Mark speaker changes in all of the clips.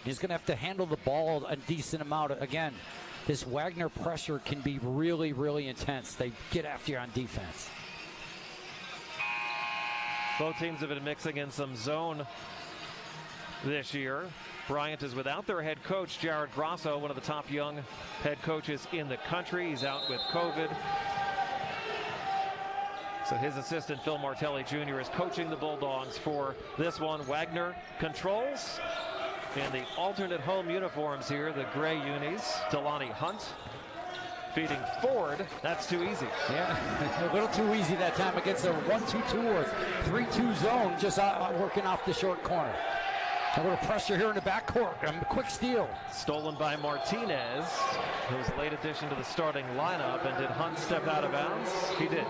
Speaker 1: He's going to have to handle the ball a decent amount. Again, this Wagner pressure can be really, really intense. They get after you on defense.
Speaker 2: Both teams have been mixing in some zone this year. Bryant is without their head coach, Jared Grosso, one of the top young head coaches in the country. He's out with COVID. So his assistant, Phil Martelli Jr., is coaching the Bulldogs for this one. Wagner controls in the alternate home uniforms here, the gray unis. Delani Hunt feeding Ford. That's too easy.
Speaker 1: Yeah, a little too easy that time against a 1-2-2 or 3-2 zone, just working off the short corner. A little pressure here in the backcourt. A quick steal.
Speaker 2: Stolen by Martinez, who was a late addition to the starting lineup. And did Hunt step out of bounds? He did.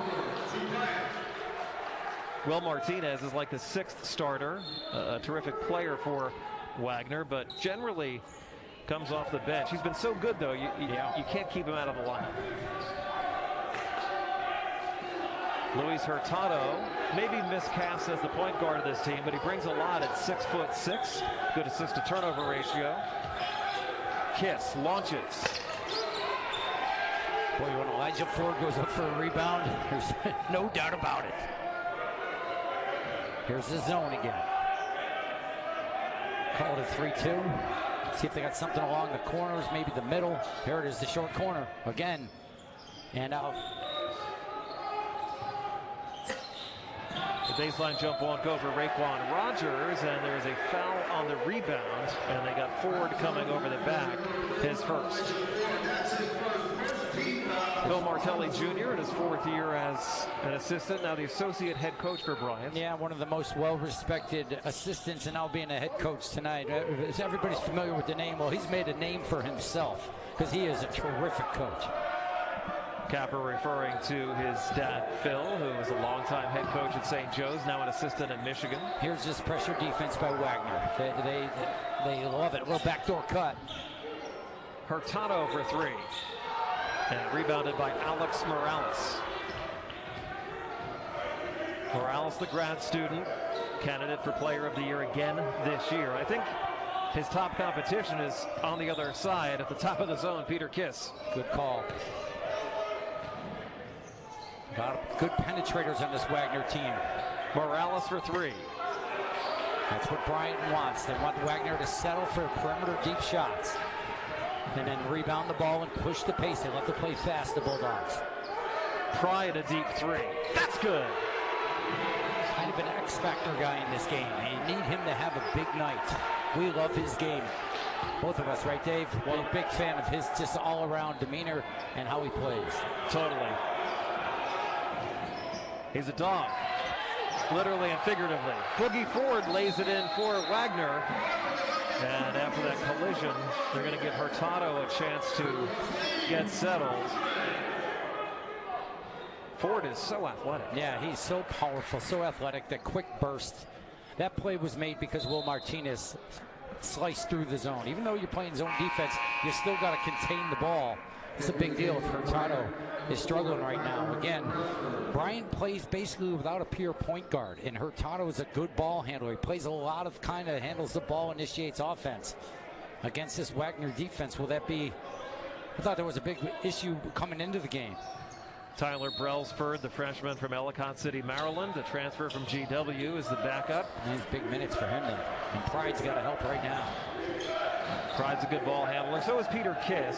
Speaker 2: Will Martinez is like the sixth starter, a terrific player for Wagner, but generally comes off the bench. He's been so good, though, you can't keep him out of the lineup. Luis Hurtado, maybe miscast as the point guard of this team, but he brings a lot at 6'6". Good assist to turnover ratio. Kiss launches.
Speaker 1: Boy, when Elijah Ford goes up for a rebound, there's no doubt about it. Here's the zone again. Called a 3-2. See if they got something along the corners, maybe the middle. Here it is, the short corner again. And out.
Speaker 2: The baseline jump won't go for Raekwon Rogers, and there's a foul on the rebound, and they got Ford coming over the back, his first. Phil Martelli Jr. in his fourth year as an assistant, now the associate head coach for Bryant.
Speaker 1: Yeah, one of the most well-respected assistants, and now being a head coach tonight. Everybody's familiar with the name. Well, he's made a name for himself because he is a terrific coach.
Speaker 2: Capper referring to his dad, Phil, who was a longtime head coach at St. Joe's, now an assistant at Michigan.
Speaker 1: Here's this pressure defense by Wagner. They love it. A little backdoor cut.
Speaker 2: Hurtado for three. And rebounded by Alex Morales. Morales, the grad student, candidate for Player of the Year again this year. I think his top competition is on the other side at the top of the zone, Peter Kiss.
Speaker 1: Good call. A lot of good penetrators on this Wagner team.
Speaker 2: Morales for three.
Speaker 1: That's what Bryant wants. They want Wagner to settle for perimeter deep shots. And then rebound the ball and push the pace. They love to play fast, the Bulldogs.
Speaker 2: Pryant a deep three. That's good.
Speaker 1: Kind of an X-factor guy in this game. You need him to have a big night. We love his game. Both of us, right, Dave? Well, a big fan of his just all-around demeanor and how he plays.
Speaker 2: Totally. He's a dog, literally and figuratively. Boogie Ford lays it in for Wagner. And after that collision, they're going to give Hurtado a chance to get settled. Ford is so athletic.
Speaker 1: Yeah, he's so powerful, so athletic. That quick burst. That play was made because Will Martinez sliced through the zone. Even though you're playing zone defense, you still got to contain the ball. It's a big deal if Hurtado is struggling right now. Again, Bryant plays basically without a pure point guard, and Hurtado is a good ball handler. He plays a lot of handles the ball, initiates offense. Against this Wagner defense, will that be? I thought there was a big issue coming into the game.
Speaker 2: Tyler Brelsford, the freshman from Ellicott City, Maryland, a transfer from GW, is the backup.
Speaker 1: Nice big minutes for him, and Pride's got to help right now.
Speaker 2: Pride's a good ball handler. So is Peter Kiss.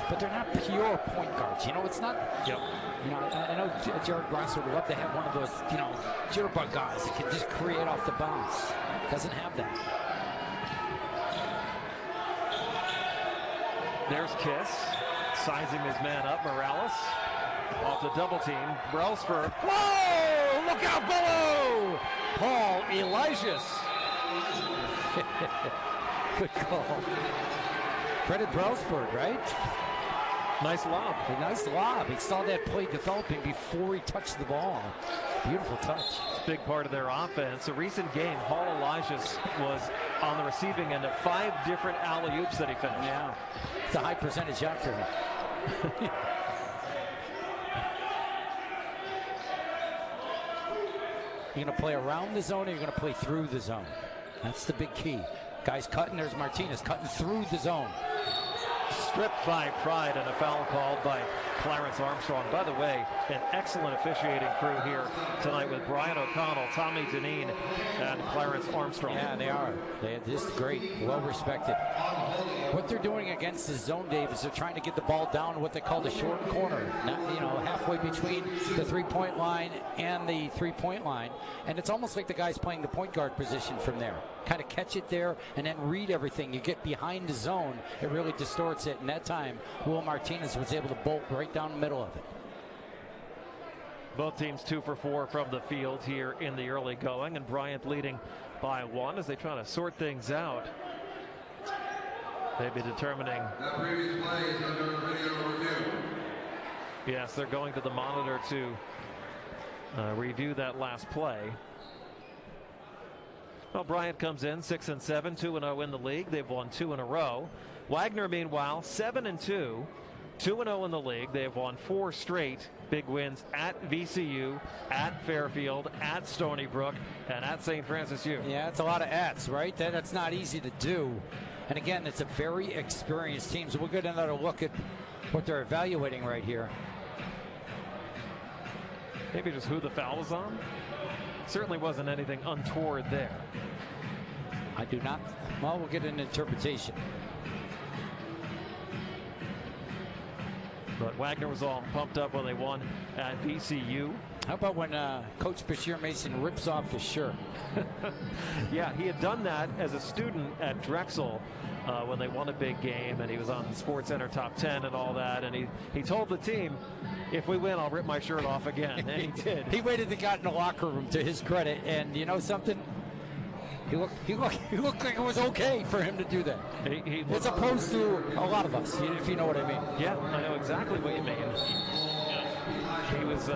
Speaker 1: But they're not pure point guards. You know, it's not.
Speaker 2: Yep.
Speaker 1: You know, I know Jared Grosso would love to have one of those, jitterbug guys that can just create off the bounce. Doesn't have that.
Speaker 2: There's Kiss, sizing his man up. Morales off the double team. Brelsford. Whoa! Look out below! Paul Elijah.
Speaker 1: Good call. Credit Brelsford, right?
Speaker 2: Nice lob.
Speaker 1: A nice lob. He saw that play developing before he touched the ball. Beautiful touch.
Speaker 2: It's a big part of their offense. A recent game, Paul Elijah was on the receiving end of 5 different alley-oops that he finished.
Speaker 1: Yeah. It's a high percentage shot for him. You're going to play around the zone or you're going to play through the zone. That's the big key. Guys cutting. There's Martinez cutting through the zone.
Speaker 2: Stripped by Pride and a foul called by Clarence Armstrong. By the way, an excellent officiating crew here tonight with Brian O'Connell, Tommy Deneen, and Clarence Armstrong.
Speaker 1: Yeah, they are. They're just great, well respected. What they're doing against the zone, Dave, is they're trying to get the ball down what they call the short corner, not, halfway between the three-point line and the three-point line. And it's almost like the guy's playing the point guard position from there. Kind of catch it there and then read everything. You get behind the zone, it really distorts it. And that time, Will Martinez was able to bolt right down the middle of it.
Speaker 2: Both teams 2 for 4 from the field here in the early going, and Bryant leading by 1 as they try to sort things out. They'll be determining.
Speaker 3: That previous play is under video review.
Speaker 2: Yes, they're going to the monitor to review that last play. Well, Bryant comes in 6-7, 2-0 in the league. They've won 2 in a row. Wagner, meanwhile, 7-2, 2-0 in the league. They have won 4 straight big wins at VCU, at Fairfield, at Stony Brook, and at St. Francis U.
Speaker 1: Yeah, it's a lot of ats, right? That's not easy to do. And again, it's a very experienced team. So we'll get another look at what they're evaluating right here.
Speaker 2: Maybe just who the foul was on. Certainly wasn't anything untoward there.
Speaker 1: I do not. Well, we'll get an interpretation.
Speaker 2: But Wagner was all pumped up when they won at VCU.
Speaker 1: How about when Coach Bashir Mason rips off his shirt?
Speaker 2: Yeah, he had done that as a student at Drexel when they won a big game, and he was on the SportsCenter Top 10 and all that. And he told the team, if we win, I'll rip my shirt off again. And he did.
Speaker 1: He waited to get in the locker room, to his credit. And you know something? He looked like it was okay for him to do that. As opposed to a lot of us, if you know what I mean.
Speaker 2: Yeah, I know exactly what you mean. He was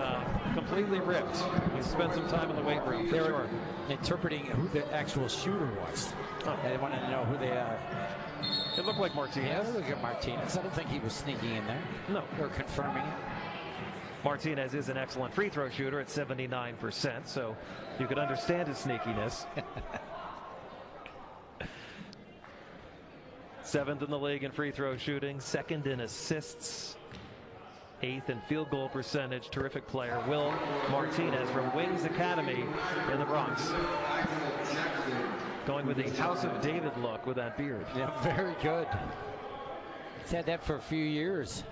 Speaker 2: completely ripped. He spent some time in the weight room.
Speaker 1: They were interpreting who the actual shooter was. Oh. They wanted to know who they
Speaker 2: It looked like Martinez.
Speaker 1: Yeah, look at Martinez. I don't think he was sneaking in there.
Speaker 2: No.
Speaker 1: They're confirming it.
Speaker 2: Martinez is an excellent free throw shooter at 79%, so you could understand his sneakiness. 7th in the league in free throw shooting, 2nd in assists, 8th in field goal percentage. Terrific player, Will Martinez from Wings Academy in the Bronx. Going with the House of David look with that beard.
Speaker 1: Yeah, very good. He's had that for a few years.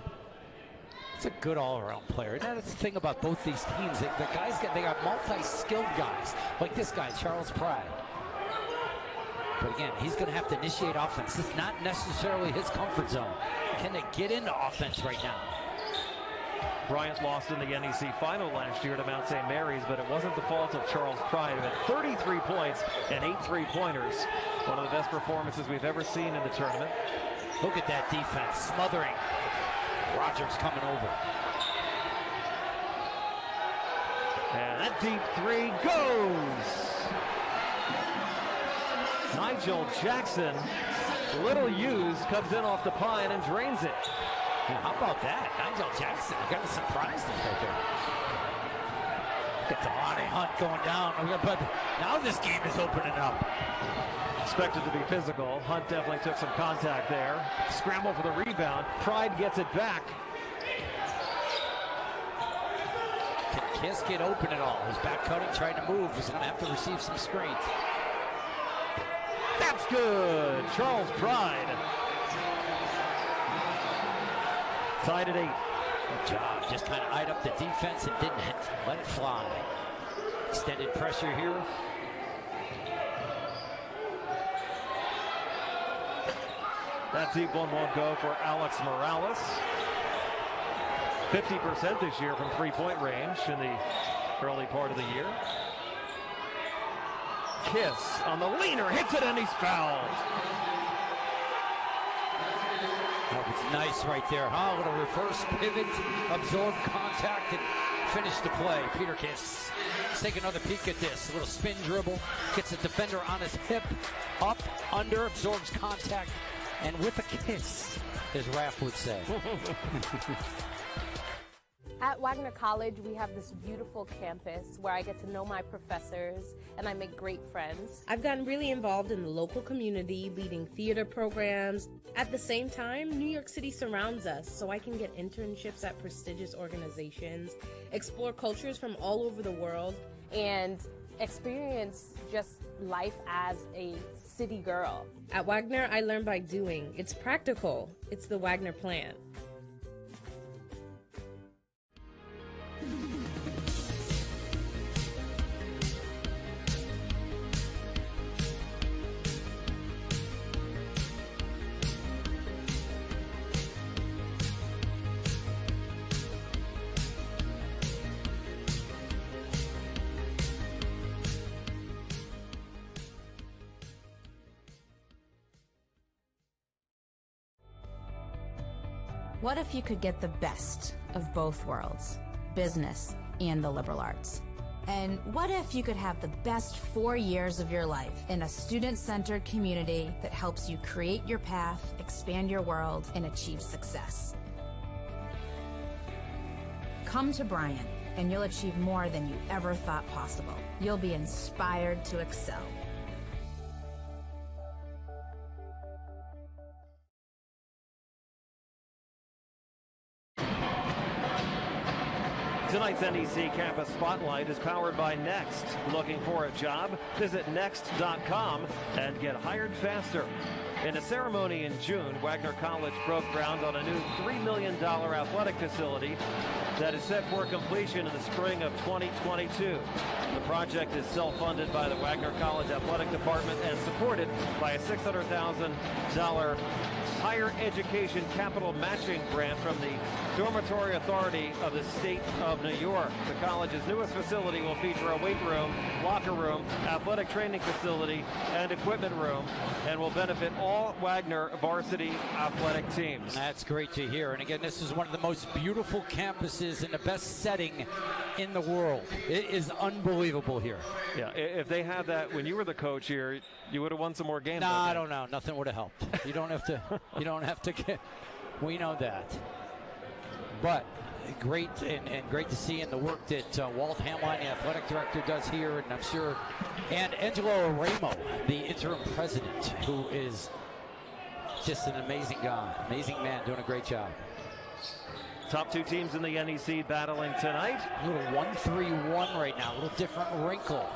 Speaker 1: It's a good all-around player. Now, that's the thing about both these teams. The guys they got multi-skilled guys like this guy, Charles Pride. But again, he's going to have to initiate offense. It's not necessarily his comfort zone. Can they get into offense right now?
Speaker 2: Bryant lost in the NEC final last year to Mount St. Mary's, but it wasn't the fault of Charles Pride, who had 33 points and 8 3-pointers. One of the best performances we've ever seen in the tournament.
Speaker 1: Look at that defense, smothering. Rogers coming over.
Speaker 2: And that deep 3 goes. Nigel Jackson, little used, comes in off the pine and drains it.
Speaker 1: Yeah, how about that? Nigel Jackson kind of surprised us right there. Look at Delonte Hunt going down. But now this game is opening up.
Speaker 2: Expected to be physical. Hunt definitely took some contact there. Scramble for the rebound. Pride gets it back.
Speaker 1: Can Kiss get open at all? He's back cutting, trying to move. He's going to have to receive some screens.
Speaker 2: That's good. Charles Pride. Tied at 8.
Speaker 1: Good job. Just kind of eyed up the defense and didn't let it fly. Extended pressure here.
Speaker 2: That deep one won't go for Alex Morales. 50% this year from three-point range in the early part of the year. Kiss on the leaner, hits it, and he's fouled.
Speaker 1: That was nice right there, huh? What a reverse pivot, absorb contact, and finish the play. Peter Kiss. Let's take another peek at this. A little spin dribble, gets a defender on his hip, up, under, absorbs contact, and with a kiss, as Raph would say.
Speaker 4: At Wagner College, we have this beautiful campus where I get to know my professors and I make great friends.
Speaker 5: I've gotten really involved in the local community, leading theater programs. At the same time, New York City surrounds us, so I can get internships at prestigious organizations, explore cultures from all over the world,
Speaker 4: and experience just life as a city girl.
Speaker 5: At Wagner, I learn by doing. It's practical. It's the Wagner plan.
Speaker 6: What if you could get the best of both worlds, business and the liberal arts? And what if you could have the best 4 years of your life in a student-centered community that helps you create your path, expand your world, and achieve success? Come to Bryant, and you'll achieve more than you ever thought possible. You'll be inspired to excel.
Speaker 2: Tonight's NEC Campus Spotlight is powered by Next. Looking for a job? Visit Next.com and get hired faster. In a ceremony in June, Wagner College broke ground on a new $3 million athletic facility that is set for completion in the spring of 2022. The project is self-funded by the Wagner College Athletic Department and supported by a $600,000 higher education capital matching grant from the Dormitory Authority of the State of New York. The college's newest facility will feature a weight room, locker room, athletic training facility, and equipment room, and will benefit all Wagner varsity athletic teams.
Speaker 1: That's great to hear. And again, this is one of the most beautiful campuses in the best setting in the world. It is unbelievable here.
Speaker 2: Yeah, if they had that when you were the coach here, you would have won some more games.
Speaker 1: No, I don't know. Nothing would have helped. You don't have to. You don't have to get. We know that. But great and great to see in the work that Walt Hamline, the athletic director, does here, and I'm sure, and Angelo Aramo, the interim president, who is just an amazing guy, amazing man, doing a great job.
Speaker 2: Top two teams in the NEC battling tonight.
Speaker 1: A little 1-3-1 right now, a little different wrinkle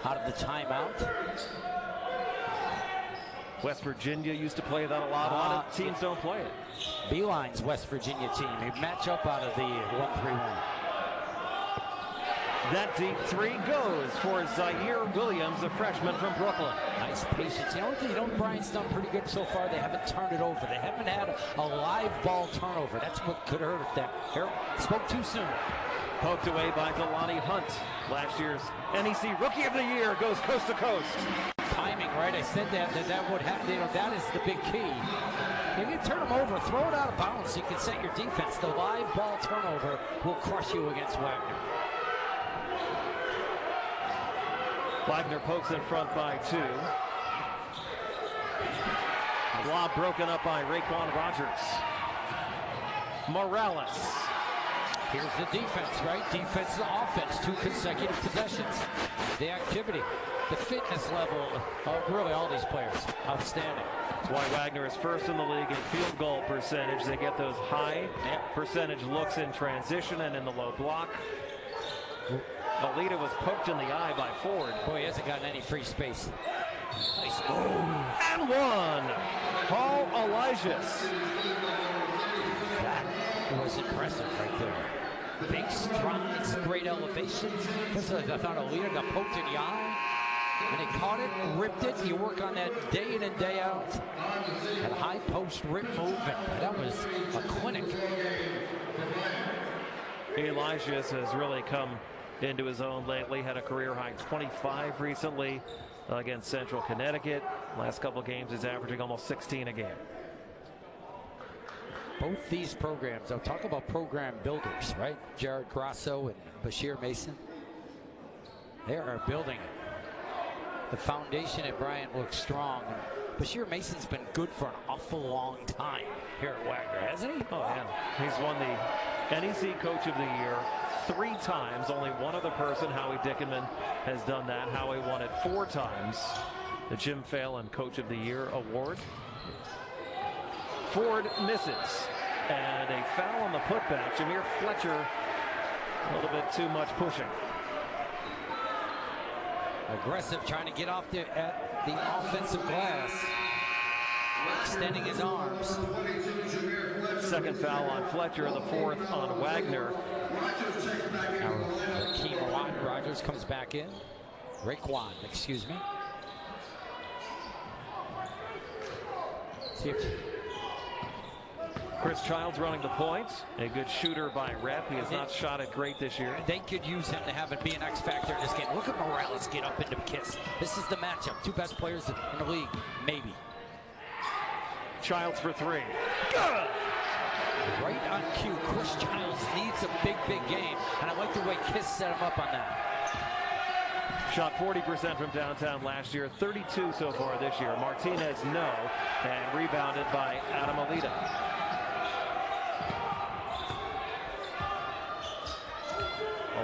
Speaker 1: out of the timeout.
Speaker 2: West Virginia used to play that a lot. A lot of teams don't play it.
Speaker 1: Beeline's West Virginia team. They match up out of the 1-3-1.
Speaker 2: That deep three goes for Zaire Williams, a freshman from Brooklyn.
Speaker 1: Nice patience. You know, Bryant's done pretty good so far. They haven't turned it over. They haven't had a live ball turnover. That's what could hurt them. Spoke too soon.
Speaker 2: Poked away by Delani Hunt. Last year's NEC Rookie of the Year goes coast to coast.
Speaker 1: Timing, right? I said that would happen. You know, that is the big key. If you turn them over, throw it out of bounds so you can set your defense. The live ball turnover will crush you against Wagner.
Speaker 2: Wagner pokes in front by 2. Lob broken up by Raekwon Rogers. Morales.
Speaker 1: Here's the defense, right? Defense is offense. 2 consecutive possessions. The activity, the fitness level of really all these players. Outstanding.
Speaker 2: That's why Wagner is first in the league in field goal percentage. They get those high percentage looks in transition and in the low block. Alita was poked in the eye by Ford.
Speaker 1: Boy, he hasn't gotten any free space. Nice move.
Speaker 2: And one. Paul Elijahs.
Speaker 1: That was impressive right there. Big strides, great elevation. I thought Alita got poked in the eye. And he caught it, ripped it. You work on that day in and day out. That high post rip move, and that was a clinic.
Speaker 2: Elijahs has really come into his own lately. Had a career high 25 recently against Central Connecticut. Last couple games he's averaging almost 16 a game.
Speaker 1: Both these programs, I'll talk about program builders, right? Jared Grasso and Bashir Mason. They are building it. The foundation at Bryant looks strong. Bashir Mason's been good for an awful long time here at Wagner, hasn't he?
Speaker 2: Oh, yeah. He's won the NEC Coach of the Year 3 times. Only one other person, Howie Dickinman, has done that. Howie won it 4 times. The Jim Phelan Coach of the Year award. Ford misses. And a foul on the putback. Jameer Fletcher, a little bit too much pushing.
Speaker 1: Aggressive, trying to get off at the offensive glass. Extending his arms.
Speaker 2: Second foul on Fletcher, the 4th on Wagner.
Speaker 1: Raheem Rogers comes back in. Raekwon, excuse me. See if
Speaker 2: Chris Childs running the point. A good shooter by Rep. He has not shot it great this year.
Speaker 1: They could use him to have it be an X factor in this game. Look at Morales get up into Kiss. This is the matchup. 2 best players in the league, maybe.
Speaker 2: Childs for 3. Good!
Speaker 1: Right on cue. Chris Childs needs a big game, and I like the way Kiss set him up on that.
Speaker 2: Shot 40% from downtown last year, 32 so far this year. Martinez, no, and rebounded by Adam Alita.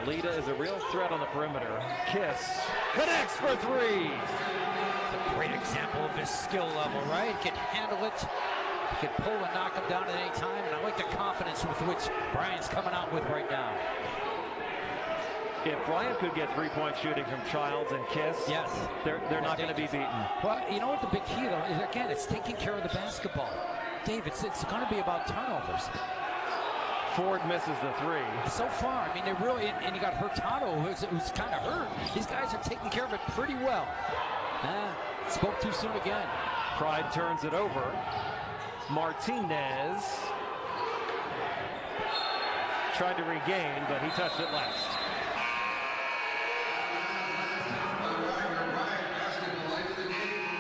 Speaker 2: Alita is a real threat on the perimeter. Kiss connects for 3.
Speaker 1: It's a great example of his skill level, right? He can handle it. He can pull and knock him down at any time, and I like the confidence with which Bryant's coming out with right now.
Speaker 2: If Bryant could get 3-point shooting from Childs and Kiss,
Speaker 1: yes,
Speaker 2: they're not going to be beaten.
Speaker 1: Well, you know what the big key, though, is, again, it's taking care of the basketball. Dave, it's going to be about turnovers.
Speaker 2: Ford misses the 3.
Speaker 1: So far, I mean, they really, and you got Hurtado, who's kind of hurt. These guys are taking care of it pretty well. Spoke too soon again.
Speaker 2: Pride turns it over. Martinez tried to regain, but he touched it last.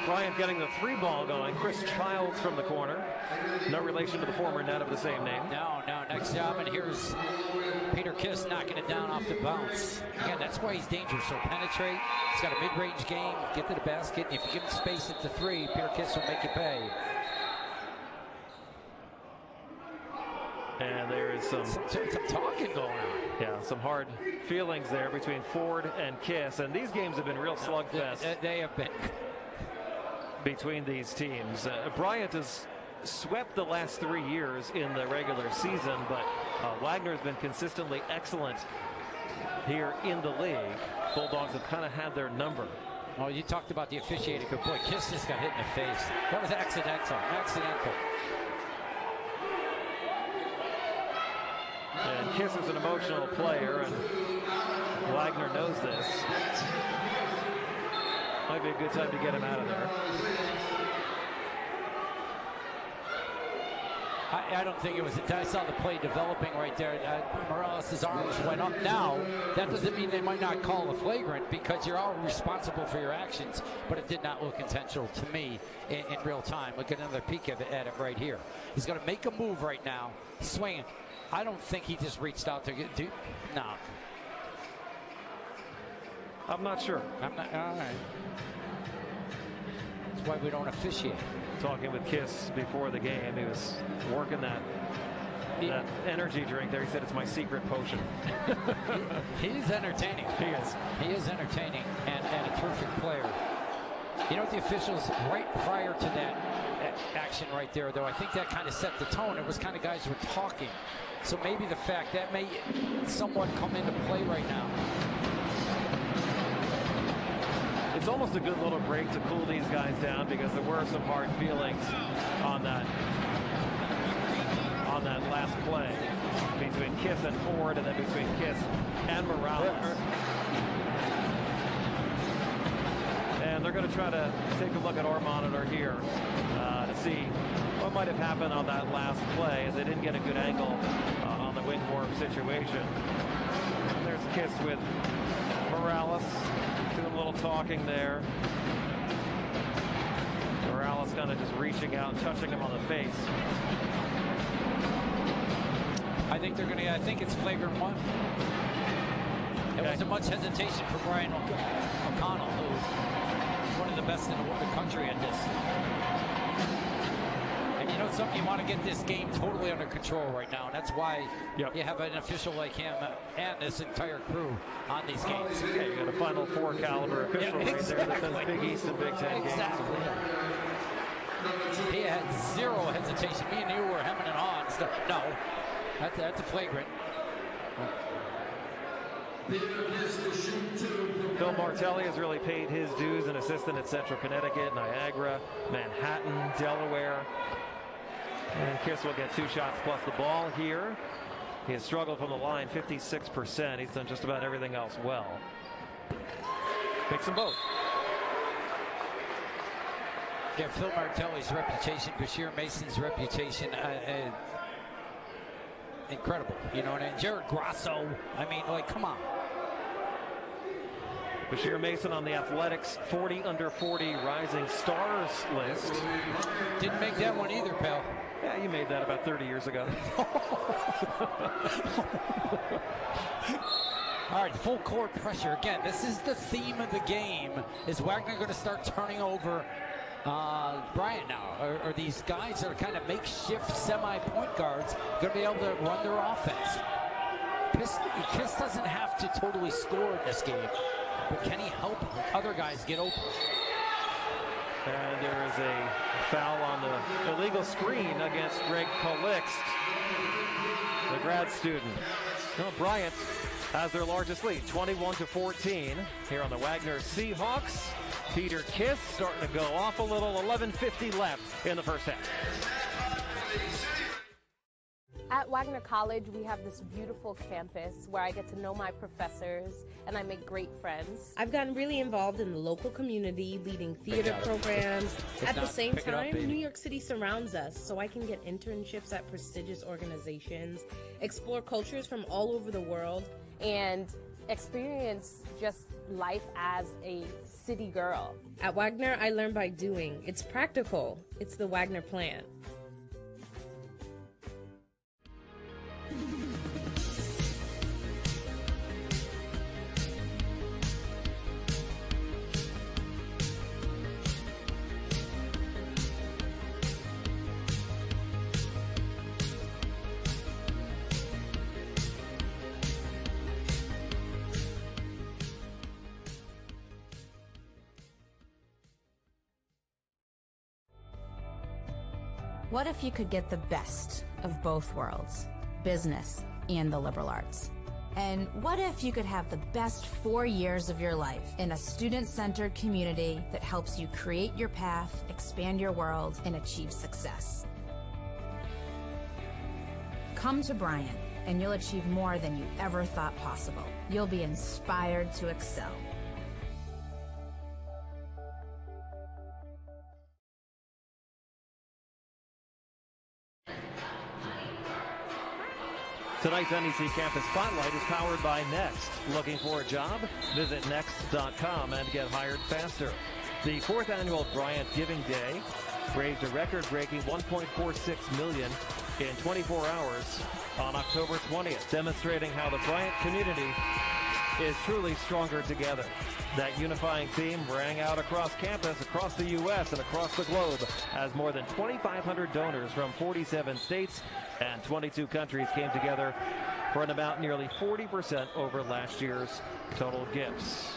Speaker 2: Bryant getting the 3 ball going. Chris Childs from the corner. No relation to the former net of the same name.
Speaker 1: No, next job, and here's Peter Kiss knocking it down off the bounce. Again, that's why he's dangerous. He'll penetrate. He's got a mid-range game. Get to the basket. If you give him space at the 3, Peter Kiss will make you pay.
Speaker 2: And there is some
Speaker 1: talking going on.
Speaker 2: Yeah, some hard feelings there between Ford and Kiss. And these games have been real slugfests.
Speaker 1: They have been.
Speaker 2: Between these teams. Bryant has swept the last 3 years in the regular season, but Wagner has been consistently excellent here in the league. Bulldogs have kind of had their number.
Speaker 1: Oh, you talked about the officiating. Good boy, Kiss just got hit in the face. That was accidental.
Speaker 2: And Kiss is an emotional player, and Wagner knows this. Might be a good time to get him out of there.
Speaker 1: I don't think it was. I saw the play developing right there. Morales' arms went up. Now, that doesn't mean they might not call a flagrant because you're all responsible for your actions, but it did not look intentional to me in real time. Look at another peek at it right here. He's going to make a move right now. Swinging. I don't think he just reached out to get. No.
Speaker 2: I'm not sure.
Speaker 1: I'm not. All right. That's why we don't officiate.
Speaker 2: Talking with Kiss before the game, he was working that energy drink there. He said it's my secret potion.
Speaker 1: He's entertaining. He is entertaining and a terrific player. You know what, the officials right prior to that action right there, though, I think that kind of set the tone. It was kind of guys were talking. So maybe the fact that may somewhat come into play right now.
Speaker 2: It's almost a good little break to cool these guys down because there were some hard feelings on that last play between Kiss and Ford, and then between Kiss and Morales. And they're going to try to take a look at our monitor here to see what might have happened on that last play, as they didn't get a good angle on the wing warp situation. And there's Kiss with Morales. Doing a little talking there. Morales kind of just reaching out and touching him on the face.
Speaker 1: I think they're going to. I think it's flagrant 1. There wasn't much hesitation for Brian O'Connell, who is one of the best in the country at this. And you know something, you want to get this game totally under control right now, and that's why you have an official like him and this entire crew on these games.
Speaker 2: Yeah, you got a Final Four caliber official right there that does Big East and Big Ten games.
Speaker 1: He had zero hesitation. Me and you were hemming and hawing. No, that's a flagrant.
Speaker 2: Phil Martelli has really paid his dues, an assistant at Central Connecticut, Niagara, Manhattan, Delaware. And Kiss will get 2 shots plus the ball here. He has struggled from the line 56%. He's done just about everything else well. Picks them both.
Speaker 1: Yeah, Phil Martelli's reputation, Bashir Mason's reputation, incredible. You know, and Jared Grasso, I mean, like, come on.
Speaker 2: Bashir Mason on the Athletics 40 under 40 Rising Stars list.
Speaker 1: Didn't make that one either, pal.
Speaker 2: Yeah, you made that about 30 years ago.
Speaker 1: All right, full court pressure. Again, this is the theme of the game. Is Wagner going to start turning over Bryant now? Are these guys that are kind of makeshift semi-point guards going to be able to run their offense? Kiss doesn't have to totally score in this game, but can he help other guys get open?
Speaker 2: And there is a foul on the illegal screen against Greg Calixt, the grad student. Well, Bryant has their largest lead, 21-14, here on the Wagner Seahawks. Peter Kiss starting to go off a little, 11:50 left in the first half.
Speaker 4: At Wagner College, we have this beautiful campus where I get to know my professors and I make great friends.
Speaker 5: I've gotten really involved in the local community, leading theater programs. At the same time, New York City surrounds us, so I can get internships at prestigious organizations, explore cultures from all over the world,
Speaker 4: and experience just life as a city girl.
Speaker 5: At Wagner, I learn by doing. It's practical. It's the Wagner plan.
Speaker 6: What if you could get the best of both worlds, business and the liberal arts? And what if you could have the best 4 years of your life in a student-centered community that helps you create your path, expand your world, and achieve success? Come to Bryant, and you'll achieve more than you ever thought possible. You'll be inspired to excel.
Speaker 2: Tonight's NEC Campus Spotlight is powered by Next. Looking for a job? Visit Next.com and get hired faster. The 4th annual Bryant Giving Day raised a record-breaking $1.46 million in 24 hours on October 20th, demonstrating how the Bryant community is truly stronger together. That unifying theme rang out across campus, across the U.S., and across the globe as more than 2,500 donors from 47 states and 22 countries came together for an amount nearly 40% over last year's total gifts.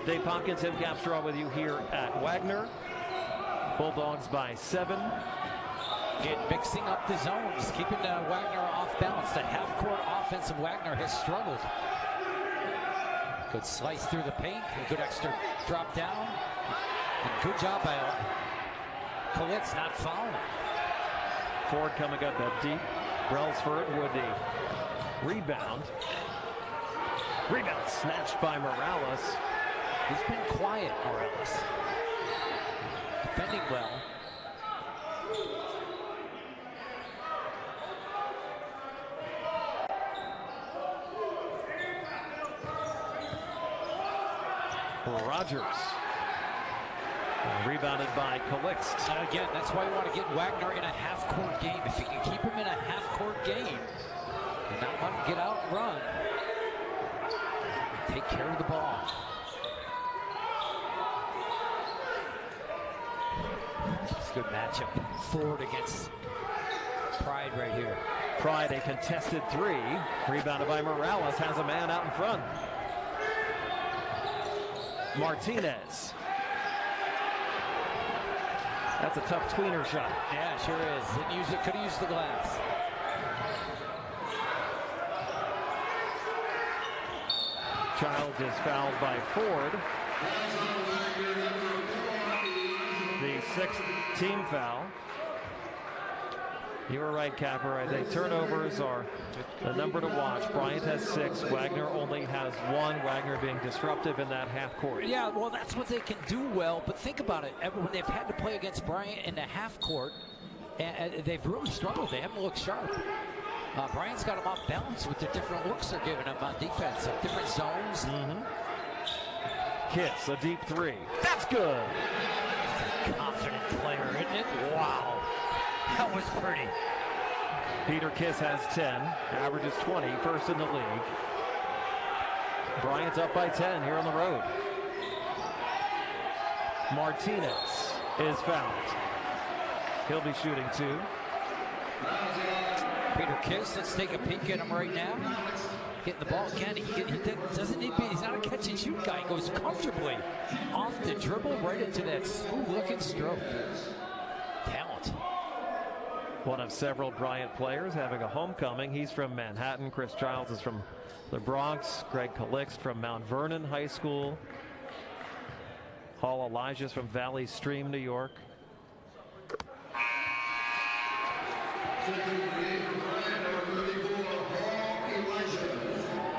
Speaker 2: Dave Hopkins, Tim Capstraw with you here at Wagner. Bulldogs by 7.
Speaker 1: Mixing up the zones, keeping Wagner off balance. The half-court offense of Wagner has struggled. Good slice through the paint, a good extra drop down. And good job by Collett's not fouling.
Speaker 2: Ford coming up deep. Brailsford with the rebound. Rebound snatched by Morales.
Speaker 1: He's been quiet, Morales. Defending well.
Speaker 2: Rogers. Rebounded by Calixt.
Speaker 1: Again, that's why you want to get Wagner in a half-court game. If you can keep him in a half-court game and not let him get out and run, take care of the ball. It's a good matchup. Ford against Pride right here.
Speaker 2: Pride, a contested three. Rebounded by Morales, has a man out in front. Martinez. That's a tough tweener shot.
Speaker 1: Yeah, sure is. Didn't use it, could have used the glass.
Speaker 2: Childs is fouled by Ford. The sixth team foul. You were right, Capper. I think turnovers are the number to watch. Bryant has 6. Wagner only has 1. Wagner being disruptive in that half court.
Speaker 1: Yeah, well, that's what they can do well. But think about it. When they've had to play against Bryant in the half court, and they've really struggled. They haven't looked sharp. Bryant's got them off balance with the different looks they're giving him on defense, different zones.
Speaker 2: Kiss, a deep 3. That's good.
Speaker 1: Confident player, isn't it? Wow. That was pretty.
Speaker 2: Peter Kiss has 10, averages 20, first in the league. Bryant's up by 10 here on the road. Martinez is fouled. He'll be shooting 2.
Speaker 1: Peter Kiss, let's take a peek at him right now. Getting the ball again. He doesn't need to be, he's not a catch and shoot guy. He goes comfortably off the dribble right into that smooth looking stroke. Talent.
Speaker 2: One of several Bryant players having a homecoming. He's from Manhattan. Chris Childs is from the Bronx. Greg Calixt from Mount Vernon High School. Hall Elijah's from Valley Stream, New York.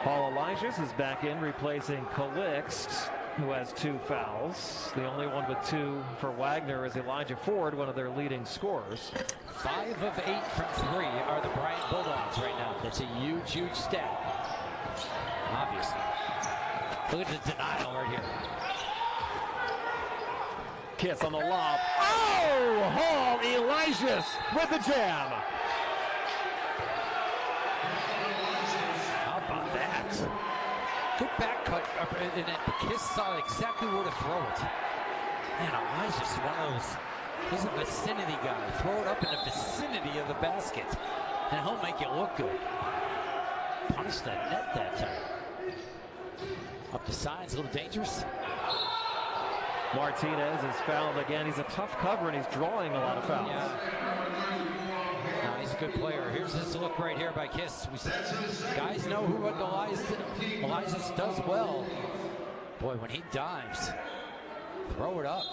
Speaker 2: Hall Elijah's is back in, replacing Calixt, who has 2 fouls. The only one with 2 for Wagner is Elijah Ford, one of their leading scorers.
Speaker 1: 5 of 8 from 3 are the Bryant Bulldogs right now. That's a huge, huge stat. Obviously. Look at the denial right here.
Speaker 2: Kiss on the lob. Oh! Hall Elijah's with the jam.
Speaker 1: How about that? Good back cut, and then Kiss saw exactly where to throw it. Man, Elijah's one of those, he's a vicinity guy. Throw it up in the vicinity of the basket, and he'll make it look good. Punished that net that time. Up the sides, a little dangerous.
Speaker 2: Martinez is fouled again. He's a tough cover, and he's drawing a lot of fouls.
Speaker 1: Yeah. No, he's a good player. Here's this look right here by Kiss. Guys know what Elijah does well. Boy, when he dives, throw it up.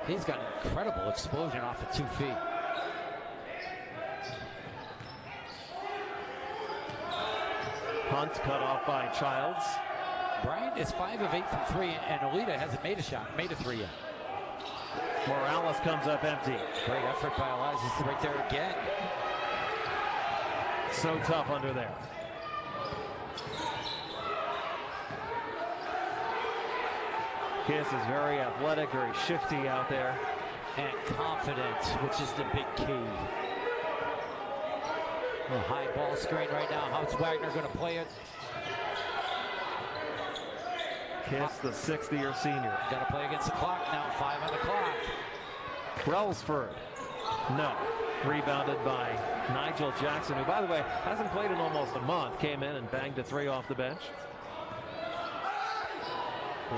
Speaker 1: He's got an incredible explosion off of 2 feet.
Speaker 2: Hunt cut off by Childs.
Speaker 1: Bryant is 5 of 8 from 3, and Alita hasn't made a 3 yet.
Speaker 2: Morales comes up empty.
Speaker 1: Great effort by Elijah right there again.
Speaker 2: So tough under there. Kiss is very athletic, very shifty out there.
Speaker 1: And confident, which is the big key. A high ball screen right now. How's Wagner going to play it?
Speaker 2: Kiss, the 6th-year senior.
Speaker 1: Got to play against the clock now. 5 on the clock.
Speaker 2: Brailsford, no. Rebounded by Nigel Jackson, who, by the way, hasn't played in almost a month. Came in and banged a 3 off the bench.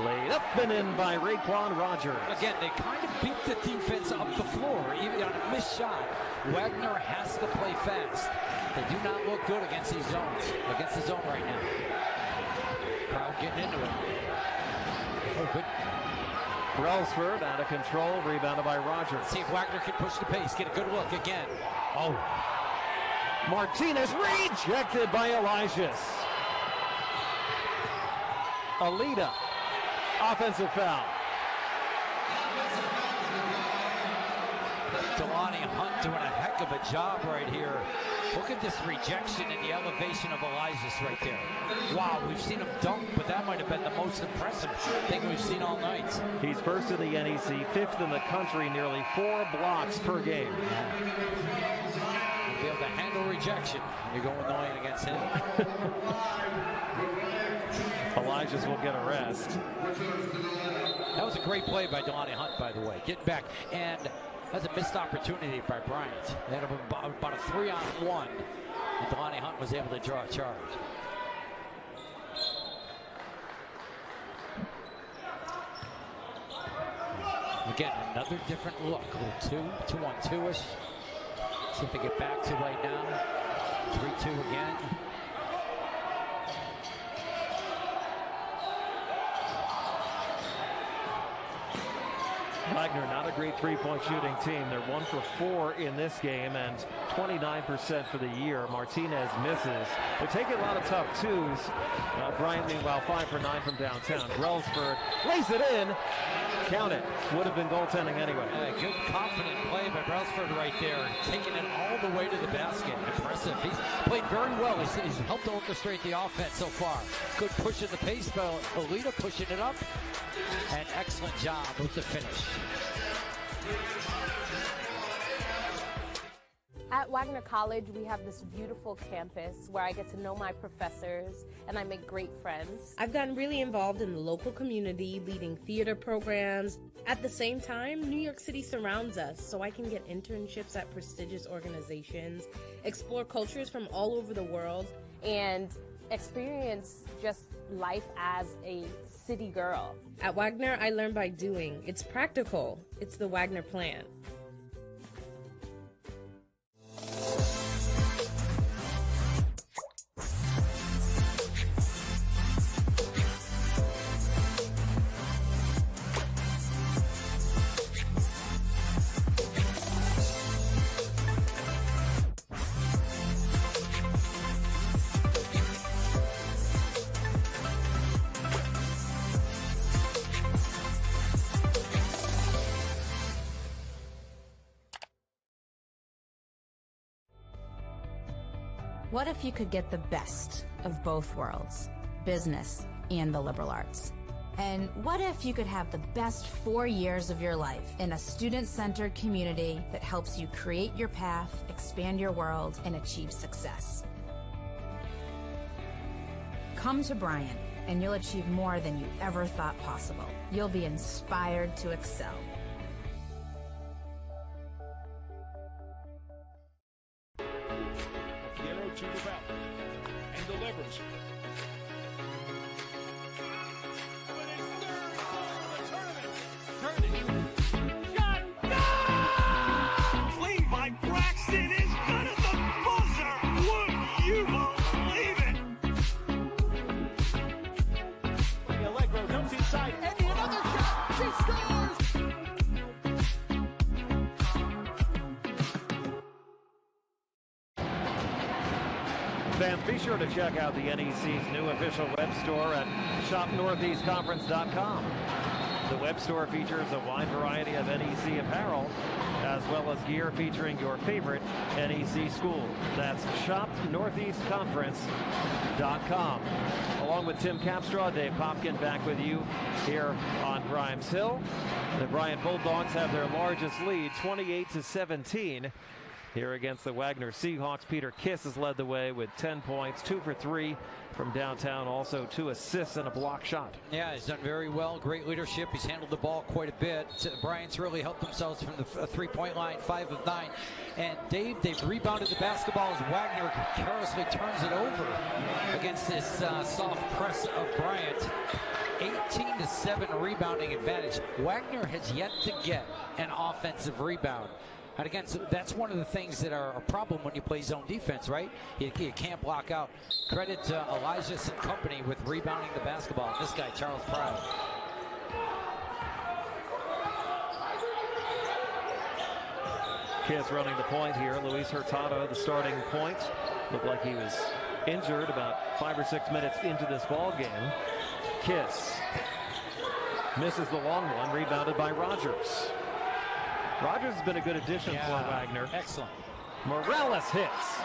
Speaker 2: Laid up and in by Raekwon Rogers.
Speaker 1: Again, they kind of beat the defense up the floor, even on a missed shot. Wagner has to play fast. They do not look good against these zones, against the zone right now. Crowd getting into it. Oh, good.
Speaker 2: Brailsford out of control, rebounded by Rogers.
Speaker 1: See if Wagner can push the pace, get a good look again. Oh.
Speaker 2: Martinez rejected by Elijah's. Alita, offensive foul.
Speaker 1: Delani Hunt doing a heck of a job right here. Look at this rejection and the elevation of Elijah's right there. Wow, we've seen him dunk, but that might have been the most impressive thing we've seen all night.
Speaker 2: He's first in the NEC, 5th in the country, nearly 4 blocks per game.
Speaker 1: You'll be able to handle rejection when you're going the lane against him.
Speaker 2: Elijahs will get a rest.
Speaker 1: That was a great play by Delaney Hunt, by the way. Getting back, and that's a missed opportunity by Bryant. They had about a 3-on-1, and Delaney Hunt was able to draw a charge. Again, another different look. 2-1-2-ish. See if they get back to right now. 3-2 again.
Speaker 2: Wagner, not a great three-point shooting team. They're 1 for 4 in this game and 29% for the year. Martinez misses. They're taking a lot of tough twos. Bryant, meanwhile, 5 for 9 from downtown. Brelsford lays it in. Count it. Would have been goaltending anyway.
Speaker 1: Good, confident play by Brelsford right there. Taking it all the way to the basket. Impressive. He's played very well. He's helped orchestrate the offense so far. Good push in the pace by Alita, pushing it up. An excellent job with the finish.
Speaker 4: At Wagner College, we have this beautiful campus where I get to know my professors and I make great friends.
Speaker 5: I've gotten really involved in the local community, leading theater programs. At the same time, New York City surrounds us, so I can get internships at prestigious organizations, explore cultures from all over the world,
Speaker 4: and experience just life as a city girl.
Speaker 5: At Wagner, I learn by doing. It's practical. It's the Wagner plan.
Speaker 6: What if you could get the best of both worlds, business and the liberal arts? And what if you could have the best 4 years of your life in a student-centered community that helps you create your path, expand your world, and achieve success? Come to Bryant, and you'll achieve more than you ever thought possible. You'll be inspired to excel.
Speaker 7: To the belt and delivers. Shot! Clean by Braxton is good as a buzzer. Would you believe it? Allegro comes inside. Eddie, another shot. She scores.
Speaker 2: Fans, be sure to check out the NEC's new official web store at shopnortheastconference.com. The web store features a wide variety of NEC apparel, as well as gear featuring your favorite NEC school. That's shopnortheastconference.com. Along with Tim Capstraw, Dave Popkin back with you here on Grimes Hill. The Bryant Bulldogs have their largest lead, 28-17. Here against the Wagner Seahawks, Peter Kiss has led the way with 10 points, 2 for 3 from downtown, also 2 assists and a block shot.
Speaker 1: Yeah, he's done very well. Great leadership. He's handled the ball quite a bit. Bryant's really helped themselves from the three-point line, 5 of 9. And Dave, they've rebounded the basketball as Wagner carelessly turns it over against this soft press of Bryant. 18-7 rebounding advantage. Wagner has yet to get an offensive rebound. And again, so that's one of the things that are a problem when you play zone defense, right? You can't block out. Credit to Elijahs and company with rebounding the basketball. This guy, Charles Pride.
Speaker 2: Kiss running the point here. Luis Hurtado, the starting point. Looked like he was injured about 5 or 6 minutes into this ball game. Kiss misses the long one, rebounded by Rogers. Rogers has been a good addition for Wagner.
Speaker 1: Excellent.
Speaker 2: Morales hits.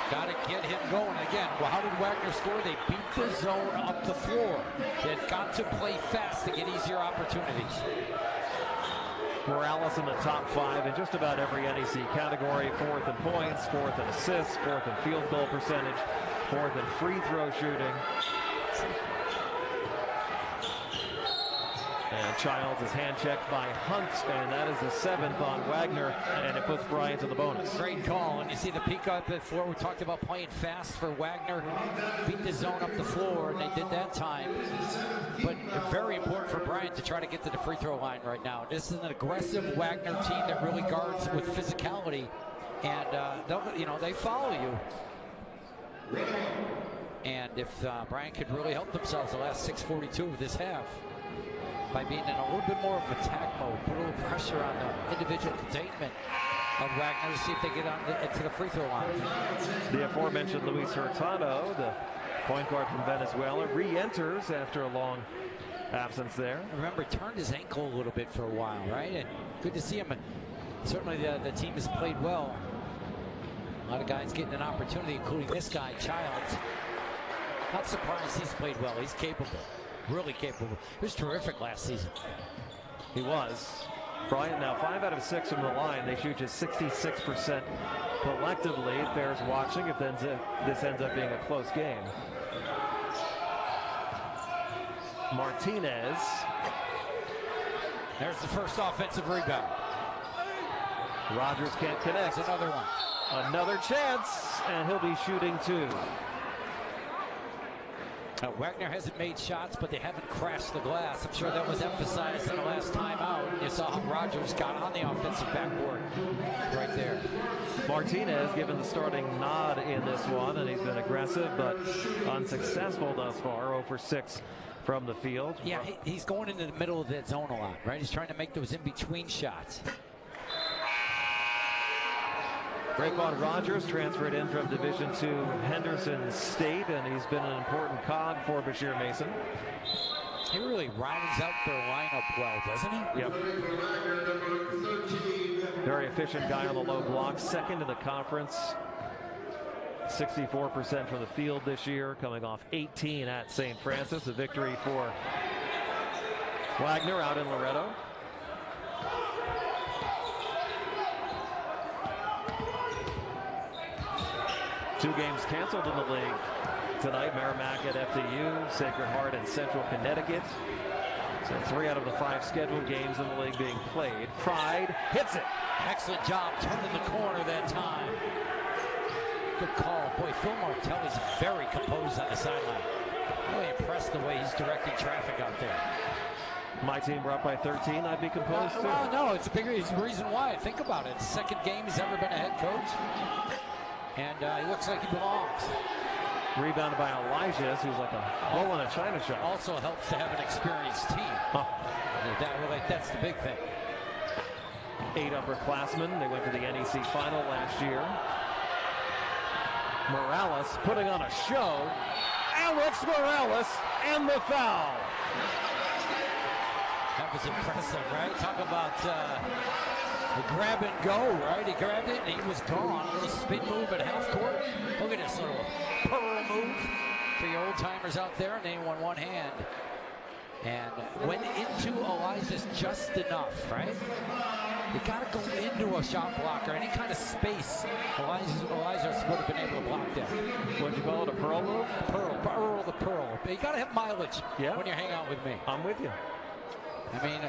Speaker 1: Got to get him going again. Well, how did Wagner score? They beat the zone up the floor. They've got to play fast to get easier opportunities.
Speaker 2: Morales in the top 5 in just about every NEC category. 4th in points, 4th in assists, 4th in field goal percentage, 4th in free throw shooting. And Childs is hand checked by Hunt, and that is the 7th on Wagner, and it puts Bryant to the bonus.
Speaker 1: Great call, and you see the peak up the floor. We talked about playing fast for Wagner, beat the zone up the floor, and they did that time. But very important for Bryant to try to get to the free throw line right now. This is an aggressive Wagner team that really guards with physicality, and they follow you. And if Bryant could really help themselves the last 6:42 of this half by being in a little bit more of attack mode, put a little pressure on the individual containment of Wagner to see if they get into the free throw line.
Speaker 2: The aforementioned Luis Hurtado, the point guard from Venezuela, re-enters after a long absence there.
Speaker 1: Remember, turned his ankle a little bit for a while, right? And good to see him. And certainly the team has played well. A lot of guys getting an opportunity, including this guy, Childs. Not surprised he's played well. He's capable, really capable. He was terrific last season.
Speaker 2: He was. Bryant now 5 out of 6 from the line. They shoot just 66% collectively. It bears watching if this ends up being a close game. Martinez.
Speaker 1: There's the first offensive rebound.
Speaker 2: Rogers can't connect.
Speaker 1: There's another one.
Speaker 2: Another chance, and he'll be shooting 2.
Speaker 1: Wagner hasn't made shots, but they haven't crashed the glass. I'm sure that was emphasized in the last timeout. You saw how Rogers got on the offensive backboard right there.
Speaker 2: Martinez given the starting nod in this one, and he's been aggressive but unsuccessful thus far. 0 for 6 from the field.
Speaker 1: Yeah, he's going into the middle of that zone a lot, right? He's trying to make those in-between shots.
Speaker 2: Raekwon Rogers transferred in from Division II Henderson State, and he's been an important cog for Bashir Mason.
Speaker 1: He really rounds out their lineup well, doesn't he?
Speaker 2: Yep. Very efficient guy on the low block, second in the conference. 64% from the field this year, coming off 18 at St. Francis. A victory for Wagner out in Loretto. Two games canceled in the league tonight. Merrimack at FDU, Sacred Heart in Central Connecticut. So 3 out of the 5 scheduled games in the league being played. Pride hits it.
Speaker 1: Excellent job turning the corner that time. Good call. Boy, Phil Martelli's very composed on the sideline. Really impressed the way he's directing traffic out there.
Speaker 2: My team were up by 13. I'd be composed too.
Speaker 1: Well, no, it's the reason why. Think about it. Second game he's ever been a head coach. And he looks like he belongs.
Speaker 2: Rebounded by Elijah, who's like a hole in a china shop.
Speaker 1: Also helps to have an experienced team. That's the big thing.
Speaker 2: 8 upperclassmen. They went to the NEC final last year. Morales putting on a show. Alex Morales and the foul.
Speaker 1: That was impressive, right? Talk about the grab and go, right? He grabbed it and he was gone. A little spin move at half court. Look at this little pearl move for your old timers out there. And then one hand. And went into Elijah's just enough, right? You got to go into a shot blocker, any kind of space. Elijah would have been able to block that.
Speaker 2: What'd you call it, a pearl move?
Speaker 1: Pearl the pearl. You got to have mileage when you're hanging out with me.
Speaker 2: I'm with you.
Speaker 1: I mean,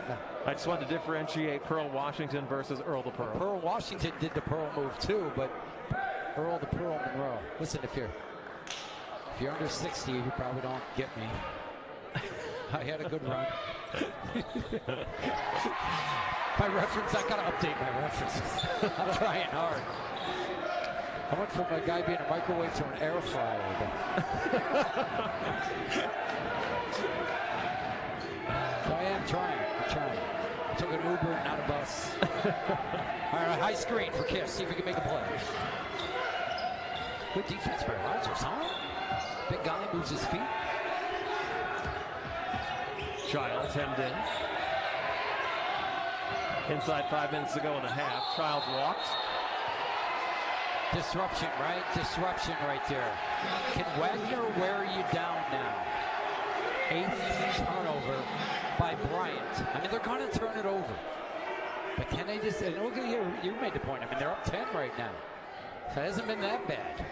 Speaker 2: I just wanted to differentiate Pearl Washington versus Earl the Pearl.
Speaker 1: Pearl Washington did the pearl move too, but Earl the Pearl Monroe. Listen, if you're under 60, you probably don't get me. I had a good run. My reference, I gotta update my references. I'm trying hard. I went from a guy being a microwave to an air fryer. So I am trying. I'm trying. I took an Uber, not a bus. All right, high screen for Kiss. See if we can make a play. Good defense by Rogers, huh? Big guy moves his feet.
Speaker 2: Childs hemmed in. Inside 5 minutes to go in the half. Childs walked.
Speaker 1: Disruption, right? Disruption right there. Can Wagner wear you down now? 8th turnover by Bryant. I mean, they're going to turn it over. But can they just, and look at here, you made the point. I mean, they're up 10 right now. So it hasn't been that bad.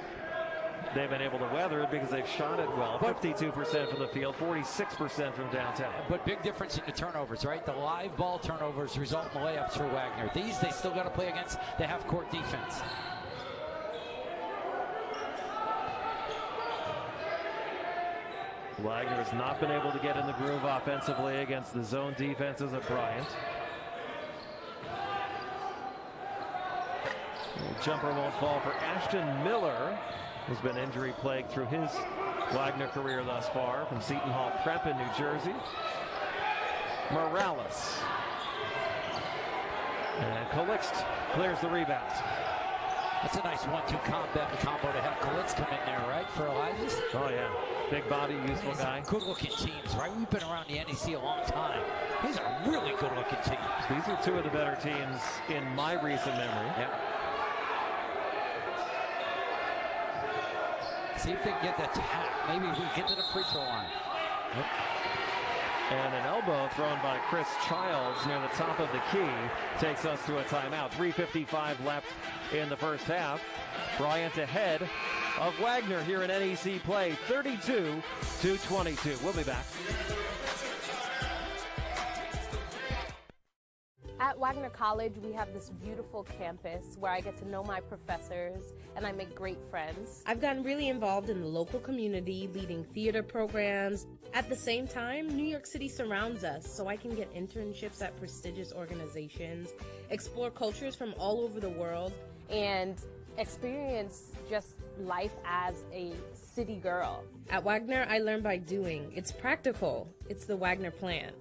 Speaker 2: they've been able to weather it because they've shot it well. 52% from the field, 46% from downtown.
Speaker 1: But big difference in the turnovers, right? The live ball turnovers result in layups for Wagner. These they still got to play against the half-court defense.
Speaker 2: Wagner has not been able to get in the groove offensively against the zone defenses of Bryant. The jumper won't fall for Ashton Miller, who's been injury plagued through his Wagner career thus far, from Seton Hall Prep in New Jersey. Morales. And Calixt clears the rebound.
Speaker 1: That's a nice 1-2 combo to have Calixt come in there, right, for Elias?
Speaker 2: Oh, yeah. Big body, useful guy.
Speaker 1: Good-looking teams, right? We've been around the NEC a long time. These are really good-looking teams.
Speaker 2: These are two of the better teams in my recent memory.
Speaker 1: Yeah. See if they can get that tap. Maybe we get to the free throw line. Yep.
Speaker 2: And an elbow thrown by Chris Childs near the top of the key takes us to a timeout. 3:55 left in the first half. Bryant ahead of Wagner here in NEC play, 32-22. We'll be back.
Speaker 4: At Wagner College, we have this beautiful campus where I get to know my professors and I make great friends.
Speaker 5: I've gotten really involved in the local community, leading theater programs. At the same time, New York City surrounds us, so I can get internships at prestigious organizations, explore cultures from all over the world,
Speaker 4: and experience just life as a city girl.
Speaker 5: At Wagner, I learn by doing. It's practical. It's the Wagner plan.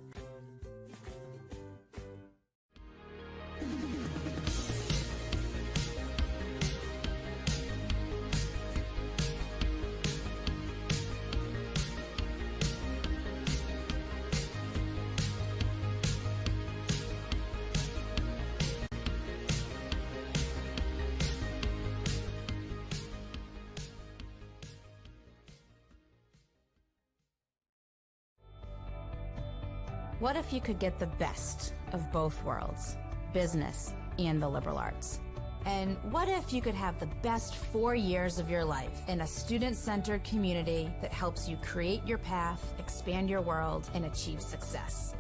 Speaker 6: What if you could get the best of both worlds, business and the liberal arts? And what if you could have the best 4 years of your life in a student-centered community that helps you create your path, expand your world, and achieve success?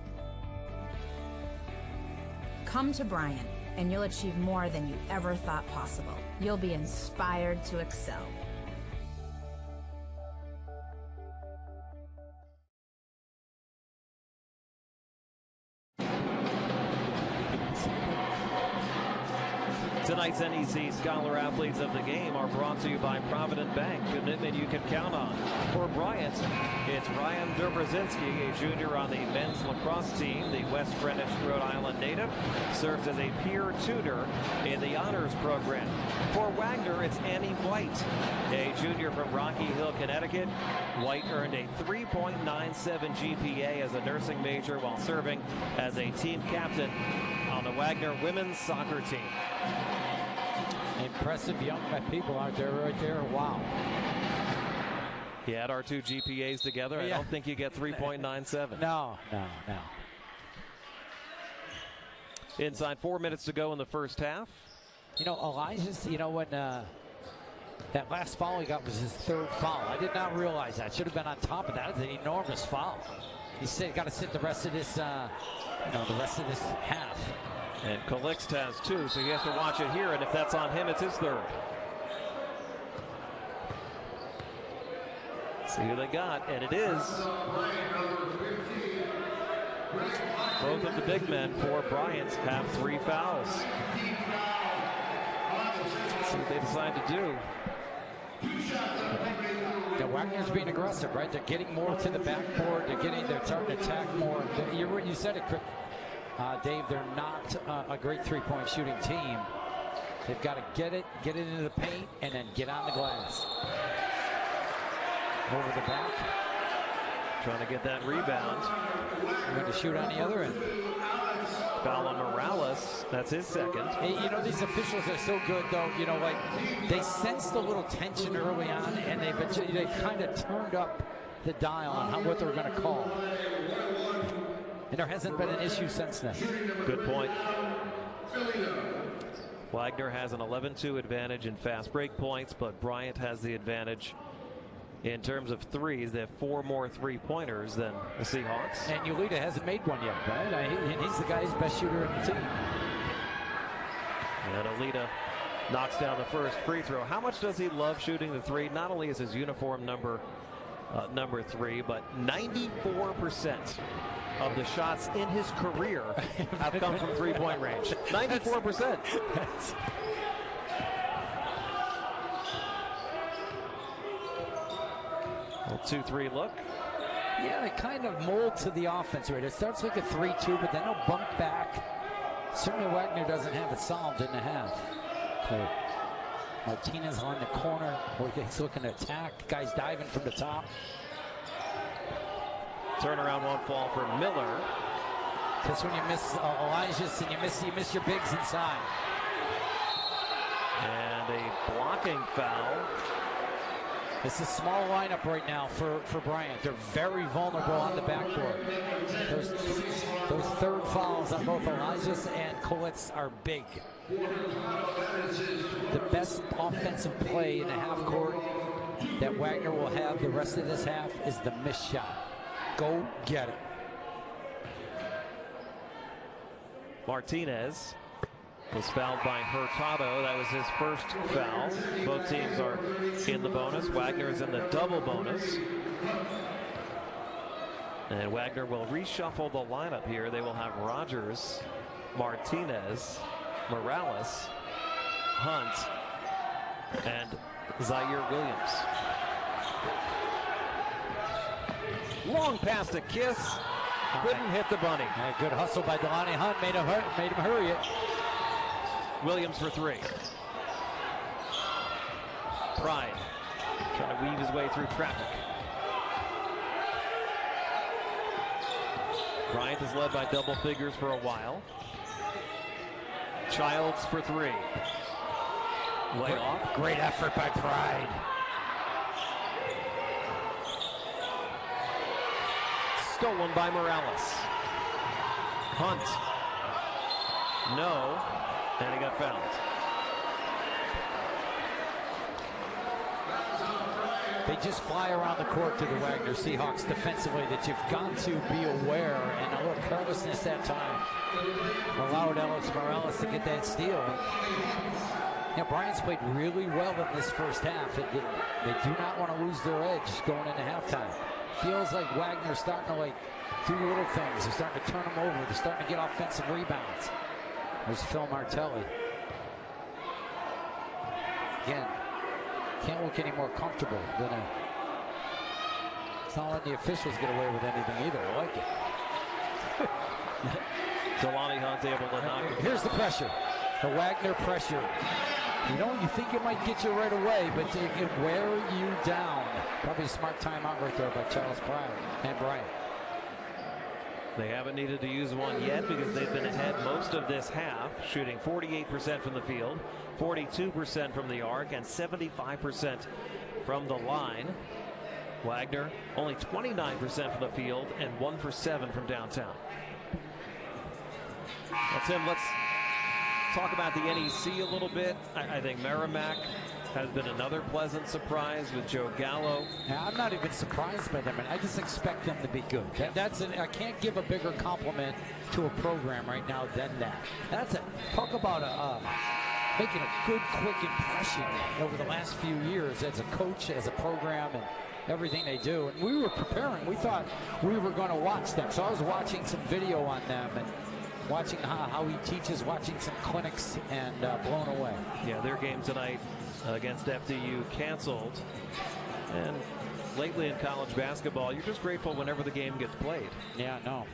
Speaker 6: Come to Bryant, and you'll achieve more than you ever thought possible. You'll be inspired to excel.
Speaker 2: Tonight's NEC Scholar Athletes of the Game are brought to you by Provident Bank, commitment you can count on. For Bryant, it's Ryan Dobrzinski, a junior on the men's lacrosse team. The West Greenwich, Rhode Island native serves as a peer tutor in the honors program. For Wagner, it's Annie White, a junior from Rocky Hill, Connecticut. White earned a 3.97 GPA as a nursing major while serving as a team captain on the Wagner women's soccer team.
Speaker 1: Impressive young people out there right there. Wow.
Speaker 2: You add our two GPAs together, I don't think you get 3.97.
Speaker 1: No.
Speaker 2: Inside 4 minutes to go in the first half.
Speaker 1: You know, Elijah's, when that last foul he got was his third foul. I did not realize that. Should have been on top of that. It's an enormous foul. He said got to sit the rest of this, the rest of this half.
Speaker 2: And Calixt has two, so he has to watch it here, and if that's on him, it's his third. See who they got, and it is both of the big men for Bryant have 3 fouls. Let's see what they decide to do.
Speaker 1: Yeah, Wagner's being aggressive, right? They're getting more to the backboard. They're starting to attack more. You said it, Dave. They're not a great three-point shooting team. They've got to get it into the paint, and then get on the glass. Over the back.
Speaker 2: Trying to get that rebound.
Speaker 1: Going to shoot on the other end.
Speaker 2: Foul on Morales. That's his second.
Speaker 1: Hey, these officials are so good, though. They sensed a little tension early on, and they've kind of turned up the dial on what they're going to call. And there hasn't been an issue since then.
Speaker 2: Good point. Wagner has an 11-2 advantage in fast break points, but Bryant has the advantage in terms of threes. They have 4 more three-pointers than the Seahawks.
Speaker 1: And Ulita hasn't made one yet, right? And he's the guy's best shooter in the team.
Speaker 2: And Ulita knocks down the first free throw. How much does he love shooting the three? Not only is his uniform number 3, but 94% of the shots in his career have come from three-point range. 94%. Little 2-3 look.
Speaker 1: Yeah, they kind of mold to the offense, right? It starts like a 3-2, but then they'll bump back. Certainly Wagner doesn't have it solved in the half. So Martinez on the corner, where he's looking to attack. Guys diving from the top.
Speaker 2: Turnaround won't fall for Miller.
Speaker 1: Just when you miss Elijah's and you miss your bigs inside.
Speaker 2: And a blocking foul.
Speaker 1: It's a small lineup right now for Bryant. They're very vulnerable on the backboard. Those third fouls on both Elijah's and Collett's are big. The best offensive play in the half court that Wagner will have the rest of this half is the missed shot. Go get it.
Speaker 2: Martinez was fouled by Hurtado. That was his first foul. Both teams are in the bonus. Wagner is in the double bonus. And Wagner will reshuffle the lineup here. They will have Rogers, Martinez, Morales, Hunt, and Zaire Williams. Long pass to Kiss. Couldn't hit the bunny.
Speaker 1: Good hustle by Delani Hunt. Made him hurry it.
Speaker 2: Williams for 3. Pride trying to weave his way through traffic. Bryant is led by double figures for a while. Childs for 3. Lay off.
Speaker 1: Great effort by Pride.
Speaker 2: Stolen by Morales. Hunt. No. And he got fouled.
Speaker 1: They just fly around the court to the Wagner Seahawks defensively that you've got to be aware, and a little carelessness that time allowed Alex Morales to get that steal. Bryant's played really well in this first half. They do not want to lose their edge going into halftime. Feels like Wagner's starting to do little things. They're starting to turn them over. They're starting to get offensive rebounds. There's Phil Martelli. Again, can't look any more comfortable than it's not letting the officials get away with anything either. I like it.
Speaker 2: Delani Hunt able to knock it.
Speaker 1: Here's the pressure. The Wagner pressure. You think it might get you right away, but it can wear you down. Probably a smart timeout right there by Charles Pryor and Bryant.
Speaker 2: They haven't needed to use one yet because they've been ahead most of this half, shooting 48% from the field, 42% from the arc, and 75% from the line. Wagner only 29% from the field and 1 for 7 from downtown. Well, Tim, let's talk about the NEC a little bit. I think Merrimack has been another pleasant surprise with Joe Gallo.
Speaker 1: Yeah, I'm not even surprised by them, and I just expect them to be good. I can't give a bigger compliment to a program right now than that. Talk about making a good, quick impression over the last few years as a coach, as a program, and everything they do. And we were preparing. We thought we were going to watch them. So I was watching some video on them and watching how he teaches, watching some clinics, and blown away.
Speaker 2: Yeah, their game tonight against FDU canceled. And lately in college basketball, you're just grateful whenever the game gets played.
Speaker 1: Yeah, no.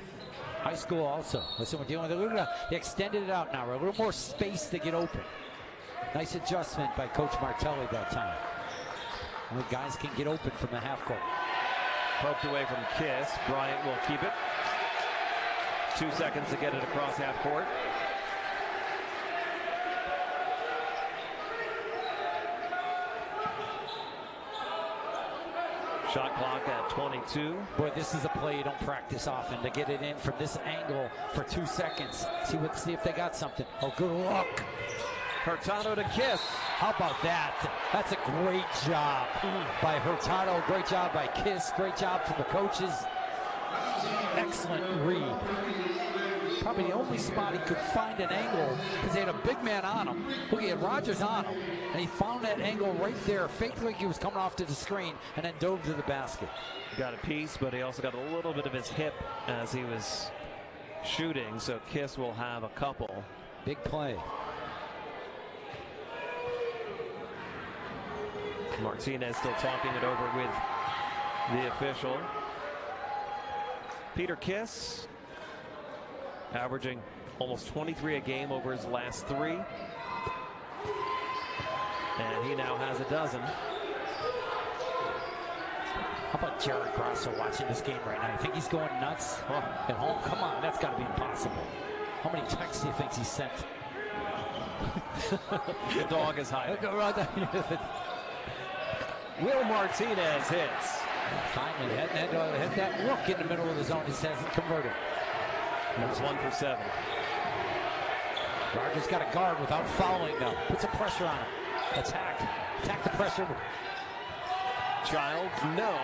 Speaker 1: High school also. Listen, we're dealing with it. They extended it out now. A little more space to get open. Nice adjustment by Coach Martelli that time. And the guys can get open from the half court.
Speaker 2: Poked away from Kiss. Bryant will keep it. 2 seconds to get it across half court. Shot clock at 22.
Speaker 1: Boy, this is a play you don't practice often, to get it in from this angle for 2 seconds. See if they got something. Oh, good luck.
Speaker 2: Hurtado to Kiss.
Speaker 1: How about that? That's a great job by Hurtado. Great job by Kiss. Great job from the coaches. Excellent read. Probably the only spot he could find an angle because they had a big man on him. Look, he had Rogers on him, and he found that angle right there, faked like he was coming off to the screen, and then dove to the basket.
Speaker 2: He got a piece, but he also got a little bit of his hip as he was shooting, so Kiss will have a couple.
Speaker 1: Big play.
Speaker 2: Martinez still talking it over with the official. Peter Kiss averaging almost 23 a game over his last 3. And he now has a dozen.
Speaker 1: How about Jared Grosso watching this game right now? You think he's going nuts at home? Come on, that's got to be impossible. How many texts do you think he sent?
Speaker 2: The dog is hiding. Will Martinez hits.
Speaker 1: Finally, had that look in the middle of the zone. He hasn't converted.
Speaker 2: That's 1 for 7.
Speaker 1: Rogers got a guard without fouling, though. Put some pressure on him. Attack the pressure.
Speaker 2: Childs, no.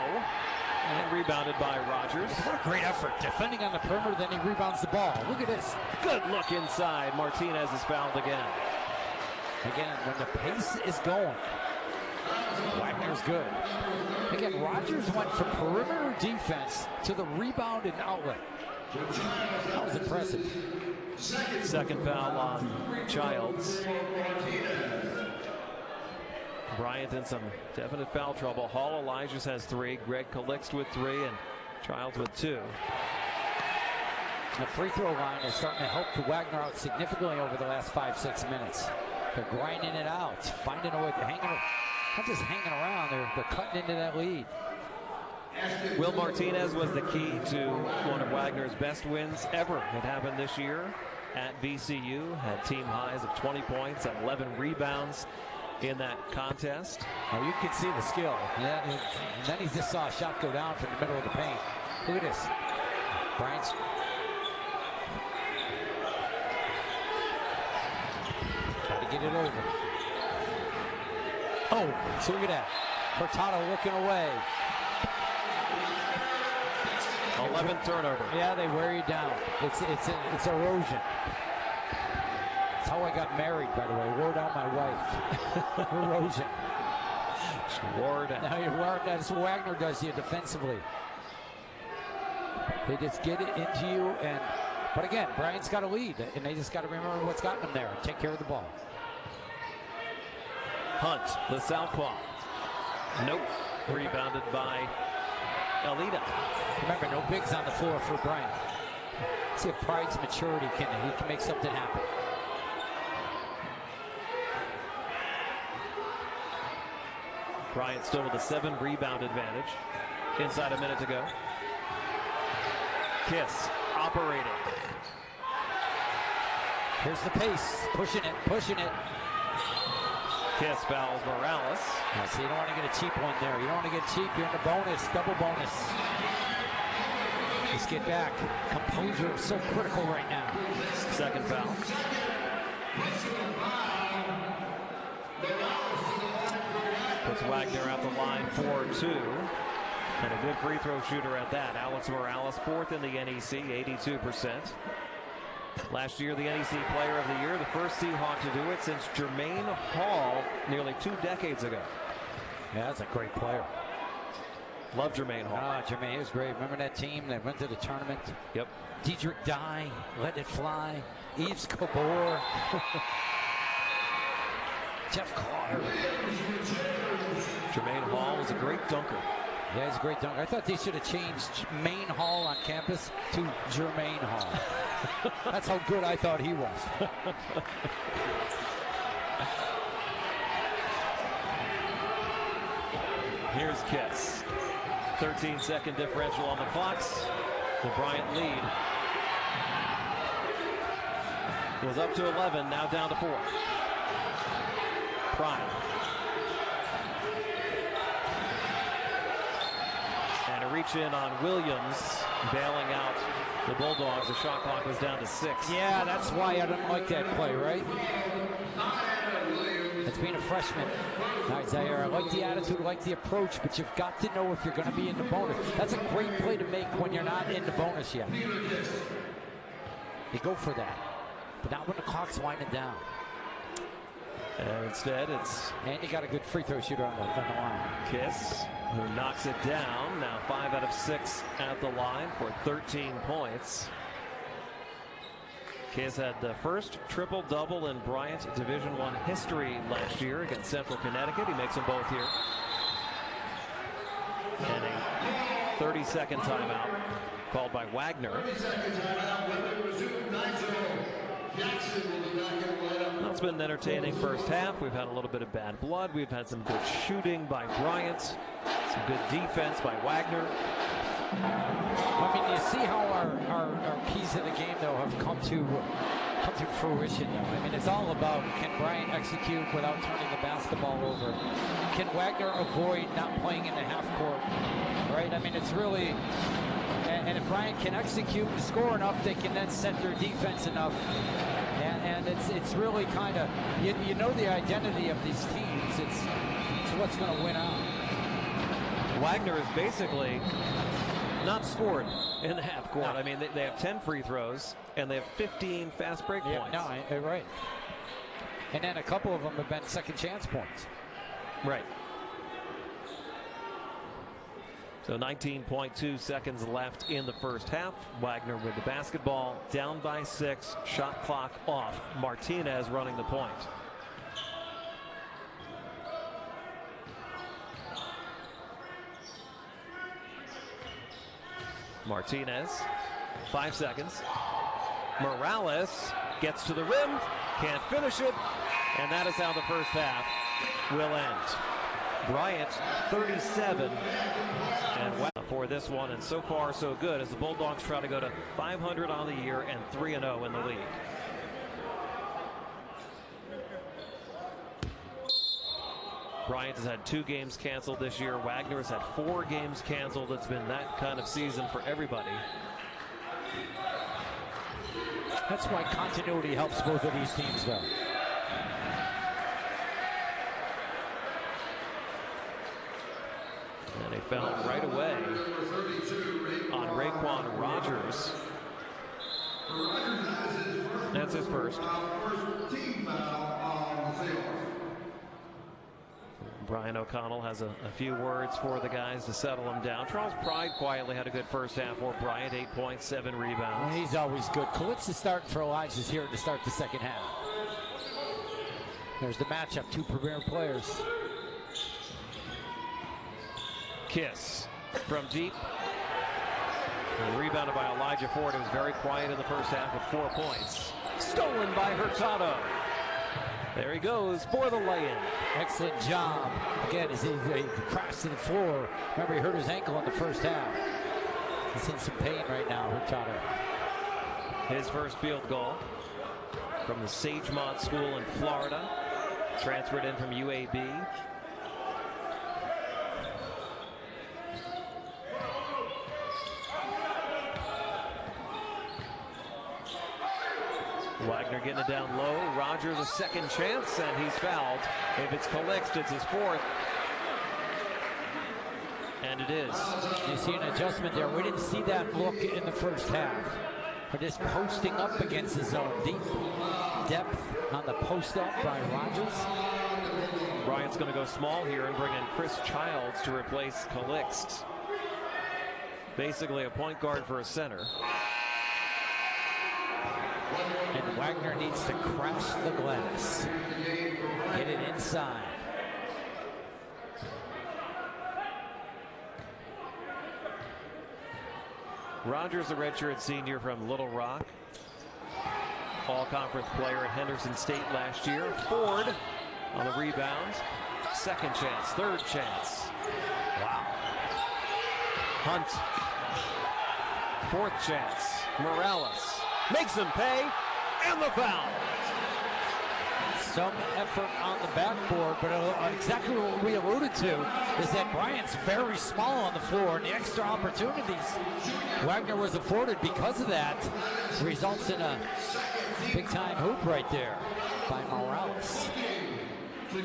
Speaker 2: And rebounded by Rogers.
Speaker 1: What a great effort. Defending on the perimeter, then he rebounds the ball. Look at this.
Speaker 2: Good look inside. Martinez is fouled again.
Speaker 1: Again, when the pace is going, Wagner's good. Again, Rogers went from perimeter defense to the rebound and outlet. That was impressive.
Speaker 2: Second foul on Childs. Bryant in some definite foul trouble. Hall Elijahs has 3. Greg Calixte with 3 and Childs with 2.
Speaker 1: The free throw line is starting to help Wagner out significantly over the last 5-6 minutes. They're grinding it out, finding a way to not just hanging around, they're cutting into that lead.
Speaker 2: Will Martinez was the key to one of Wagner's best wins ever. It happened this year at VCU. Had team highs of 20 points and 11 rebounds in that contest.
Speaker 1: Oh, you can see the skill. Yeah, and then he just saw a shot go down from the middle of the paint. Look at this. Bryant's trying to get it over. Oh, so look at that. Hurtado looking away.
Speaker 2: 11th turnover.
Speaker 1: Yeah, they wear you down. It's erosion. That's how I got married, by the way. Wore down my wife. Erosion.
Speaker 2: Wore down.
Speaker 1: Now you wore down. That's what Wagner does to you defensively. They just get it into you, but again, Bryant's got a lead, and they just got to remember what's gotten them there. Take care of the ball.
Speaker 2: Hunt, the southpaw. Nope. Rebounded by Elita.
Speaker 1: Remember, no bigs on the floor for Bryant. See if Pride's maturity he can make something happen.
Speaker 2: Bryant still with a 7 rebound advantage. Inside a minute to go. Kiss operating.
Speaker 1: Here's the pace. Pushing it.
Speaker 2: Kiss fouls Morales.
Speaker 1: Yeah, so you don't want to get a cheap one there. You don't want to get cheap. You're in the bonus, double bonus. Just get back. Composure is so critical right now.
Speaker 2: Second foul. Puts Wagner at the line 4-2. And a good free throw shooter at that. Alex Morales, 4th in the NEC, 82%. Last year, the NEC Player of the Year, the first Seahawk to do it since Jermaine Hall nearly 2 decades ago.
Speaker 1: Yeah, that's a great player.
Speaker 2: Love Jermaine Hall.
Speaker 1: Ah, Jermaine was great. Remember that team that went to the tournament?
Speaker 2: Yep.
Speaker 1: Diedrich Dye, Let It Fly, Yves Cobor, Jeff Carter.
Speaker 2: Jermaine Hall was a great dunker.
Speaker 1: Yeah, he's a great dunker. I thought they should have changed Main Hall on campus to Jermaine Hall. That's how good I thought he was.
Speaker 2: Here's Kiss. 13-second differential on the clocks. The Bryant lead was up to 11, now down to 4. Prime. And a reach in on Williams, bailing out the Bulldogs. The shot clock was down to 6.
Speaker 1: Yeah, that's why I don't like that play, right? That's being a freshman. All right, Zaire, I like the attitude, I like the approach, but you've got to know if you're going to be in the bonus. That's a great play to make when you're not in the bonus yet. You go for that, but not when the clock's winding down.
Speaker 2: And instead, it's...
Speaker 1: And you got a good free throw shooter on the line.
Speaker 2: Kiss, who knocks it down. Now 5 out of 6 at the line for 13 points. Kiss had the first triple-double in Bryant Division I history last year against Central Connecticut. He makes them both here. And a 30-second timeout called by Wagner. Well, it's been an entertaining first half. We've had a little bit of bad blood. We've had some good shooting by Bryant. Some good defense by Wagner.
Speaker 1: I mean, you see how our keys in the game, though, have come to fruition, though. I mean, it's all about, can Bryant execute without turning the basketball over? Can Wagner avoid not playing in the half court? Right? I mean, it's really, and if Bryant can execute and score enough, they can then set their defense enough. And it's really kind of, you know the identity of these teams. It's what's going to win out.
Speaker 2: Wagner is basically not scored in the half court. No. I mean, they have 10 free throws, and they have 15 fast break points.
Speaker 1: No, right. And then a couple of them have been second chance points.
Speaker 2: Right. So 19.2 seconds left in the first half. Wagner with the basketball, down by 6, shot clock off. Martinez running the point. Martinez, 5 seconds. Morales gets to the rim, can't finish it, and that is how the first half will end. Bryant, 37, and wow for this one, and so far so good as the Bulldogs try to go to 500 on the year and 3-0 in the league. Bryant has had 2 games canceled this year. Wagner has had 4 games canceled. It's been that kind of season for everybody.
Speaker 1: That's why continuity helps both of these teams, though.
Speaker 2: And they foul right away on Raekwon Rogers. That's his first. Brian O'Connell has a few words for the guys to settle them down. Charles Pride quietly had a good first half for Bryant, 8 points, 7 rebounds.
Speaker 1: He's always good. Kalitz is starting for Elijah's here to start the second half. There's the matchup, 2 premier players.
Speaker 2: Kiss from deep. And rebounded by Elijah Ford. It was very quiet in the first half with 4 points. Stolen by Hurtado. There he goes for the lay-in.
Speaker 1: Excellent job. Again, as he crashed to the floor. Remember, he hurt his ankle in the first half. He's in some pain right now, Hurtado.
Speaker 2: His first field goal from the Sagemont School in Florida. Transferred in from UAB. Wagner getting it down low. Rogers a second chance, and he's fouled. If it's Calixte, it's his 4th. And it is.
Speaker 1: You see an adjustment there. We didn't see that look in the first half. We're just posting up against the zone. Deep depth on the post up by Rogers.
Speaker 2: Bryant's going to go small here and bring in Chris Childs to replace Calixte. Basically a point guard for a center.
Speaker 1: And Wagner needs to crash the glass. Get it inside.
Speaker 2: Rogers, a redshirt senior from Little Rock. All-conference player at Henderson State last year. Ford on the rebound. Second chance, third chance. Wow. Hunt. 4th chance. Morales makes him pay, and the foul.
Speaker 1: Some effort on the backboard, but exactly what we alluded to is that Bryant's very small on the floor, and the extra opportunities Wagner was afforded because of that results in a big-time hoop right there by Morales.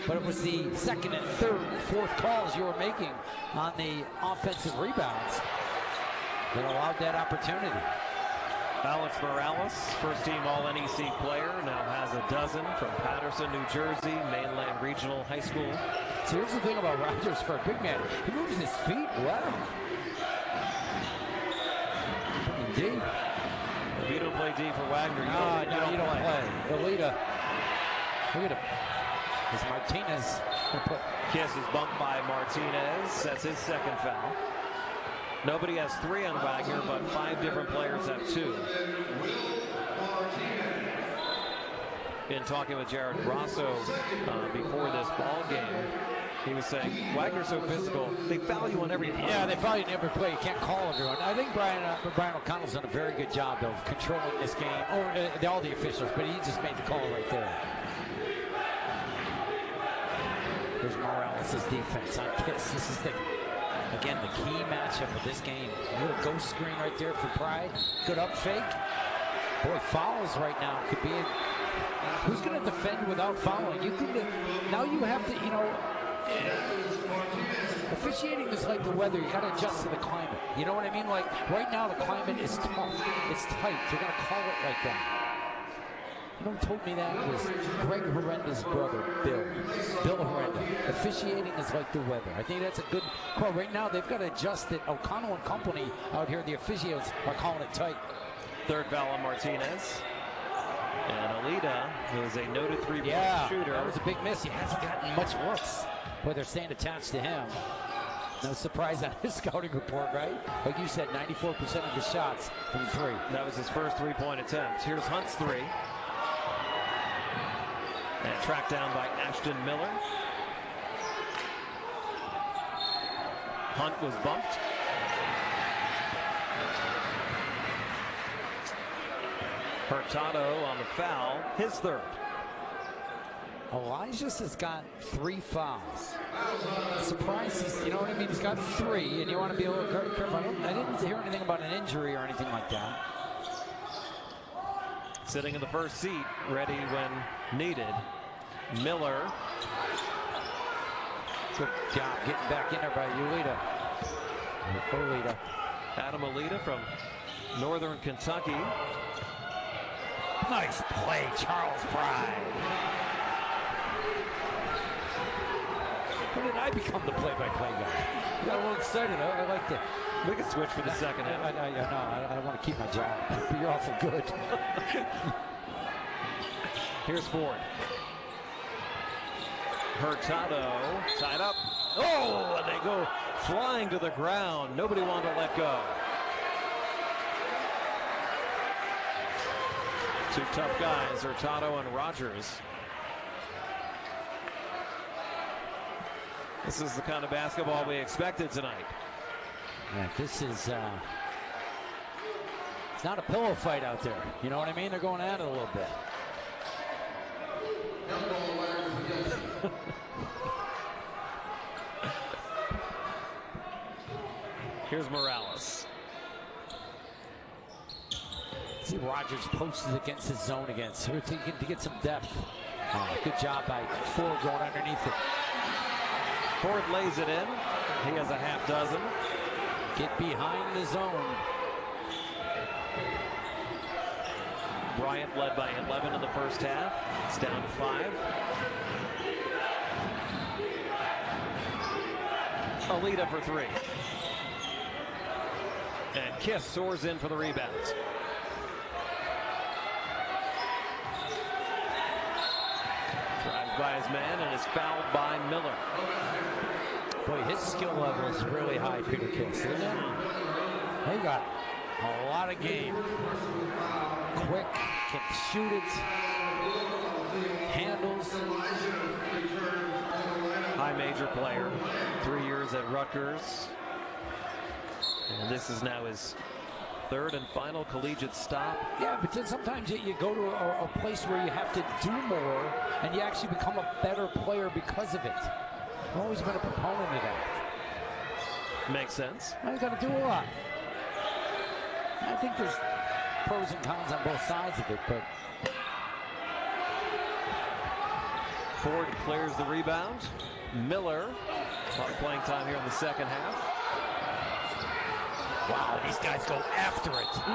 Speaker 1: but it was the second and third and fourth calls you were making on the offensive rebounds that allowed that opportunity.
Speaker 2: Alex Morales, first-team All-NEC player, now has a dozen from Patterson, New Jersey, mainland regional high school.
Speaker 1: So here's the thing about Rogers for a big man. He moves his feet well. D.
Speaker 2: If you don't play D for Wagner, you don't play.
Speaker 1: Alita. Look at him. As Martinez.
Speaker 2: Kiss is bumped by Martinez. That's his second foul. Nobody has 3 on Wagner, but 5 different players have 2. In talking with Jared Grosso before this ball game, he was saying, Wagner's so physical, they foul you on every play.
Speaker 1: Yeah, they foul you on every play. You can't call everyone. I think Brian O'Connell's done a very good job of controlling this game, or all the officials, but he just made the call right there. There's Morales' defense on Kiss. This is again, the key matchup of this game. A little ghost screen right there for Pride. Good up fake. Boy, fouls right now could be in. Who's going to defend without fouling? Now you have to, officiating is like the weather. You got to adjust to the climate. You know what I mean? Like right now, the climate is tough. It's tight. You're going to call it like that. You know who told me that? It was Greg Horenda's brother, Bill Horenda. Officiating is like the weather. I think that's a good call. Right now, they've got to adjust it. O'Connell and company out here, the officials are calling it tight.
Speaker 2: Third foul on Martinez. And Alita, who is a noted three-point shooter.
Speaker 1: That was a big miss. He hasn't gotten much looks. Boy, they're staying attached to him. No surprise on his scouting report, right? Like you said, 94% of his shots from 3.
Speaker 2: That was his first three-point attempt. Here's Hunt's 3. And tracked down by Ashton Miller. Hunt was bumped. Hurtado on the foul, his third.
Speaker 1: Elijah's has got 3 fouls. Surprised, you know what I mean? He's got 3, and you want to be a little careful. I didn't hear anything about an injury or anything like that.
Speaker 2: Sitting in the first seat, ready when needed. Miller.
Speaker 1: Good job getting back in there by Ulita.
Speaker 2: Adam Alita from Northern Kentucky.
Speaker 1: Nice play, Charles Pride. When did I become the play-by-play guy? I got a little excited. I like to.
Speaker 2: We can switch for the second half.
Speaker 1: I don't want to keep my job. But you're awful good.
Speaker 2: Here's Ford. Hurtado tied up. Oh, and they go flying to the ground. Nobody wanted to let go. 2 tough guys, Hurtado and Rogers. This is the kind of basketball we expected tonight.
Speaker 1: Yeah, this is it's not a pillow fight out there. You know what I mean? They're going at it a little bit.
Speaker 2: Here's Morales.
Speaker 1: See Rogers posted against his zone again, so to get some depth. Good job by Ford going underneath it.
Speaker 2: Ford lays it in. He has a half dozen.
Speaker 1: Get behind the zone.
Speaker 2: Bryant led by 11 in the first half. It's down to 5. Alita for 3. And Kiss soars in for the rebounds. Drives by his man and is fouled by Miller.
Speaker 1: Boy, his skill level is really high, Peter Kiss, isn't it? They got a lot of game. Quick, can shoot it, handles.
Speaker 2: High major player, 3 years at Rutgers. And this is now his 3rd and final collegiate stop.
Speaker 1: Yeah, but then sometimes you go to a place where you have to do more, and you actually become a better player because of it. I've always been a proponent of that.
Speaker 2: Makes sense.
Speaker 1: Well, you got to do a lot. I think there's pros and cons on both sides of it, but
Speaker 2: Ford clears the rebound. Miller, a lot of playing time here in the second half.
Speaker 1: Wow, these guys go after it.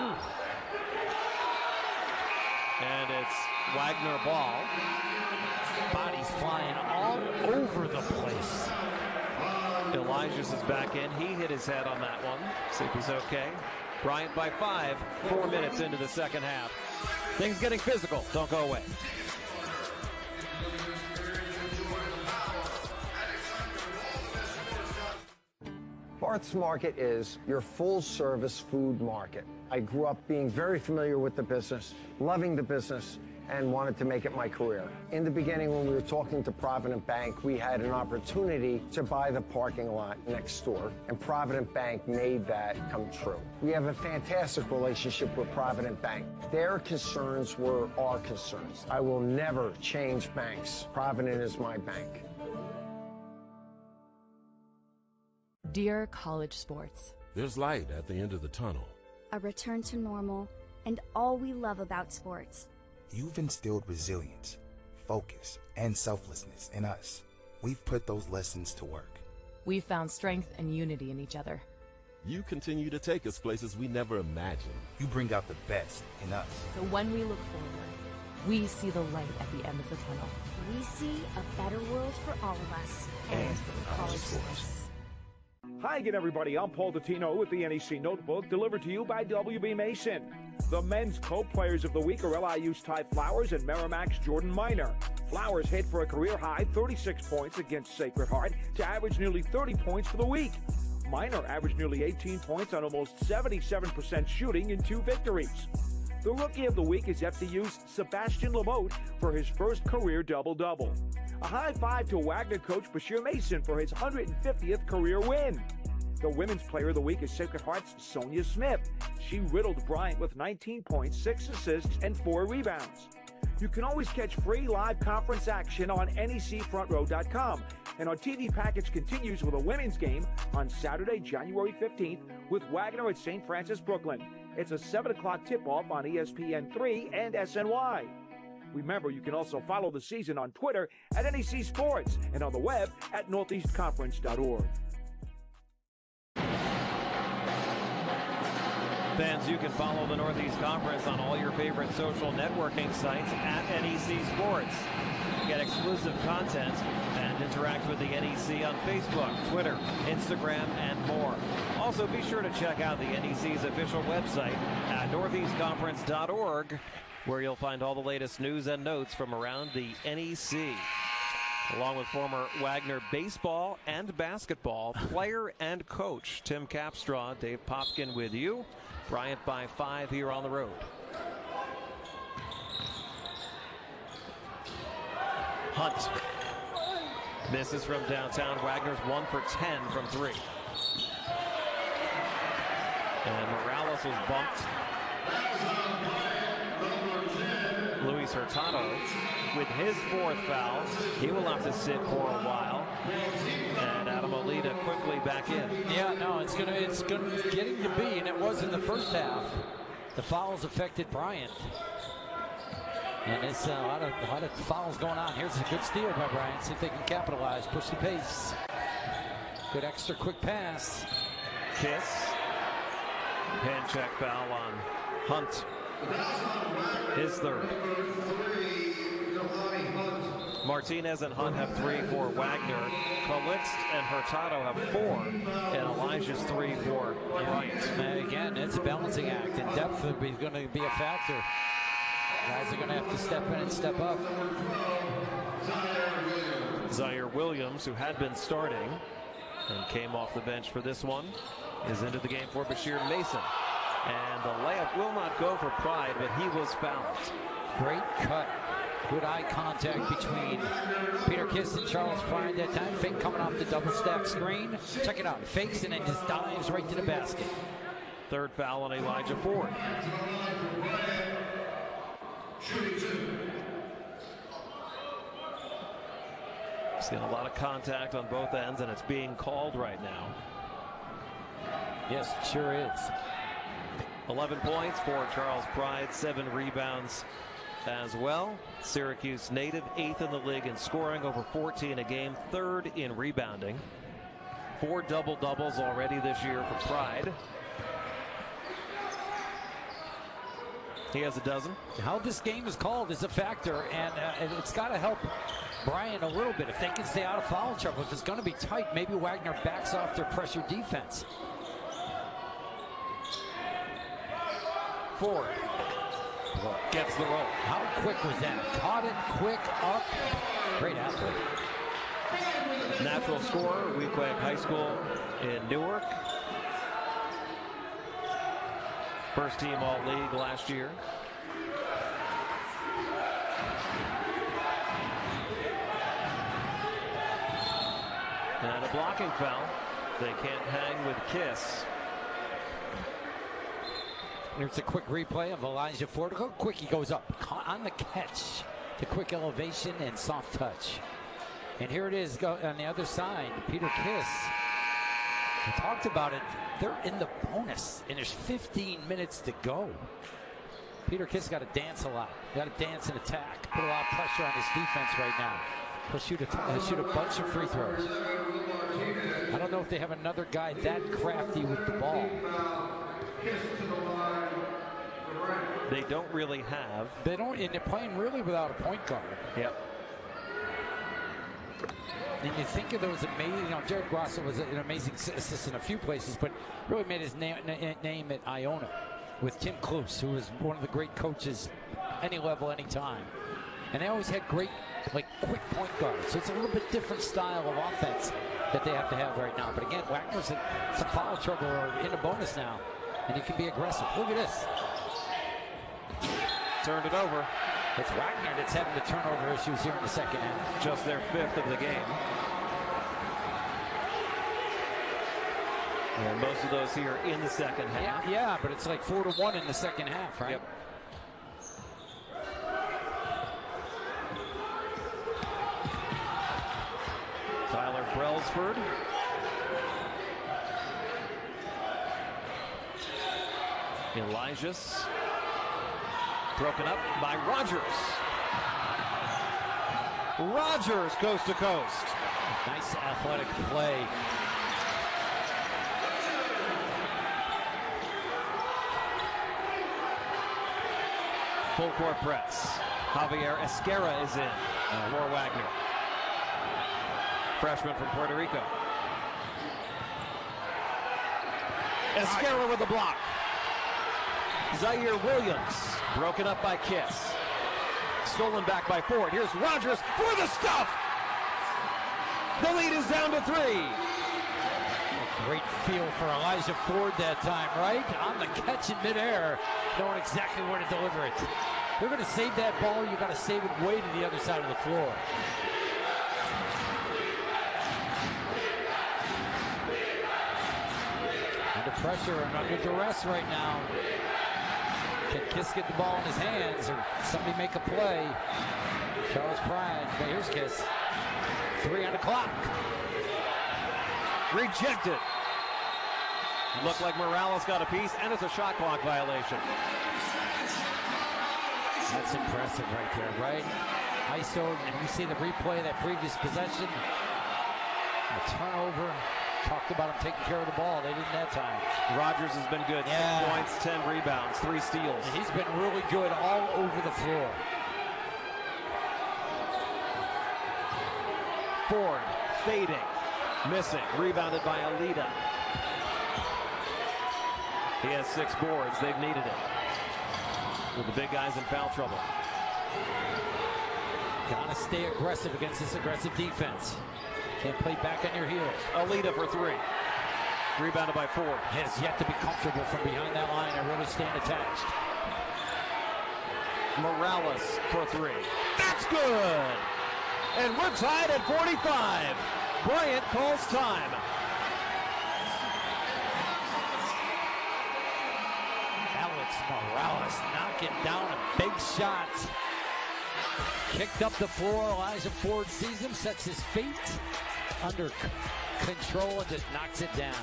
Speaker 2: And it's Wagner ball.
Speaker 1: Bodies flying all over the place.
Speaker 2: Elijahs is back in. He hit his head on that one. See if he's okay. Bryant by 5, 4 minutes into the second half. Things getting physical. Don't go away.
Speaker 8: Barth's Market is your full-service food market. I grew up being very familiar with the business, loving the business, and wanted to make it my career. In the beginning, when we were talking to Provident Bank, we had an opportunity to buy the parking lot next door, and Provident Bank made that come true. We have a fantastic relationship with Provident Bank. Their concerns were our concerns. I will never change banks. Provident is my bank.
Speaker 9: Dear college sports,
Speaker 10: there's light at the end of the tunnel.
Speaker 11: A return to normal, and all we love about sports.
Speaker 12: You've instilled resilience, focus, and selflessness in us. We've put those lessons to work.
Speaker 9: We've found strength and unity in each other.
Speaker 10: You continue to take us places we never imagined.
Speaker 12: You bring out the best in us.
Speaker 9: So when we look forward, we see the light at the end of the tunnel.
Speaker 11: We see a better world for all of us.
Speaker 12: And for college sports.
Speaker 13: Hi again, everybody. I'm Paul Dottino with the NEC Notebook, delivered to you by WB Mason. The men's co-players of the week are LIU's Ty Flowers and Merrimack's Jordan Minor. Flowers hit for a career-high 36 points against Sacred Heart to average nearly 30 points for the week. Minor averaged nearly 18 points on almost 77% shooting in 2 victories. The Rookie of the Week is FDU's Sebastian Lamotte for his first career double-double. A high five to Wagner coach Bashir Mason for his 150th career win. The Women's Player of the Week is Sacred Heart's Sonia Smith. She riddled Bryant with 19 points, 6 assists, and 4 rebounds. You can always catch free live conference action on necfrontrow.com. And our TV package continues with a women's game on Saturday, January 15th with Wagner at St. Francis, Brooklyn. It's a 7 o'clock tip-off on ESPN3 and SNY. Remember, you can also follow the season on Twitter at NEC Sports and on the web at northeastconference.org.
Speaker 2: Fans, you can follow the Northeast Conference on all your favorite social networking sites at NEC Sports. Get exclusive content and interact with the NEC on Facebook, Twitter, Instagram, and more. Also, be sure to check out the NEC's official website at northeastconference.org, where you'll find all the latest news and notes from around the NEC. Along with former Wagner baseball and basketball player and coach Tim Capstraw, Dave Popkin with you. Bryant by 5 here on the road. Hunt misses from downtown. Wagner's 1 for 10 from 3. And Morales was bumped. Luis Hurtado with his 4th foul. He will have to sit for a while. And Adam Olita quickly back in.
Speaker 1: Yeah, no, it's getting to be, and it was in the first half. The fouls affected Bryant. And it's a lot of fouls going on. Here's a good steal by Bryant. See if they can capitalize, push the pace. Good extra quick pass.
Speaker 2: Kiss. Hand check foul on Hunt. His 3rd. Martinez and Hunt have 3 for Wagner. Kalitz and Hurtado have 4. And Elijah's 3 for Bryant.
Speaker 1: And again, it's a balancing act. And depth is going to be a factor. Guys are going to have to step in and step up.
Speaker 2: Zaire Williams, who had been starting and came off the bench for this one, is into the game for Bashir Mason. And the layup will not go for Pride, but he was fouled.
Speaker 1: Great cut. Good eye contact between Peter Kiss and Charles Pride that time. Fake coming off the double stack screen. Check it out. Fakes and then just dives right to the basket.
Speaker 2: 3rd foul on Elijah Ford. Seeing a lot of contact on both ends, and it's being called right now.
Speaker 1: Yes, it sure is.
Speaker 2: 11 points for Charles Pride, 7 rebounds as well. Syracuse native, 8th in the league in scoring, over 14 a game, 3rd in rebounding. 4 double-doubles already this year for Pride. He has a dozen.
Speaker 1: How this game is called is a factor, and it's got to help Bryant a little bit. If they can stay out of foul trouble, if it's going to be tight, maybe Wagner backs off their pressure defense.
Speaker 2: Ford gets the roll.
Speaker 1: How quick was that? Caught it quick, up. Great athlete.
Speaker 2: Natural scorer, Weequahic High School in Newark. First team all-league last year. And a blocking foul. They can't hang with Kiss.
Speaker 1: Here's a quick replay of Elijah Ford. Look how quick he goes up on the catch. The quick elevation and soft touch. And here it is on the other side. Peter Kiss. We talked about it. They're in the bonus, and there's 15 minutes to go. Peter Kiss got to dance a lot. Got to dance and attack. Put a lot of pressure on his defense right now. He'll shoot a bunch of free throws. I don't know if they have another guy that crafty with the ball.
Speaker 2: They don't really have.
Speaker 1: They don't, and they're playing really without a point guard.
Speaker 2: Yep.
Speaker 1: And you think of those amazing, Jared Grosso was an amazing assistant in a few places, but really made his name at Iona with Tim Klose, who was one of the great coaches, any level, any time. And they always had great, quick point guards. So it's a little bit different style of offense that they have to have right now. But again, Wagner's in some foul trouble or in a bonus now, and he can be aggressive. Look at this.
Speaker 2: Turned it over.
Speaker 1: It's Wagner that's having the turnover issues here in the second half.
Speaker 2: Just their 5th of the game. And most of those here in the second half.
Speaker 1: Yeah, but it's like 4-1 in the second half, right?
Speaker 2: Yep. Tyler Brelsford. Elijah's broken up by Rogers. Rogers coast to coast.
Speaker 1: Nice athletic play.
Speaker 2: Full court press. Javier Esquerra is in for Wagner. Freshman from Puerto Rico. Esquerra with the block. Zaire Williams broken up by Kiss. Stolen back by Ford. Here's Rogers for the stuff. The lead is down to 3.
Speaker 1: A great feel for Elijah Ford that time, right? On the catch in midair, knowing exactly where to deliver it. They're going to save that ball. You got to save it way to the other side of the floor. Under pressure and under duress right now. Can Kiss get the ball in his hands or somebody make a play? Charles Pride. Here's Kiss. 3 on the clock.
Speaker 2: Rejected. Looked like Morales got a piece, and it's a shot clock violation.
Speaker 1: That's impressive right there, right? ISO, and you see the replay of that previous possession. A turnover. Talked about him taking care of the ball. They didn't that time.
Speaker 2: Rogers has been good. 6 points, 10 rebounds, 3 steals.
Speaker 1: And he's been really good all over the floor.
Speaker 2: Ford fading, missing, rebounded by Alida. He has 6 boards. They've needed it. With the big guys in foul trouble.
Speaker 1: Gotta stay aggressive against this aggressive defense. Can't play back on your heels.
Speaker 2: Alida for 3. Rebounded by Ford.
Speaker 1: Has yet to be comfortable from behind that line and really staying attached.
Speaker 2: Morales for 3. That's good! And we're tied at 45. Bryant calls time.
Speaker 1: Alex Morales knocking down a big shot. Kicked up the floor. Elijah Ford sees him, sets his feet under control and just knocks it down.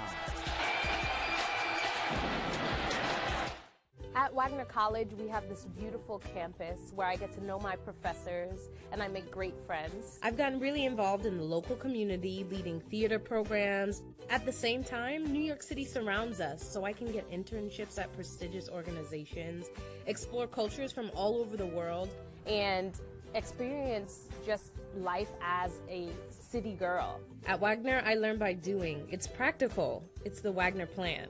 Speaker 4: At Wagner College, we have this beautiful campus where I get to know my professors and I make great friends.
Speaker 5: I've gotten really involved in the local community, leading theater programs. At the same time, New York City surrounds us, so I can get internships at prestigious organizations, explore cultures from all over the world,
Speaker 4: and experience just life as a city girl.
Speaker 5: At Wagner, I learn by doing. It's practical. It's the Wagner plan.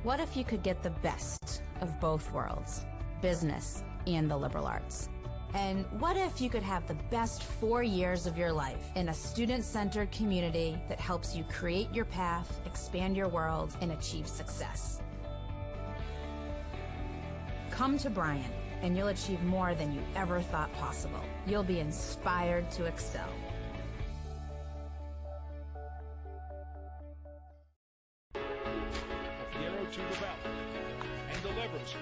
Speaker 6: What if you could get the best of both worlds, business and the liberal arts? And what if you could have the best 4 years of your life in a student-centered community that helps you create your path, expand your world, and achieve success? Come to Bryant, and you'll achieve more than you ever thought possible. You'll be inspired to excel.
Speaker 13: To the belt and delivers.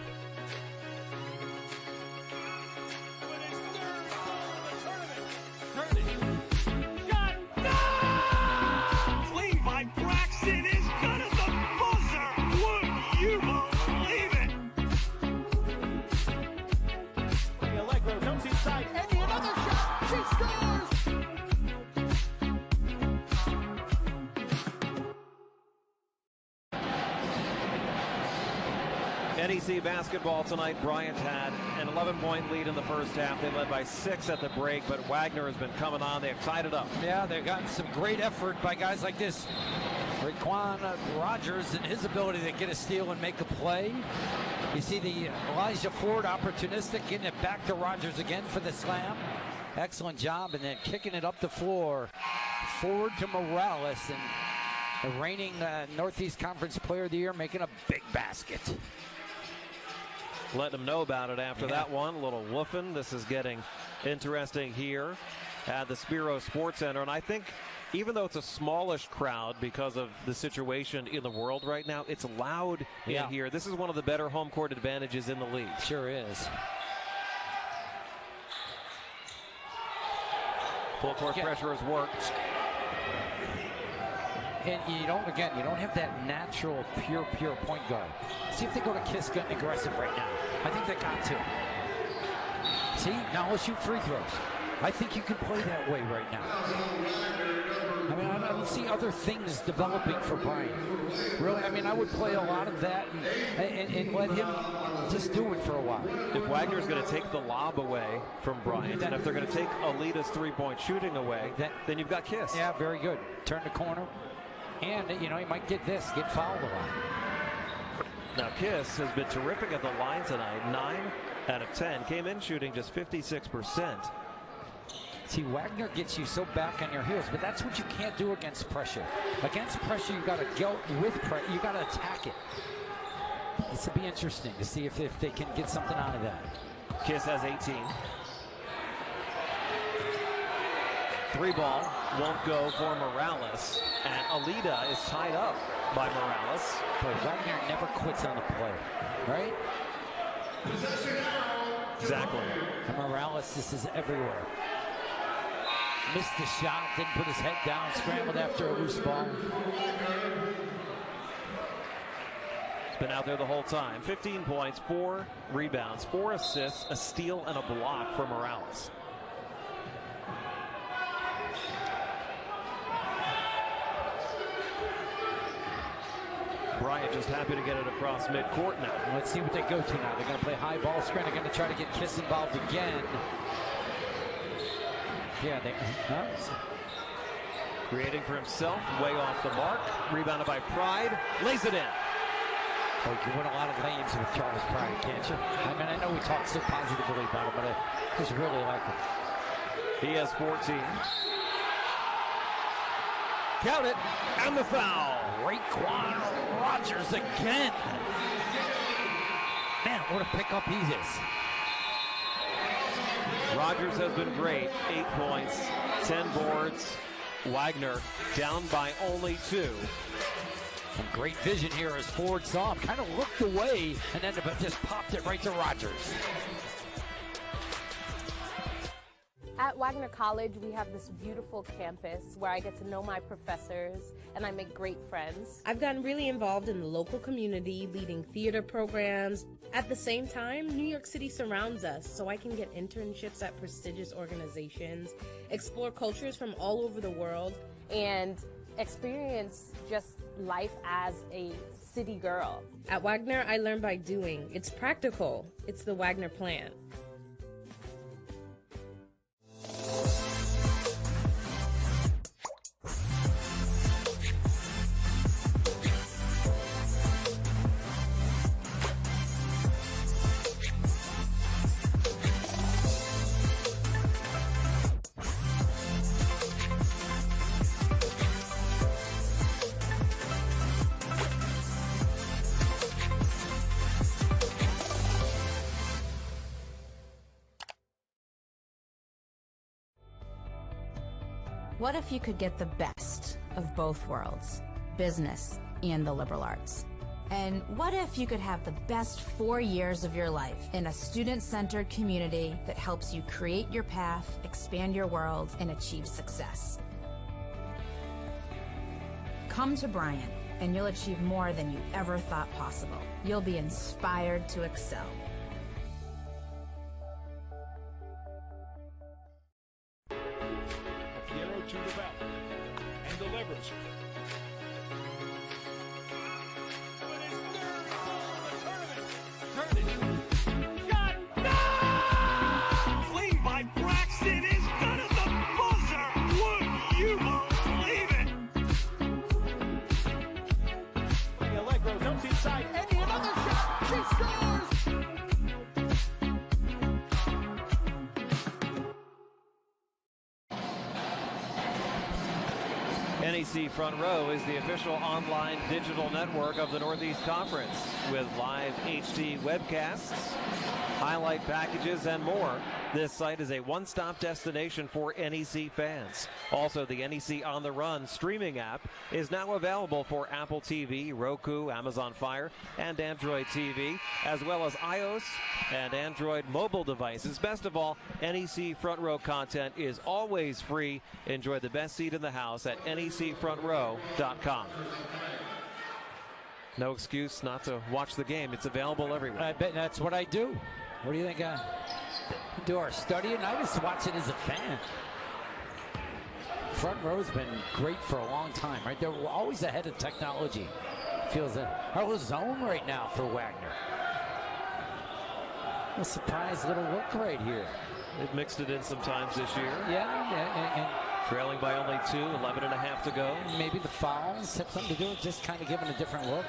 Speaker 13: With his third goal of the tournament.
Speaker 7: Got no! Lead by Braxton is good as a buzzer. Would you believe it?
Speaker 13: Allegro comes inside. Eddie, another shot. She scores.
Speaker 2: NEC basketball tonight. Bryant had an 11-point lead in the first half. They led by 6 at the break, but Wagner has been coming on. They've tied it up.
Speaker 1: Yeah, they've gotten some great effort by guys like this. Raquan Rogers and his ability to get a steal and make a play. You see the Elijah Ford opportunistic, getting it back to Rogers again for the slam. Excellent job, and then kicking it up the floor. Forward to Morales, and the reigning Northeast Conference Player of the Year making a big basket.
Speaker 2: Letting them know about it after that one. A little woofing. This is getting interesting here at the Spiro Sports Center. And I think even though it's a smallish crowd because of the situation in the world right now, it's loud in here. This is one of the better home court advantages in the league.
Speaker 1: Sure is.
Speaker 2: Full court pressure has worked.
Speaker 1: And you don't have that natural, pure point guard. See if they go to Kiss getting aggressive right now. I think they got to. See, now let's shoot free throws. I think you can play that way right now. I mean, I don't see other things developing for Bryant. Really, I mean, I would play a lot of that and let him just do it for a while.
Speaker 2: If Wagner's going to take the lob away from Bryant, and if they're going to take Alita's three-point shooting away, then you've got Kiss.
Speaker 1: Yeah, very good. Turn the corner. And, you know, he might get fouled a lot.
Speaker 2: Now, Kiss has been terrific at the line tonight. 9 out of 10. Came in shooting just 56%.
Speaker 1: See, Wagner gets you so back on your heels, but that's what you can't do against pressure. Against pressure, you got to go with pressure. You got to attack it. This will be interesting to see if they can get something out of that.
Speaker 2: Kiss has 18. 3 ball won't go for Morales, and Alita is tied up by Morales.
Speaker 1: But Wagner never quits on a play, right?
Speaker 2: Exactly.
Speaker 1: And Morales, this is everywhere. Missed the shot, didn't put his head down, scrambled after a loose ball.
Speaker 2: He's been out there the whole time. 15 points, 4 rebounds, 4 assists, a steal, and a block for Morales. Bryant just happy to get it across midcourt now.
Speaker 1: Let's see what they go to now. They're going to play high ball screen. They're going to try to get Kiss involved again. Yeah, they
Speaker 2: creating for himself, way off the mark. Rebounded by Pride, lays it in.
Speaker 1: Oh, you win a lot of lanes with Charles Pride, can't you? I mean, I know we talk so positively about him, but I just really like him.
Speaker 2: He has 14. Count it, and the foul.
Speaker 1: Raekwon Rogers again. Man, what a pickup he is.
Speaker 2: Rogers has been great. 8 points, 10 boards. Wagner down by only 2.
Speaker 1: Some great vision here as Ford saw him, kind of looked away and then just popped it right to Rogers.
Speaker 4: At Wagner College, we have this beautiful campus where I get to know my professors and I make great friends.
Speaker 5: I've gotten really involved in the local community, leading theater programs. At the same time, New York City surrounds us, so I can get internships at prestigious organizations, explore cultures from all over the world,
Speaker 4: and experience just life as a city girl.
Speaker 5: At Wagner, I learn by doing. It's practical. It's the Wagner plan.
Speaker 6: What if you could get the best of both worlds, business and the liberal arts? And what if you could have the best 4 years of your life in a student-centered community that helps you create your path, expand your world, and achieve success? Come to Bryant, and you'll achieve more than you ever thought possible. You'll be inspired to excel.
Speaker 13: To the belt and delivers.
Speaker 7: Lead by Braxton is good at the buzzer. Would you believe it?
Speaker 13: Allegro jumps inside. Eddie, another shot. She scores.
Speaker 2: NEC Front Row is the official online digital network of the Northeast Conference with live HD webcasts, highlight packages, and more. This site is a one-stop destination for NEC fans. Also, the NEC On the Run streaming app is now available for Apple TV, Roku, Amazon Fire, and Android TV, as well as iOS and Android mobile devices. Best of all, NEC Front Row content is always free. Enjoy the best seat in the house at necfrontrow.com. No excuse not to watch the game. It's available everywhere.
Speaker 1: I bet that's what I do. What do you think? Do our studying? I just watch it as a fan. Front Row's been great for a long time, right? They're always ahead of technology. Feels that our zone right now for Wagner. A surprise little look right here.
Speaker 2: They've mixed it in sometimes this year.
Speaker 1: Yeah, and
Speaker 2: trailing by only 2, 11.5 to go.
Speaker 1: Maybe the fouls have something to do with just kind of giving a different look.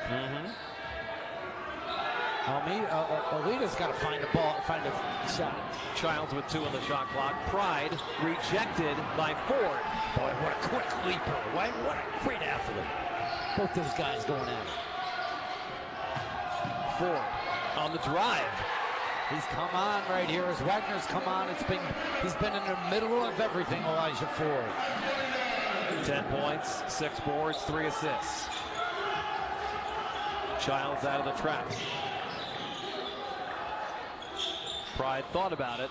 Speaker 1: Alita's got to find a ball, find a shot.
Speaker 2: Childs with 2 on the shot clock. Pride rejected by Ford.
Speaker 1: Boy, what a quick leaper. What a great athlete. Both those guys going at it.
Speaker 2: Ford on the drive.
Speaker 1: He's come on right here as Wagner's come on. He's been in the middle of everything, Elijah Ford.
Speaker 2: 10 points, 6 boards, 3 assists. Childs out of the trap. Pride thought about it.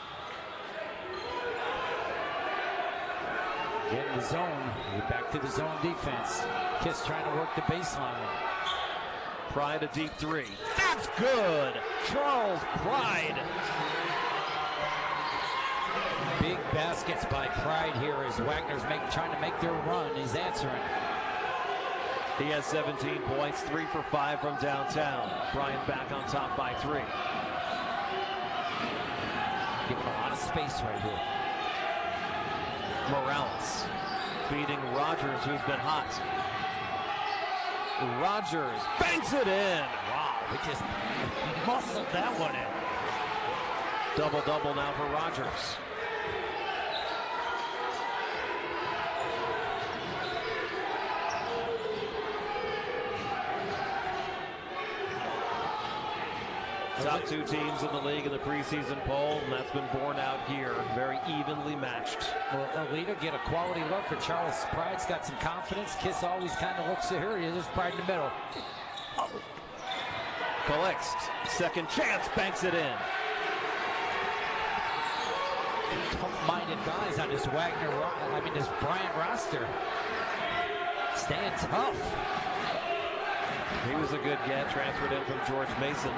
Speaker 1: Get in the zone. Back to the zone defense. Kiss trying to work the baseline.
Speaker 2: Pride a deep 3. That's good. Charles Pride.
Speaker 1: Big baskets by Pride here as Wagner's trying to make their run. He's answering.
Speaker 2: He has 17 points, 3 for 5 from downtown. Bryant back on top by 3.
Speaker 1: Giving a lot of space right here.
Speaker 2: Morales feeding Rogers, who's been hot. Rogers banks it in.
Speaker 1: Wow, he just muscled that one in.
Speaker 2: Double-double now for Rogers. Top two teams in the league in the preseason poll, and that's been borne out here. Very evenly matched.
Speaker 1: Well, Alita get a quality look, but Charles Pride's got some confidence. Kiss always kind of looks to her. There's Pride in the middle.
Speaker 2: Collects. Second chance, banks it in.
Speaker 1: Tough-minded guys on this this Bryant roster. Staying tough.
Speaker 2: He was a good get, transferred in from George Mason.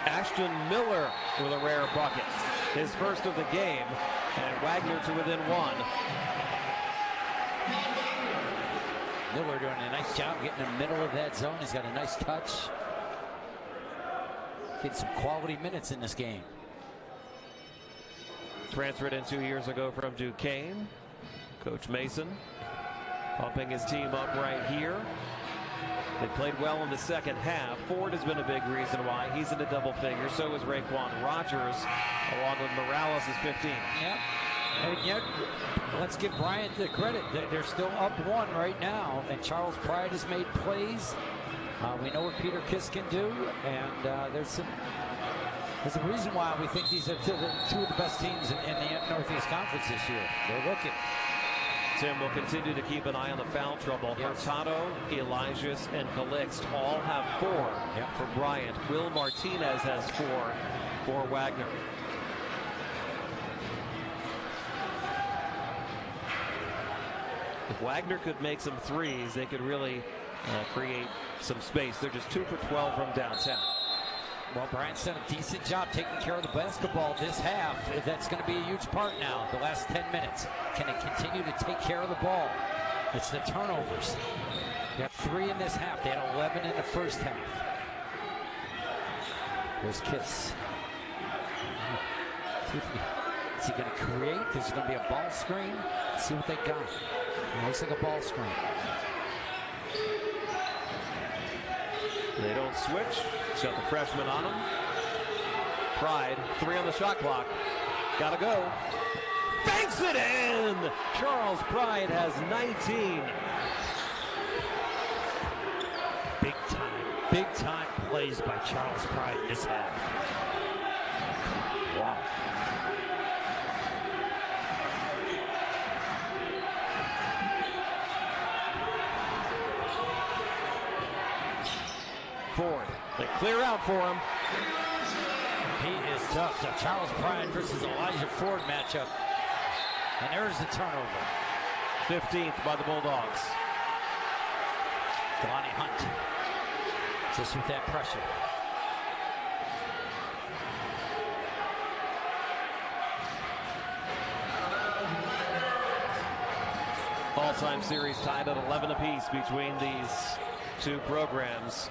Speaker 2: Ashton Miller with a rare bucket. His first of the game, and Wagner to within one.
Speaker 1: Miller doing a nice job getting in the middle of that zone. He's got a nice touch. Getting some quality minutes in this game.
Speaker 2: Transferred in 2 years ago from Duquesne. Coach Mason pumping his team up right here. They played well in the second half. Ford has been a big reason why. He's in the double figures. So is Raekwon Rogers, along with Morales is 15.
Speaker 1: Yep. And yet, let's give Bryant the credit. They're still up one right now, and Charles Pride has made plays. We know what Peter Kiss can do, and there's a reason why we think these are two of the best teams in the Northeast Conference this year. They're looking.
Speaker 2: Tim will continue to keep an eye on the foul trouble.
Speaker 1: Yes.
Speaker 2: Hurtado, Elijahs, and Calixt all have 4 for Bryant. Will Martinez has 4 for Wagner. If Wagner could make some threes, they could really create some space. They're just 2 for 12 from downtown.
Speaker 1: Well, Bryant's done a decent job taking care of the basketball this half. That's going to be a huge part now, the last 10 minutes. Can they continue to take care of the ball? It's the turnovers. They have 3 in this half. They had 11 in the first half. Here's Kiss. Is he going to create? There's going to be a ball screen. Let's see what they got. It looks like a ball screen.
Speaker 2: They don't switch. Got the freshman on him. Pride, 3 on the shot clock. Gotta go. Banks it in! Charles Pride has 19.
Speaker 1: Big time plays by Charles Pride this half. Wow.
Speaker 2: Ford. They clear out for him.
Speaker 1: He is tough. The Charles Pride versus Elijah Ford matchup. And there's the turnover.
Speaker 2: 15th by the Bulldogs.
Speaker 1: Delani Hunt. Just with that pressure.
Speaker 2: All-time series tied at 11 apiece between these two programs.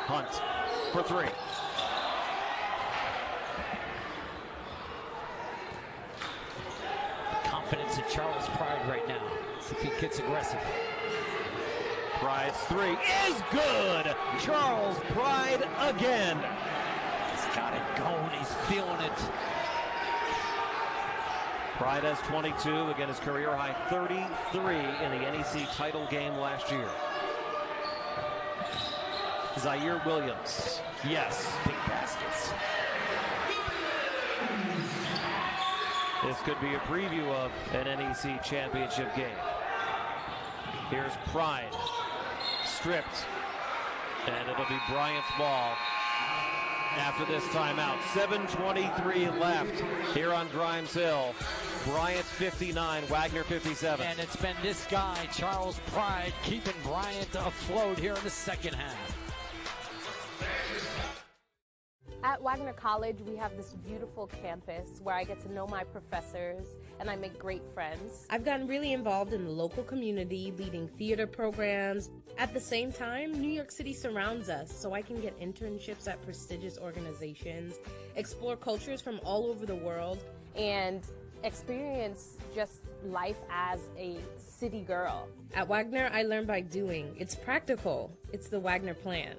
Speaker 2: Hunt for 3.
Speaker 1: Confidence in Charles Pride right now. See if he gets aggressive.
Speaker 2: Pride's 3 is good. Charles Pride again.
Speaker 1: He's got it going. He's feeling it.
Speaker 2: Pride has 22, again his career high 33 in the NEC title game last year. Zaire Williams. Yes.
Speaker 1: Big baskets.
Speaker 2: This could be a preview of an NEC championship game. Here's Pride. Stripped. And it'll be Bryant's ball after this timeout. 7:23 left here on Grimes Hill. Bryant 59, Wagner 57.
Speaker 1: And it's been this guy, Charles Pride, keeping Bryant afloat here in the second half.
Speaker 4: At Wagner College, we have this beautiful campus where I get to know my professors and I make great friends.
Speaker 5: I've gotten really involved in the local community, leading theater programs. At the same time, New York City surrounds us, so I can get internships at prestigious organizations, explore cultures from all over the world,
Speaker 4: and experience just life as a city girl.
Speaker 5: At Wagner, I learn by doing. It's practical. It's the Wagner plan.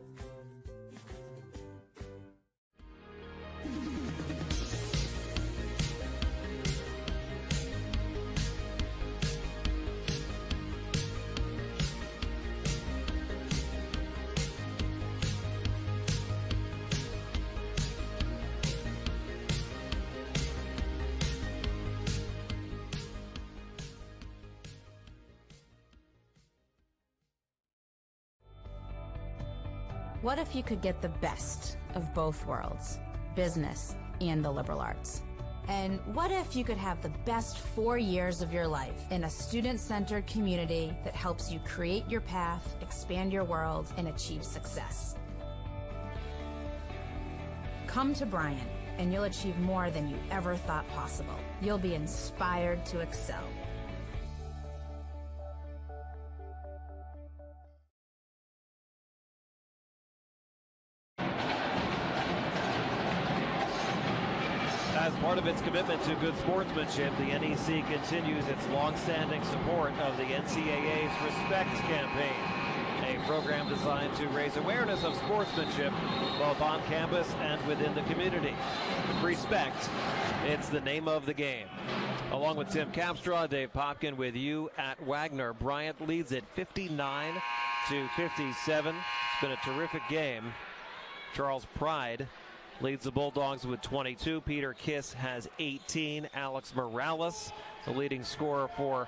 Speaker 6: What if you could get the best of both worlds, business and the liberal arts? And what if you could have the best 4 years of your life in a student-centered community that helps you create your path, expand your world, and achieve success? Come to Bryant, and you'll achieve more than you ever thought possible. You'll be inspired to excel.
Speaker 2: As part of its commitment to good sportsmanship, the NEC continues its long-standing support of the NCAA's Respect campaign, a program designed to raise awareness of sportsmanship both on campus and within the community. Respect, it's the name of the game. Along with Tim Capstraw, Dave Popkin with you at Wagner-Bryant leads it 59-57. It's been a terrific game. Charles Pride leads the Bulldogs with 22. Peter Kiss has 18. Alex Morales, the leading scorer for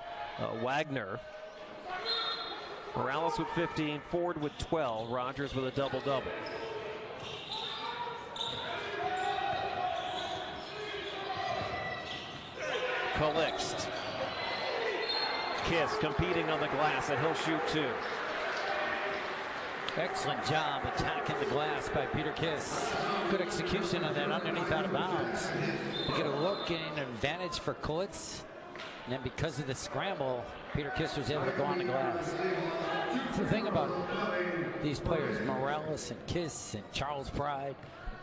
Speaker 2: Wagner. Morales with 15, Ford with 12, Rogers with a double-double. Calixt. Kiss competing on the glass, and he'll shoot two.
Speaker 1: Excellent job attacking the glass by Peter Kiss. Good execution on that underneath out of bounds. You get a look, getting an advantage for Klitz. And then because of the scramble, Peter Kiss was able to go on the glass. That's the thing about these players, Morales and Kiss and Charles Pride,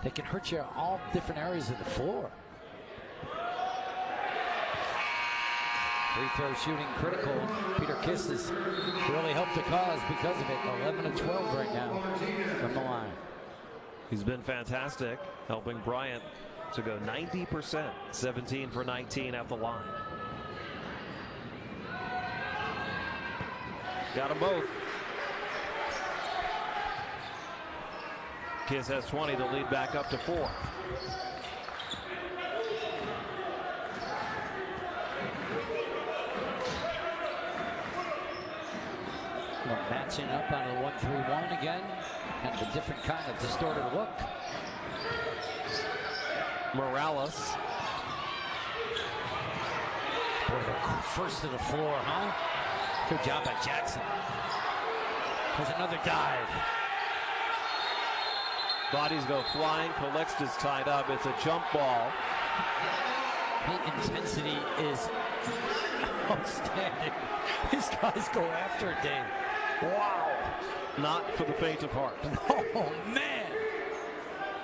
Speaker 1: they can hurt you all different areas of the floor. Free throw shooting critical. Peter Kiss has really helped the cause because of it. 11 of 12 right now from the line.
Speaker 2: He's been fantastic, helping Bryant to go 90%, 17 for 19 at the line. Got them both. Kiss has 20 to lead back up to 4.
Speaker 1: Matching up on a 1-3-1 again. Kind of a different kind of distorted look.
Speaker 2: Morales.
Speaker 1: Boy, the first to the floor, huh? Good job by Jackson. There's another dive.
Speaker 2: Bodies go flying. Calixt is tied up. It's a jump ball.
Speaker 1: The intensity is outstanding. These guys go after it, Dave. Wow.
Speaker 2: Not for the faint of heart.
Speaker 1: Oh, man.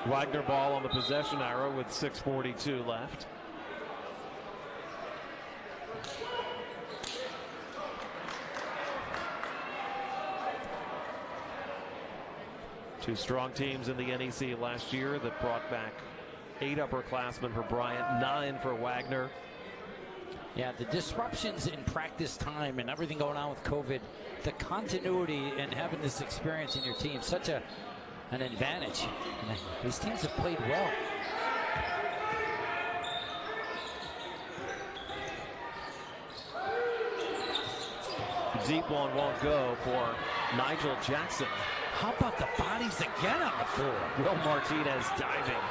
Speaker 2: Wagner ball on the possession arrow with 6:42 left. Two strong teams in the NEC last year that brought back 8 upperclassmen for Bryant, 9 for Wagner.
Speaker 1: Yeah, the disruptions in practice time and everything going on with COVID, the continuity and having this experience in your team, such an advantage. And these teams have played well.
Speaker 2: Deep one won't go for Nigel Jackson.
Speaker 1: How about the bodies again on the floor?
Speaker 2: Will Martinez diving.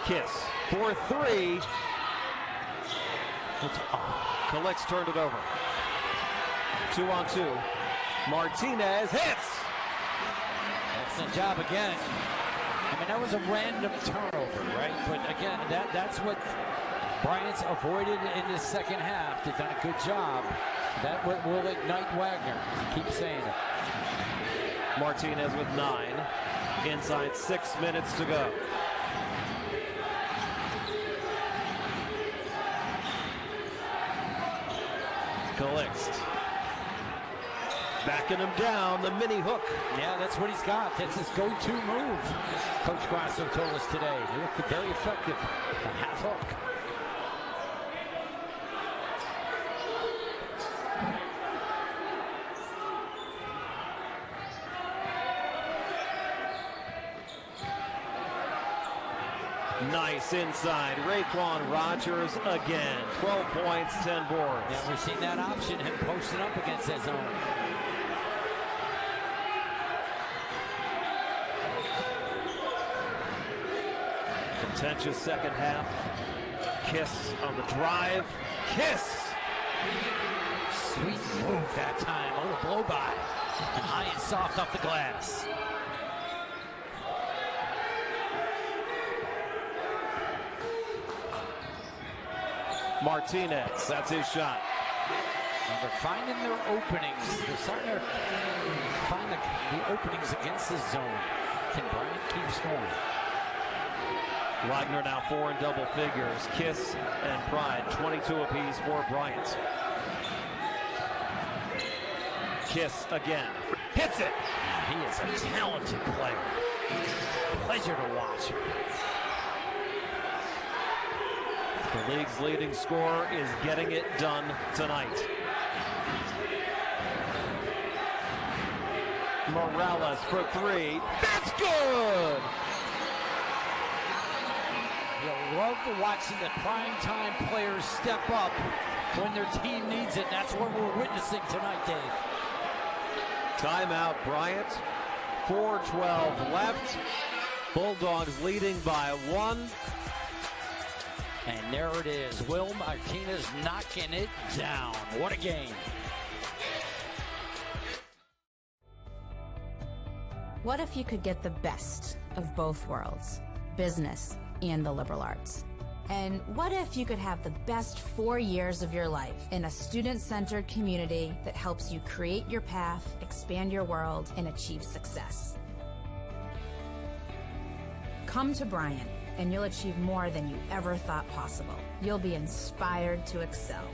Speaker 2: Kiss for 3. Calixt turned it over. 2-on-2. Martinez hits.
Speaker 1: Excellent job again. I mean, that was a random turnover, right? But again, that's what Bryant's avoided in the second half. They've done a good job. That will ignite Wagner. Keep saying it.
Speaker 2: Martinez with 9. Inside 6 minutes to go. Calixt. Backing him down, the mini hook.
Speaker 1: Yeah, that's what he's got. That's his go-to move. Coach Grasso told us today. He looked very effective. A half hook.
Speaker 2: Nice inside. Raekwon Rogers again. 12 points, 10 boards.
Speaker 1: Yeah, we've seen that option, him posting up against that zone.
Speaker 2: Contentious second half. Kiss on the drive. Kiss!
Speaker 1: Sweet move that time. A little blow by. And high and soft off the glass.
Speaker 2: Martinez, that's his shot.
Speaker 1: And they're finding their openings. They're starting to find the openings against the zone. Can Bryant keep scoring?
Speaker 2: Wagner now 4 in double figures. Kiss and Pride, 22 apiece for Bryant. Kiss again. Hits it!
Speaker 1: He is a talented player. Pleasure to watch.
Speaker 2: The league's leading scorer is getting it done tonight. Morales for 3. That's good!
Speaker 1: You love watching the primetime players step up when their team needs it. That's what we're witnessing tonight, Dave.
Speaker 2: Timeout, Bryant. 4:12 left. Bulldogs leading by 1.
Speaker 1: And there it is. Will Martinez knocking it down. What a game.
Speaker 6: What if you could get the best of both worlds, business and the liberal arts? And what if you could have the best 4 years of your life in a student-centered community that helps you create your path, expand your world, and achieve success? Come to Bryant, and you'll achieve more than you ever thought possible. You'll be inspired to excel.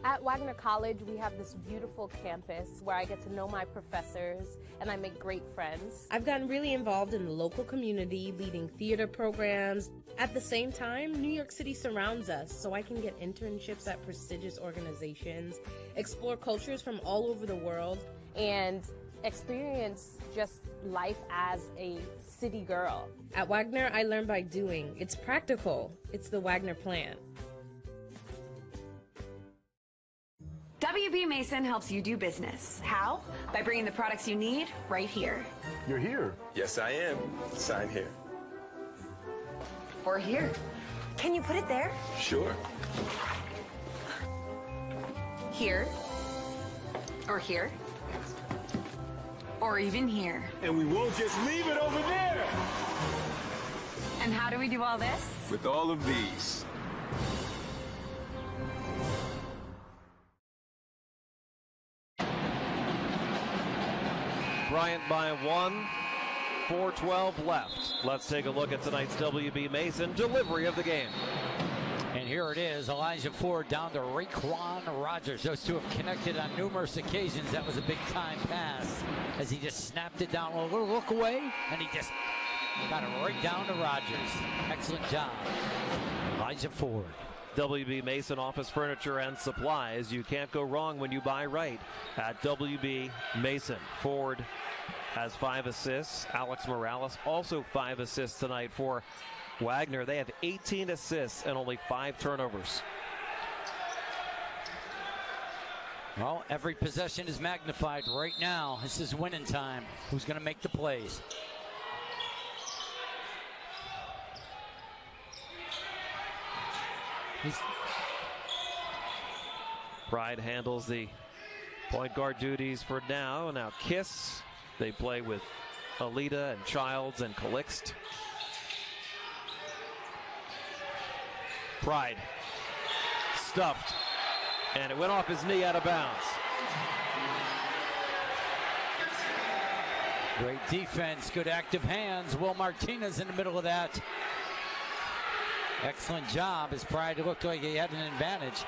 Speaker 4: At Wagner College, we have this beautiful campus where I get to know my professors and I make great friends.
Speaker 5: I've gotten really involved in the local community, leading theater programs. At the same time, New York City surrounds us, so I can get internships at prestigious organizations, explore cultures from all over the world,
Speaker 4: and experience just life as a city girl.
Speaker 5: At Wagner, I learn by doing. It's practical. It's the Wagner plan.
Speaker 14: WB Mason helps you do business. How? By bringing the products you need right here.
Speaker 15: You're here? Yes, I am. Sign here.
Speaker 14: Or here. Can you put it there?
Speaker 15: Sure.
Speaker 14: Here. Or here. Or even here.
Speaker 15: And we won't just leave it over there.
Speaker 14: And how do we do all this?
Speaker 15: With all of these.
Speaker 2: Bryant by 1. 4:12 left. Let's take a look at tonight's WB Mason delivery of the game.
Speaker 1: And here it is, Elijah Ford down to Raekwon Rogers. Those two have connected on numerous occasions. That was a big time pass as he just snapped it down a little look away, and he just got it right down to Rogers. Excellent job, Elijah Ford.
Speaker 2: WB Mason Office Furniture and Supplies. You can't go wrong when you buy right at WB Mason. Ford has 5 assists. Alex Morales also 5 assists tonight for Wagner. They have 18 assists and only 5 turnovers.
Speaker 1: Well, every possession is magnified right now. This is winning time. Who's going to make the plays?
Speaker 2: Pride handles the point guard duties for now. Now Kiss. They play with Alita and Childs and Calixt. Pride. Stuffed. And it went off his knee out of bounds.
Speaker 1: Great defense, good active hands. Will Martinez in the middle of that. Excellent job as Pride looked like he had an advantage.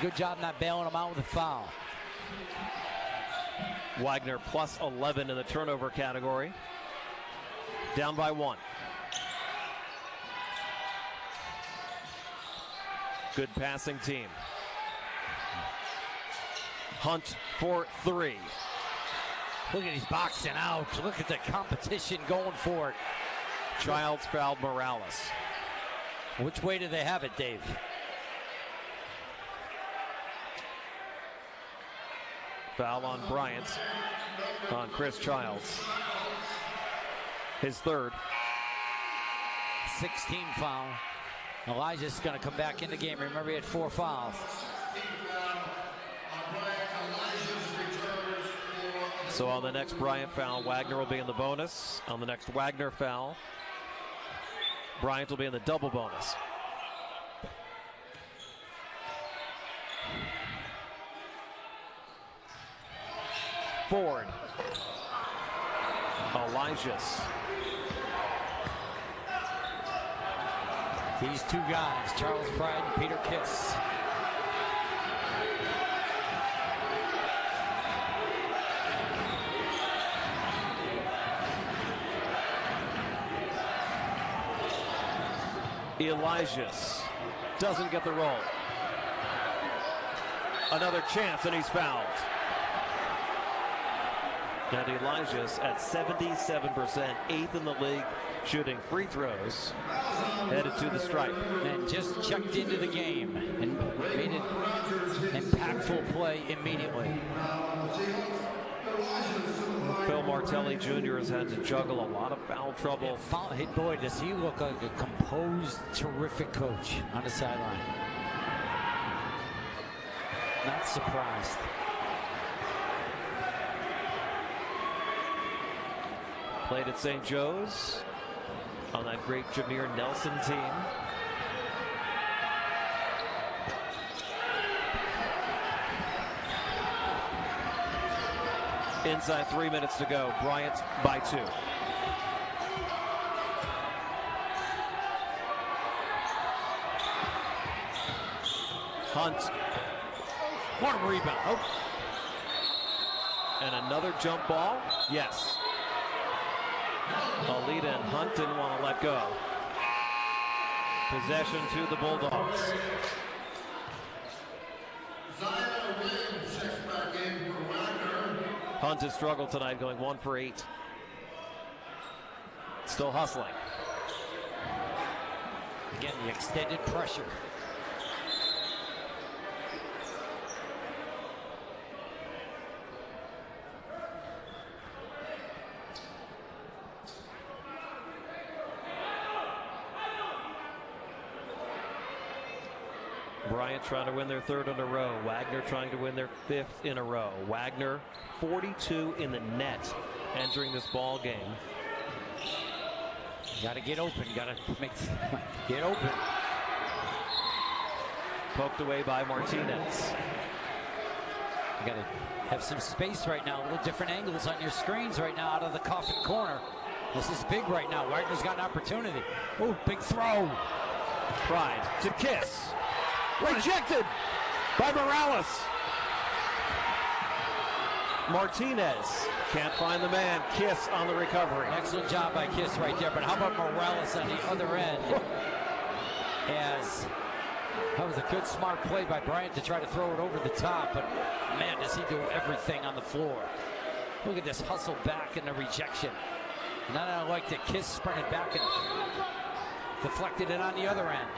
Speaker 1: Good job not bailing him out with a foul.
Speaker 2: Wagner plus 11 in the turnover category. Down by 1. Good passing team. Hunt for 3.
Speaker 1: Look at he's boxing out. Look at the competition going for it.
Speaker 2: Childs fouled Morales.
Speaker 1: Which way do they have it, Dave?
Speaker 2: Foul on Bryant, on Chris Childs. His third.
Speaker 1: 16 foul. Elijah's going to come back in the game. Remember, he had 4 fouls.
Speaker 2: So on the next Bryant foul, Wagner will be in the bonus. On the next Wagner foul, Bryant will be in the double bonus. Ford. Elijah's.
Speaker 1: These two guys, Charles Pride and Peter Kiss.
Speaker 2: Elijah's doesn't get the roll. Another chance and he's fouled. And Elijah's at 77%, 8th in the league shooting free throws, headed to the stripe.
Speaker 1: And just checked into the game and made an impactful play immediately.
Speaker 2: Phil Martelli Jr. has had to juggle a lot of foul trouble.
Speaker 1: Hey, boy, does he look like a composed, terrific coach on the sideline. Not surprised.
Speaker 2: Played at St. Joe's on that great Jameer Nelson team. Inside 3 minutes to go. Bryant by 2. Hunt.
Speaker 1: What a rebound. Oh.
Speaker 2: And another jump ball. Yes. Alita and Hunt didn't want to let go. Possession to the Bulldogs. Hunt has struggled tonight, going 1 for 8. Still hustling.
Speaker 1: Again, the extended pressure.
Speaker 2: Bryant trying to win their 3rd in a row. Wagner trying to win their 5th in a row. Wagner 42 in the net entering this ball game.
Speaker 1: Got to get open. Got to get open.
Speaker 2: Poked away by Martinez.
Speaker 1: You got to have some space right now. A little different angles on your screens right now out of the coffin corner. This is big right now. Wagner's got an opportunity. Oh, big throw.
Speaker 2: Pride to Kiss. Rejected by Morales. Martinez can't find the man. Kiss on the recovery.
Speaker 1: Excellent job by Kiss right there. But how about Morales on the other end? As that was a good, smart play by Bryant to try to throw it over the top. But man, does he do everything on the floor. Look at this hustle back and the rejection. And then I like that Kiss sprinted back and deflected it on the other end.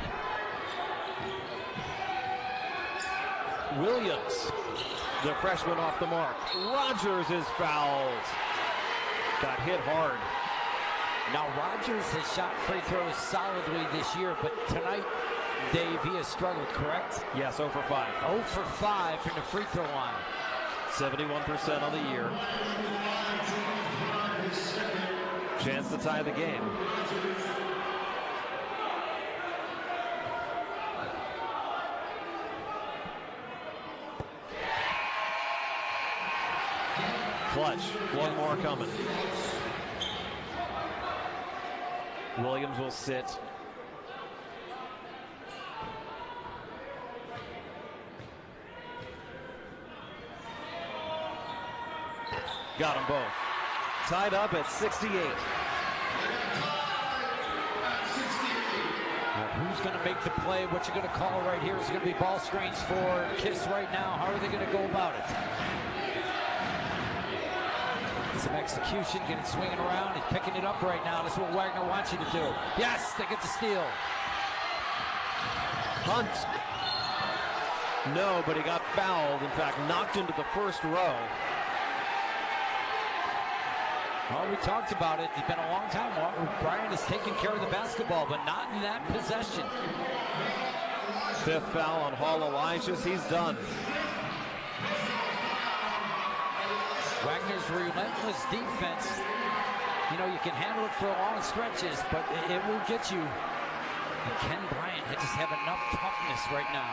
Speaker 2: Williams, the freshman, off the mark. Rogers is fouled. Got hit hard.
Speaker 1: Now Rogers has shot free throws solidly this year, but tonight, Dave, he has struggled, correct?
Speaker 2: Yes, 0 for 5.
Speaker 1: 0 for 5 from the free throw line.
Speaker 2: 71% on the year. Chance to tie the game. Clutch. One more coming. Williams will sit. Got them both. Tied up at 68.
Speaker 1: Who's going to make the play? What you're going to call right here is going to be ball screens for Kiss right now. How are they going to go about it? Some execution, get it swinging around. He's picking it up right now. That's what Wagner wants you to do. Yes, they get the steal.
Speaker 2: Hunt. No, but he got fouled. In fact, knocked into the first row.
Speaker 1: Well, we talked about it. It's been a long time. Bryant has taken care of the basketball, but not in that possession.
Speaker 2: Fifth foul on Hall Elijahs. He's done.
Speaker 1: Wagner's relentless defense. You know, you can handle it for long stretches, but it will get you. And Ken Bryant just have enough toughness right now.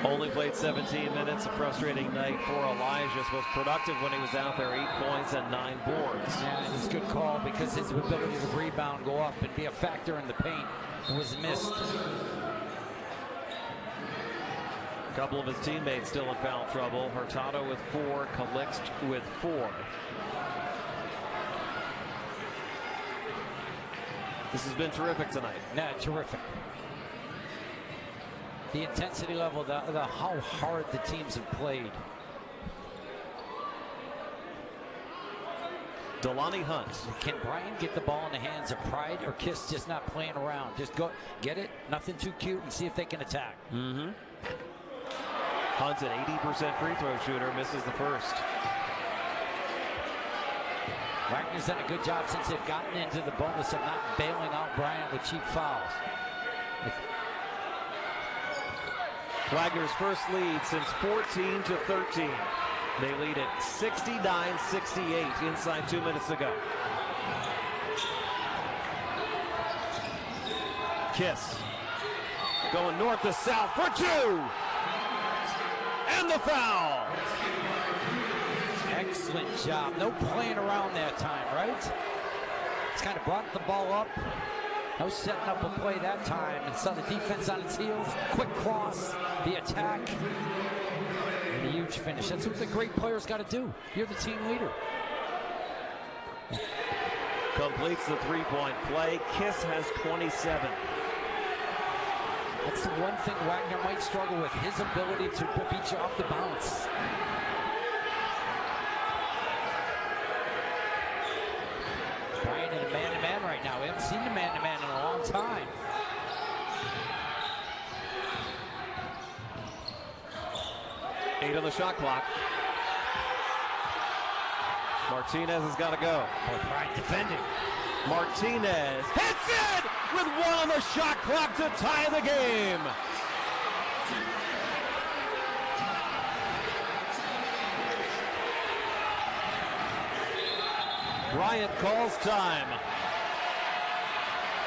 Speaker 2: Only played 17 minutes. A frustrating night for Elijahs. Was productive when he was out there. 8 points and 9 boards.
Speaker 1: Yeah, it's a good call because his ability to rebound, go up, and be a factor in the paint was missed.
Speaker 2: A couple of his teammates still in foul trouble. Hurtado with 4, Calixt with 4. This has been terrific tonight.
Speaker 1: Yeah, terrific. The intensity level, the how hard the teams have played.
Speaker 2: Delani Hunt.
Speaker 1: Can Bryant get the ball in the hands of Pride or Kiss just not playing around? Just go get it, nothing too cute, and see if they can attack.
Speaker 2: Hunt's an 80% free throw shooter, misses the first.
Speaker 1: Wagner's done a good job since they've gotten into the bonus of not bailing out Bryant with cheap fouls.
Speaker 2: Wagner's first lead since 14 to 13. They lead at 69-68 inside 2 minutes to go. Kiss going north to south for 2. And the foul.
Speaker 1: Excellent job. No playing around that time, right? He's kind of brought the ball up. No setting up a play that time. And saw the defense on its heels. Quick cross, the attack, and a huge finish. That's what the great players got to do. You're the team leader.
Speaker 2: Completes the three-point play. Kiss has 27.
Speaker 1: That's the one thing Wagner might struggle with, his ability to beat you off the bounce. Bryant in a man-to-man right now. We haven't seen the man-to-man in a long time.
Speaker 2: Eight on the shot clock. Martinez has got to go.
Speaker 1: Oh, Bryant defending.
Speaker 2: Martinez hits it with 1 on the shot clock to tie the game. Bryant calls time.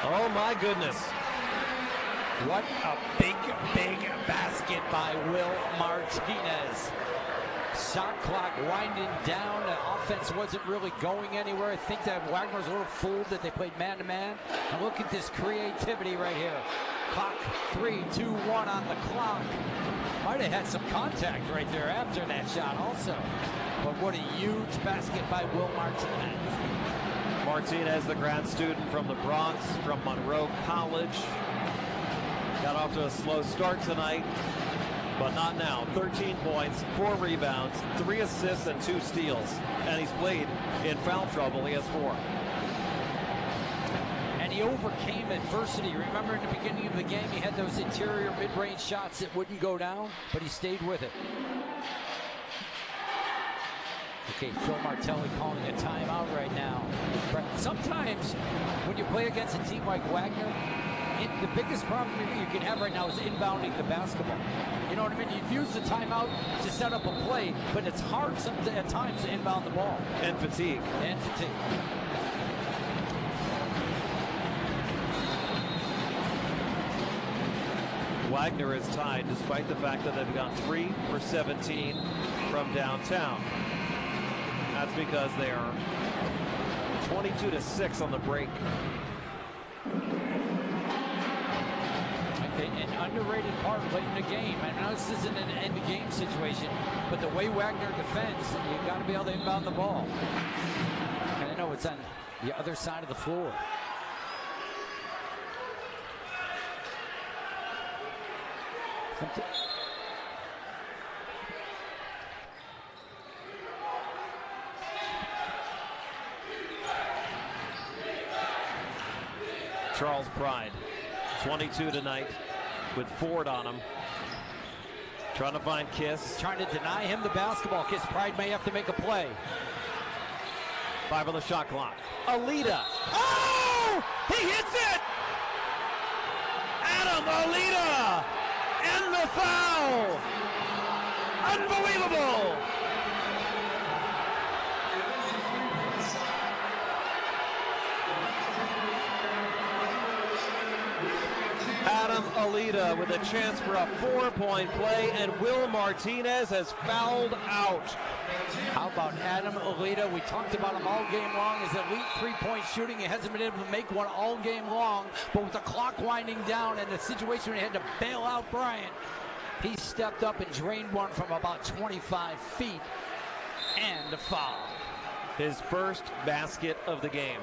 Speaker 2: Oh my goodness.
Speaker 1: What a big basket by Will Martinez. Shot clock winding down. The offense wasn't really going anywhere. I think that Wagner's a little fooled that they played man-to-man. And look at this creativity right here. Clock 3, 2, 1 on the clock. Might have had some contact right there after that shot also. But what a huge basket by Will Martinez.
Speaker 2: Martinez, the grad student from the Bronx, from Monroe College. Got off to a slow start tonight, but not now. 13 points, 4 rebounds, 3 assists, and 2 steals. And he's played in foul trouble. He has 4.
Speaker 1: And he overcame adversity. Remember in the beginning of the game, he had those interior mid-range shots that wouldn't go down, but he stayed with it. Okay, Phil Martelli calling a timeout right now. Sometimes when you play against a team like Wagner, the biggest problem you can have right now is inbounding the basketball. You know what I mean? You've used the timeout to set up a play, but it's hard at times to inbound the ball.
Speaker 2: And fatigue.
Speaker 1: And fatigue.
Speaker 2: Wagner is tied despite the fact that they've gone 3 for 17 from downtown. That's because they are 22-6 on the break.
Speaker 1: An underrated part late in the game. I know this isn't an end of game situation, but the way Wagner defends, you got to be able to inbound the ball. And I know it's on the other side of the floor.
Speaker 2: Charles Pride, 22 tonight with Ford on him. Trying to find Kiss.
Speaker 1: Trying to deny him the basketball. Kiss Pride may have to make a play.
Speaker 2: 5 on the shot clock. Alita. Oh! He hits it! Adam Alita! And the foul! Unbelievable! Adam Alita with a chance for a 4-point play, and Will Martinez has fouled out.
Speaker 1: How about Adam Alita? We talked about him all game long. His elite three-point shooting. He hasn't been able to make one all game long, but with the clock winding down and the situation where he had to bail out Bryant, he stepped up and drained one from about 25 feet, and a foul.
Speaker 2: His first basket of the game.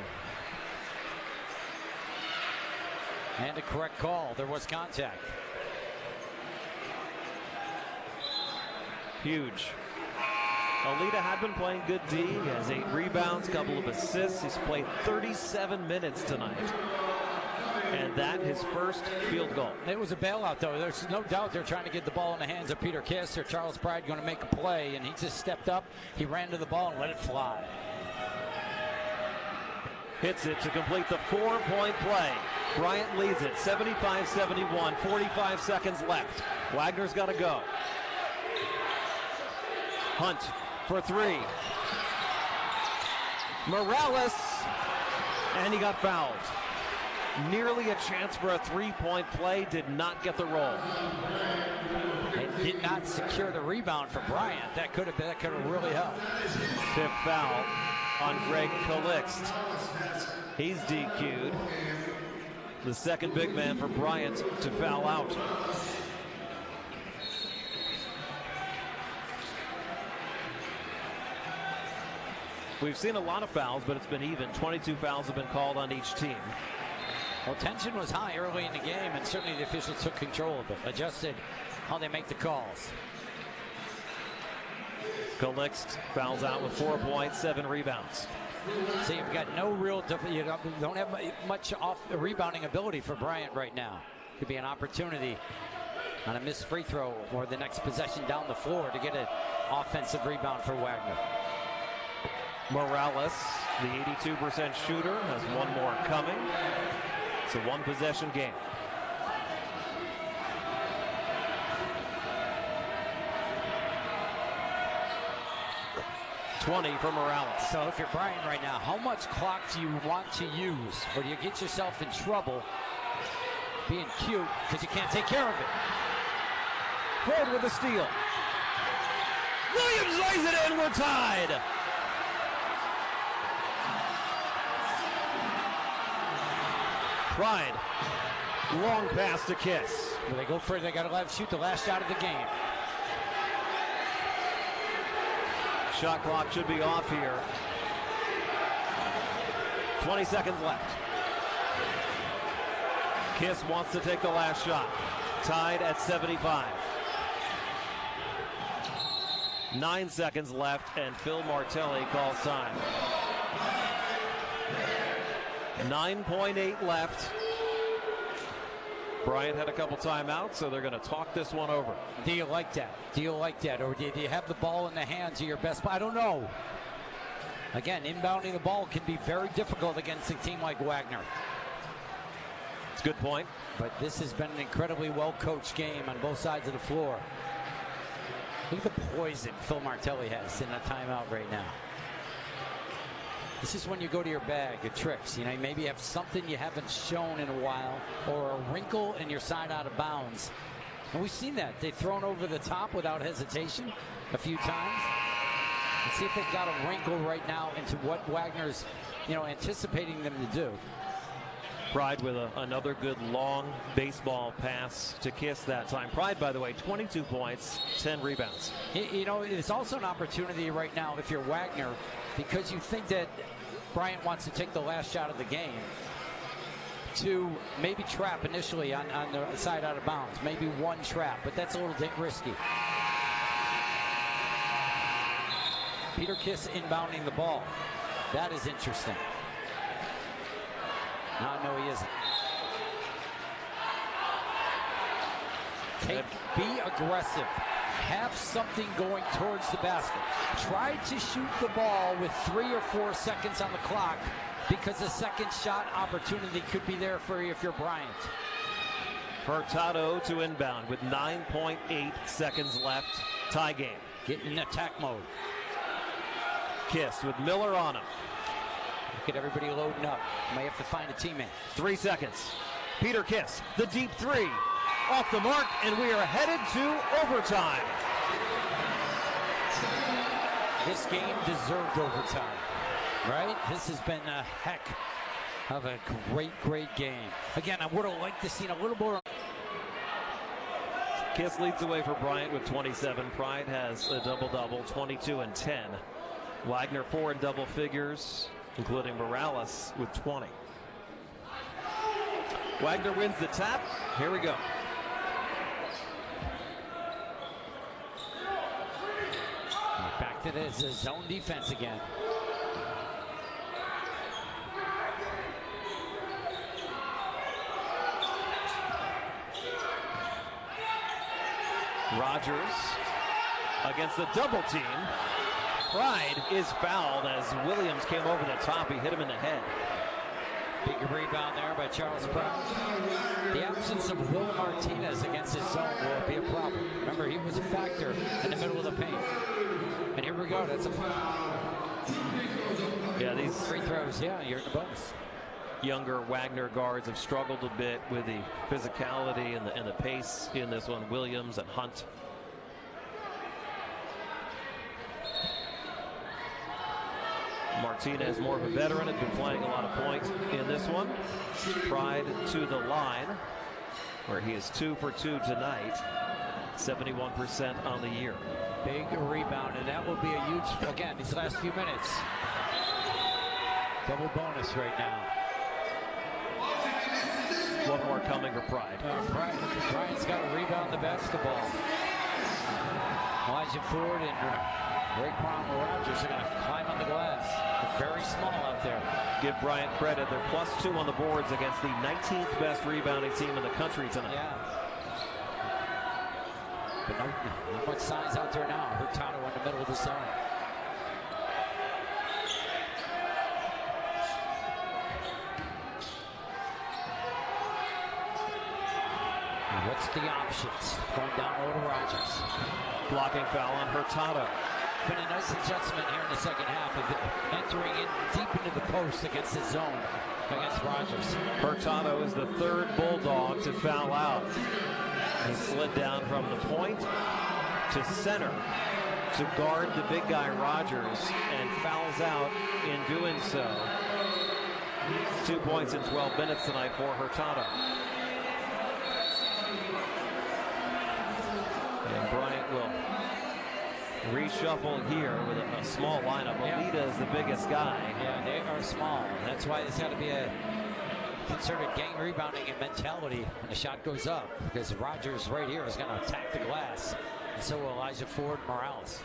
Speaker 1: And a correct call. There was contact.
Speaker 2: Huge. Alita had been playing good D. He has 8 rebounds, couple of assists. He's played 37 minutes tonight. And that his first field goal.
Speaker 1: It was a bailout, though. There's no doubt they're trying to get the ball in the hands of Peter Kiss or Charles Pride going to make a play, and he just stepped up. He ran to the ball and let it fly.
Speaker 2: Hits it to complete the 4-point play. Bryant leads it 75-71, 45 seconds left. Wagner's got to go. Hunt for 3. Morales, and he got fouled. Nearly a chance for a 3-point play, did not get the roll.
Speaker 1: It did not secure the rebound for Bryant. That could have really helped.
Speaker 2: 5th foul on Greg Calixt. He's DQ'd. The second big man for Bryant to foul out. We've seen a lot of fouls, but it's been even. 22 fouls have been called on each team.
Speaker 1: Well, tension was high early in the game, and certainly the officials took control of it, adjusted how they make the calls.
Speaker 2: Calixt fouls out with 4 points, 7 rebounds.
Speaker 1: So you've got no real, you don't have much off rebounding ability for Bryant right now. Could be an opportunity on a missed free throw or the next possession down the floor to get an offensive rebound for Wagner.
Speaker 2: Morales, the 82% shooter, has one more coming. It's a 1-possession game. $20 for Morales.
Speaker 1: So if you're Bryant right now, how much clock do you want to use? Or do you get yourself in trouble being cute because you can't take care of it?
Speaker 2: Ford with a steal. Williams lays it in, we're tied. Pride, long pass to Kiss.
Speaker 1: Well, they go for it, they got to shoot the last shot of the game.
Speaker 2: Shot clock should be off here. 20 seconds left. Kiss wants to take the last shot. Tied at 75. 9 seconds left, and Phil Martelli calls time. 9.8 left. Bryant had a couple timeouts, so they're going to talk this one over.
Speaker 1: Do you like that? Do you like that? Or do you have the ball in the hands of your best? I don't know. Again, inbounding the ball can be very difficult against a team like Wagner.
Speaker 2: It's a good point.
Speaker 1: But this has been an incredibly well-coached game on both sides of the floor. Look at the poison Phil Martelli has in a timeout right now. This is when you go to your bag of tricks. You know, maybe you have something you haven't shown in a while, or a wrinkle in your side out of bounds. And we've seen that. They've thrown over the top without hesitation a few times. Let's see if they've got a wrinkle right now into what Wagner's, anticipating them to do.
Speaker 2: Pride with another good long baseball pass to Kiss that time. Pride, by the way, 22 points, 10 rebounds.
Speaker 1: It's also an opportunity right now if you're Wagner, because you think that Bryant wants to take the last shot of the game. to maybe trap initially on the side out of bounds. Maybe one trap, but that's a little risky. Peter Kiss inbounding the ball. That is interesting. No, he isn't. Be aggressive. Have something going towards the basket. Try to shoot the ball with 3 or 4 seconds on the clock, because a second shot opportunity could be there for you if you're Bryant.
Speaker 2: Hurtado to inbound with 9.8 seconds left. Tie game.
Speaker 1: Get in attack mode.
Speaker 2: Kiss with Miller on him.
Speaker 1: Look at everybody loading up. May have to find a teammate.
Speaker 2: 3 seconds. Peter Kiss, the deep three. Off the mark, and we are headed to overtime.
Speaker 1: This game deserved overtime, right? This has been a heck of a great game. Again, I would have liked to see a little more.
Speaker 2: Kiss leads the way for Bryant with 27. Pride has a double-double, 22 and 10. Wagner 4 in double figures, including Morales with 20. Wagner wins the tap. Here we go.
Speaker 1: Back to this zone defense again.
Speaker 2: Rogers against the double team. Pride is fouled as Williams came over the top. He hit him in the head.
Speaker 1: Big rebound there by Charles Brown. The absence of Will Martinez against his zone will be a problem. Remember, he was a factor in the middle of the paint. And here we go. That's a foul.
Speaker 2: Yeah, these
Speaker 1: free throws. Yeah, you're in the bonus.
Speaker 2: Younger Wagner guards have struggled a bit with the physicality and the pace in this one. Williams and Hunt. Martinez, more of a veteran, has been playing a lot of points in this one. Pride to the line, where he is 2 for 2 tonight. 71% on the year.
Speaker 1: Big rebound, and that will be a huge, again, these last few minutes. Double bonus right now.
Speaker 2: One more coming for Pride.
Speaker 1: Bryant's got to rebound the basketball. Elijah Ford and Raekwon Rogers are going to climb on the glass. They're very small out there.
Speaker 2: Give Bryant credit. They're +2 on the boards against the 19th best rebounding team in the country tonight.
Speaker 1: Yeah. But not much size out there now. Hurtado in the middle of the zone. What's the options? Going down low to Rogers.
Speaker 2: Blocking foul on Hurtado.
Speaker 1: Been a nice adjustment here in the second half of it, entering in deep into the post against his zone against Rogers.
Speaker 2: Hurtado is the 3rd Bulldog to foul out. He slid down from the point to center to guard the big guy Rogers and fouls out in doing so. 2 points in 12 minutes tonight for Hurtado. And Bryant will reshuffle here with a small lineup. Alita is the biggest guy.
Speaker 1: Yeah, they are small. That's why there's got to be a concerted gang rebounding and mentality when the shot goes up, because Rogers right here is going to attack the glass. And so will Elijah Ford and Morales.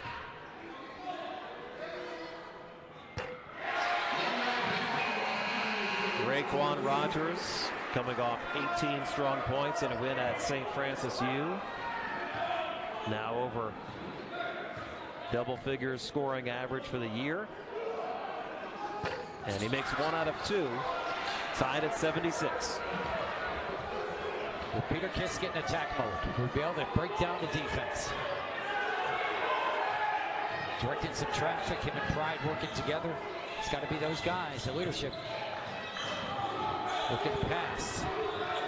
Speaker 2: Raekwon Rogers coming off 18 strong points in a win at St. Francis U. Now over double figures scoring average for the year. And he makes 1 out of 2. Tied at 76.
Speaker 1: With Peter Kiss getting attack mode, we'll be able to break down the defense. Directing some traffic, him and Pride working together. It's got to be those guys, the leadership. Look at the pass.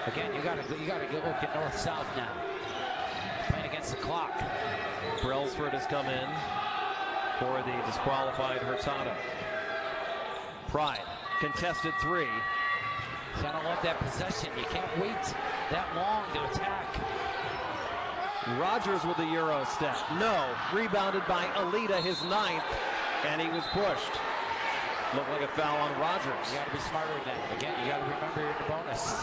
Speaker 1: Again, you got to get looking north-south now. Playing against the clock.
Speaker 2: Brailsford has come in for the disqualified Hurtado. Pride, contested 3.
Speaker 1: I don't love that possession. You can't wait that long to attack.
Speaker 2: Rogers with the Euro step. No. Rebounded by Alita, his 9th, and he was pushed. Looked like a foul on Rogers.
Speaker 1: You got to be smarter than that. Again, you got to remember you're in the bonus.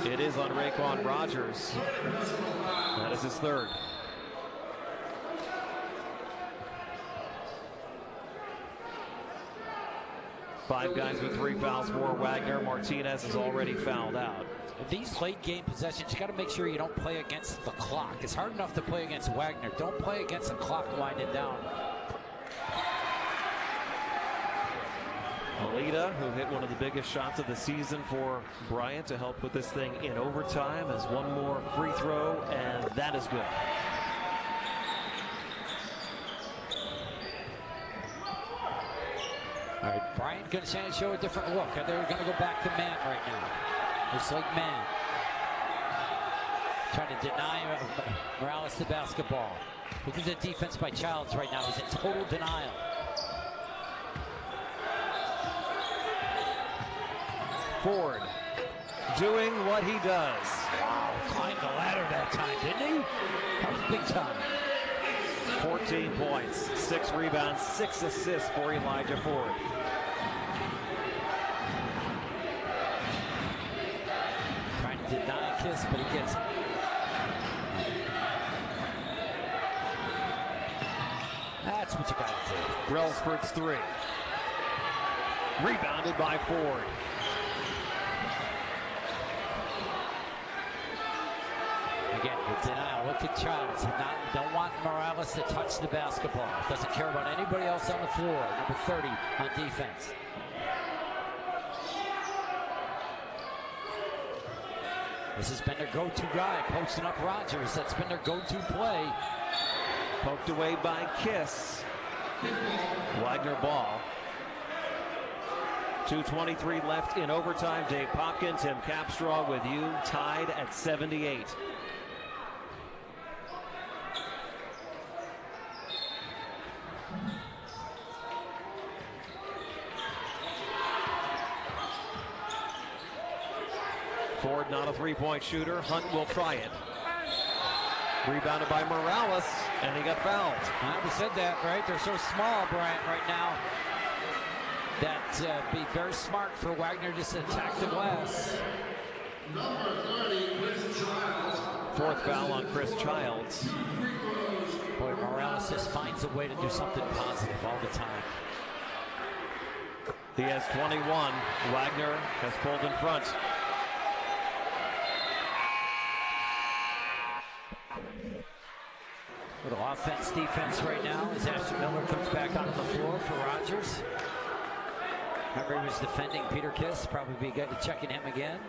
Speaker 2: It is on Raekwon Rogers. That is his third. Five guys with 3 fouls for Wagner. Martinez is already fouled out.
Speaker 1: These late game possessions, you got to make sure you don't play against the clock. It's hard enough to play against Wagner. Don't play against the clock winding down.
Speaker 2: Alita, who hit one of the biggest shots of the season for Bryant to help put this thing in overtime, has one more free throw, and that is good.
Speaker 1: All right, Bryant going to show a different look. They're going to go back to man right now. Looks like man. Trying to deny Morales the basketball. Look at the defense by Childs right now. He's in total denial.
Speaker 2: Ford doing what he does.
Speaker 1: Wow, climbed the ladder that time, didn't he? That was big time.
Speaker 2: 14 points, 6 rebounds, 6 assists for Elijah Ford.
Speaker 1: Trying to deny a kiss, but he gets it. That's what you got to do.
Speaker 2: Brailsford's 3. Rebounded by Ford.
Speaker 1: Again, with denial. Look at Childs. Don't want Morales to touch the basketball. Doesn't care about anybody else on the floor. Number 30 on defense. This has been their go-to guy, posting up Rogers. That's been their go-to play.
Speaker 2: Poked away by Kiss. Wagner ball. 2:23 left in overtime. Dave Popkin, Tim Capstraw with you, tied at 78. Ford not a three-point shooter. Hunt will try it. Rebounded by Morales, and he got fouled.
Speaker 1: We said that, right? They're so small, Bryant, right now. That be very smart for Wagner just to attack the glass.
Speaker 3: Number 30, Chris Childs.
Speaker 2: 4th foul on Chris Childs.
Speaker 1: Boy, Morales just finds a way to do something positive all the time.
Speaker 2: He has 21. Wagner has pulled in front.
Speaker 1: Little offense, defense right now as Ashton Miller comes back onto the floor for Rogers. Remember, he was defending Peter Kiss. Probably be good to checking him again.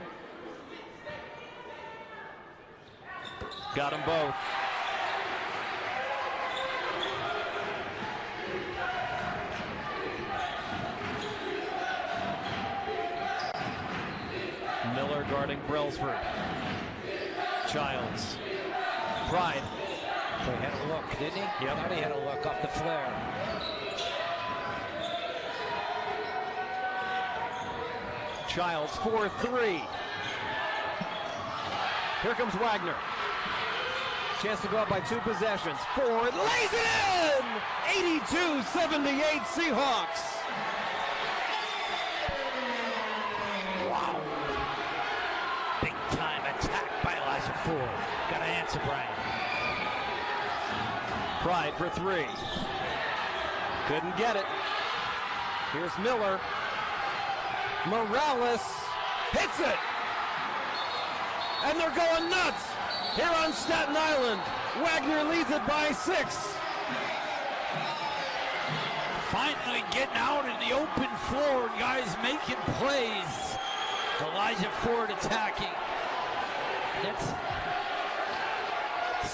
Speaker 2: Got them both. Miller guarding Brailsford. Childs. Pride.
Speaker 1: So he had a look, didn't he?
Speaker 2: Yep.
Speaker 1: Thought he had a look off the flare.
Speaker 2: Childs for 3. Here comes Wagner. Chance to go up by 2 possessions. Ford lays it in! 82-78 Seahawks.
Speaker 1: Wow. Big time attack by Elijah Ford. Got to answer, Bryant.
Speaker 2: Pride for 3. Couldn't get it. Here's Miller. Morales hits it. And they're going nuts here on Staten Island. Wagner leads it by 6.
Speaker 1: Finally getting out in the open floor. Guys making plays. Elijah Ford attacking. That's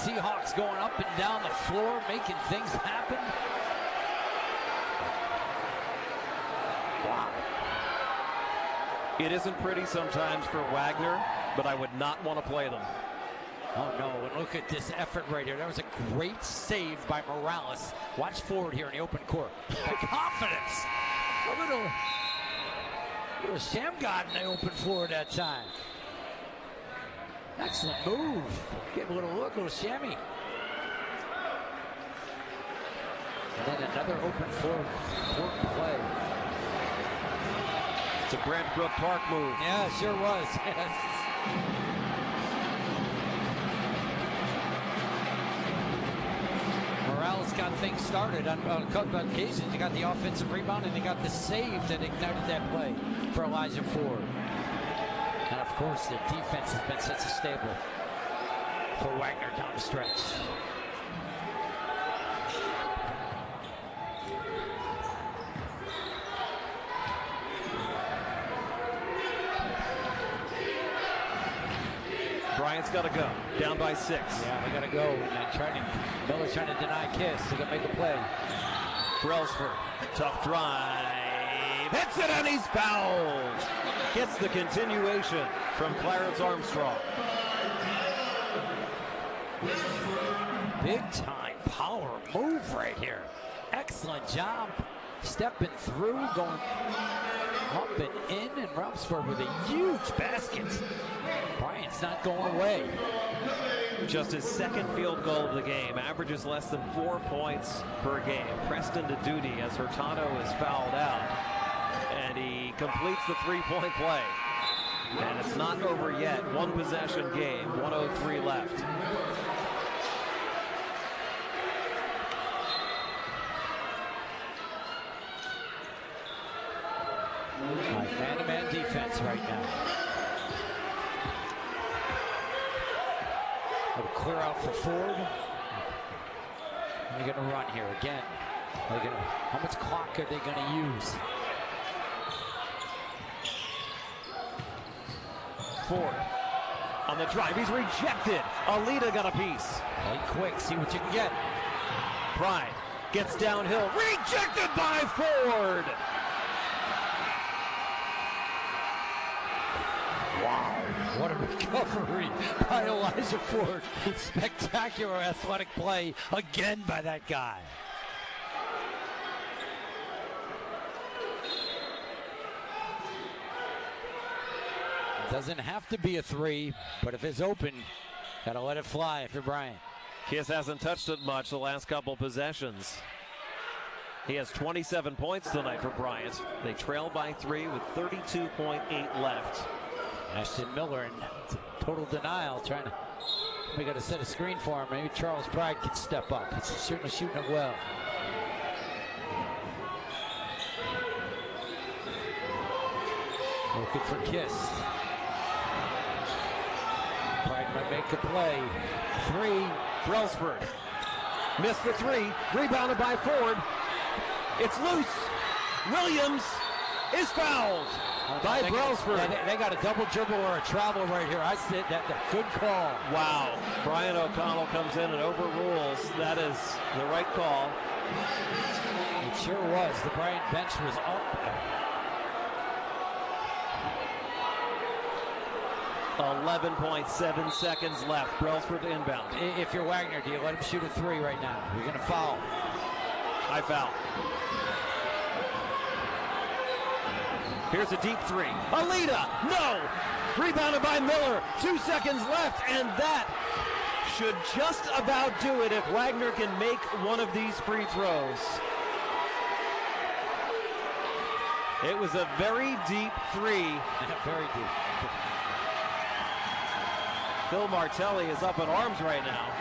Speaker 1: Seahawks going up and down the floor, making things happen. Wow.
Speaker 2: It isn't pretty sometimes for Wagner, but I would not want to play them.
Speaker 1: Oh no, and look at this effort right here. That was a great save by Morales. Watch Ford here in the open court. The confidence. A little Sam got in the open floor that time. Excellent move. Give a little look, a little chamois. And then another open court play.
Speaker 2: It's a Brent Brook Park move.
Speaker 1: Yeah, it sure was. Yes. Morales got things started on a couple of occasions. He got the offensive rebound and he got the save that ignited that play for Elijah Ford. And of course, the defense has been such a staple for Wagner down the stretch.
Speaker 2: Bryant's got to go. Down by 6.
Speaker 1: Yeah, they got to go. And Miller's trying to deny Kiss. They're going to make a play.
Speaker 2: Brailsford, tough drive. Hits it and he's fouled. Gets the continuation from Clarence Armstrong.
Speaker 1: Big time power move right here. Excellent job. Stepping through, going up and in, and Rumsford with a huge basket. Bryant's not going away.
Speaker 2: Just his second field goal of the game. Averages less than 4 points per game. Preston to duty as Hurtado is fouled out. And he completes the three-point play. And it's not over yet. One possession game, 1:03 left.
Speaker 1: Man-to-man defense right now. They'll clear out for Ford. They're going to run here again. How much clock are they going to use?
Speaker 2: Ford on the drive. He's rejected. Alita got a piece.
Speaker 1: Play quick. See what you can get.
Speaker 2: Pride gets downhill. Rejected by Ford.
Speaker 1: Wow, what a recovery by Elijah Ford. Spectacular athletic play again by that guy. Doesn't have to be a three, but if it's open, gotta let it fly if you're Bryant.
Speaker 2: Kiss hasn't touched it much the last couple possessions. He has 27 points tonight for Bryant. They trail by 3 with 32.8 left.
Speaker 1: Ashton Miller in total denial, we got to set a screen for him. Maybe Charles Pride can step up. He's certainly shooting it well. Looking for Kiss. Pride might make a play. 3.
Speaker 2: Brailsford missed the 3. Rebounded by Ford. It's loose. Williams is fouled by Brailsford.
Speaker 1: They got a double dribble or a travel right here. I said that good call.
Speaker 2: Wow. Brian O'Connell comes in and overrules. That is the right call.
Speaker 1: It sure was. The Bryant bench was up.
Speaker 2: 11.7 seconds left. Brailsford to inbound.
Speaker 1: If you're Wagner, do you let him shoot a 3 right now? You're going to foul.
Speaker 2: I foul. Here's a deep 3. Alita, no! Rebounded by Miller. 2 seconds left, and that should just about do it if Wagner can make one of these free throws. It was a very deep 3.
Speaker 1: Very deep.
Speaker 2: Phil Martelli is up in arms right now.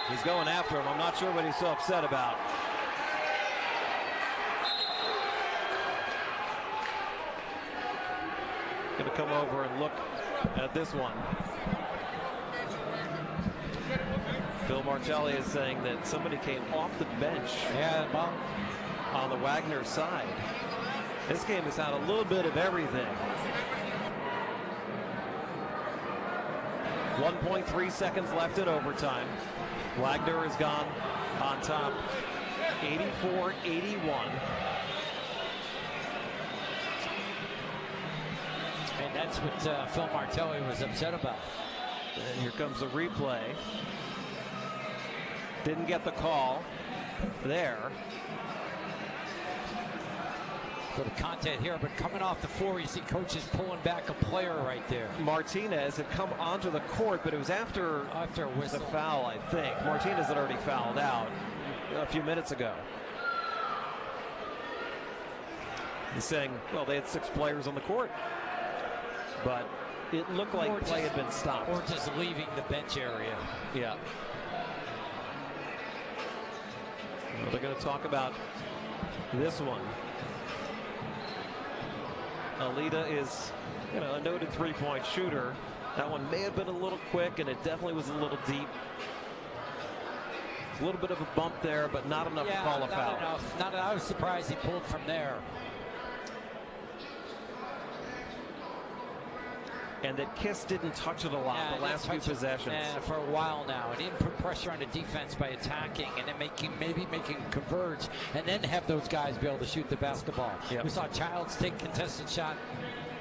Speaker 2: He's going after him. I'm not sure what he's so upset about. Going to come over and look at this one. Phil Martelli is saying that somebody came off the bench on the Wagner side. This game has had a little bit of everything. 1.3 seconds left in overtime. Wagner has gone on top, 84-81.
Speaker 1: And that's what Phil Martelli was upset about.
Speaker 2: And here comes the replay. Didn't get the call there.
Speaker 1: Little content here, but coming off the floor, you see coaches pulling back a player right there.
Speaker 2: Martinez had come onto the court, but it was after
Speaker 1: a whistle.
Speaker 2: The foul, I think. Martinez had already fouled out a few minutes ago. He's saying, well, they had 6 players on the court, but it looked like play had been stopped.
Speaker 1: Or just leaving the bench area.
Speaker 2: Yeah. Well, they're going to talk about this one. Alita is, a noted three-point shooter. That one may have been a little quick, and it definitely was a little deep. A little bit of a bump there, but not enough to call a foul.
Speaker 1: Not enough. I was surprised he pulled from there.
Speaker 2: And that Kiss didn't touch it a lot the last few possessions.
Speaker 1: For a while now. And he didn't put pressure on the defense by attacking and then maybe making converge and then have those guys be able to shoot the basketball.
Speaker 2: Yep.
Speaker 1: We saw Childs take a contested shot,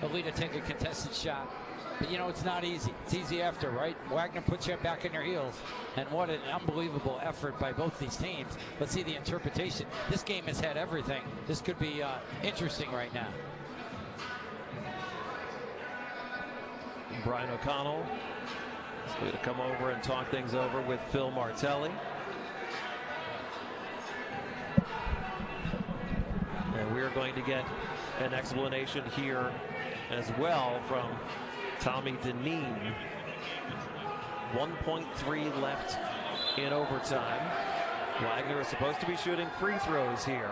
Speaker 1: Alita take a contested shot. But, it's not easy. It's easy after, right? Wagner puts you back on your heels. And what an unbelievable effort by both these teams. Let's see the interpretation. This game has had everything. This could be interesting right now.
Speaker 2: Brian O'Connell is going to come over and talk things over with Phil Martelli. And we're going to get an explanation here as well from Tommy Deneen. 1.3 left in overtime. Wagner is supposed to be shooting free throws here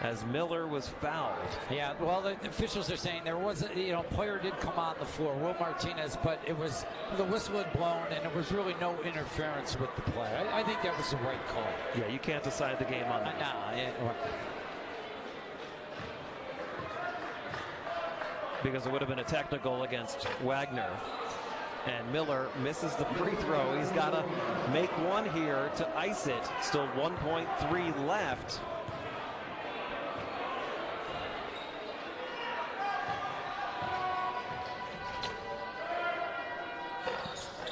Speaker 2: as Miller was fouled.
Speaker 1: Yeah, well, the officials are saying there was, player did come on the floor, Will Martinez, but it was, the whistle had blown and there was really no interference with the play. I think that was the right call.
Speaker 2: Yeah, you can't decide the game on that. Because it would have been a technical against Wagner. And Miller misses the free throw. He's got to make one here to ice it. Still 1.3 left.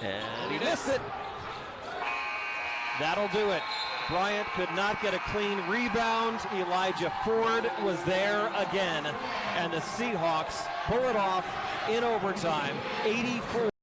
Speaker 2: And he missed it. That'll do it. Bryant could not get a clean rebound. Elijah Ford was there again. And the Seahawks pull it off in overtime, 84.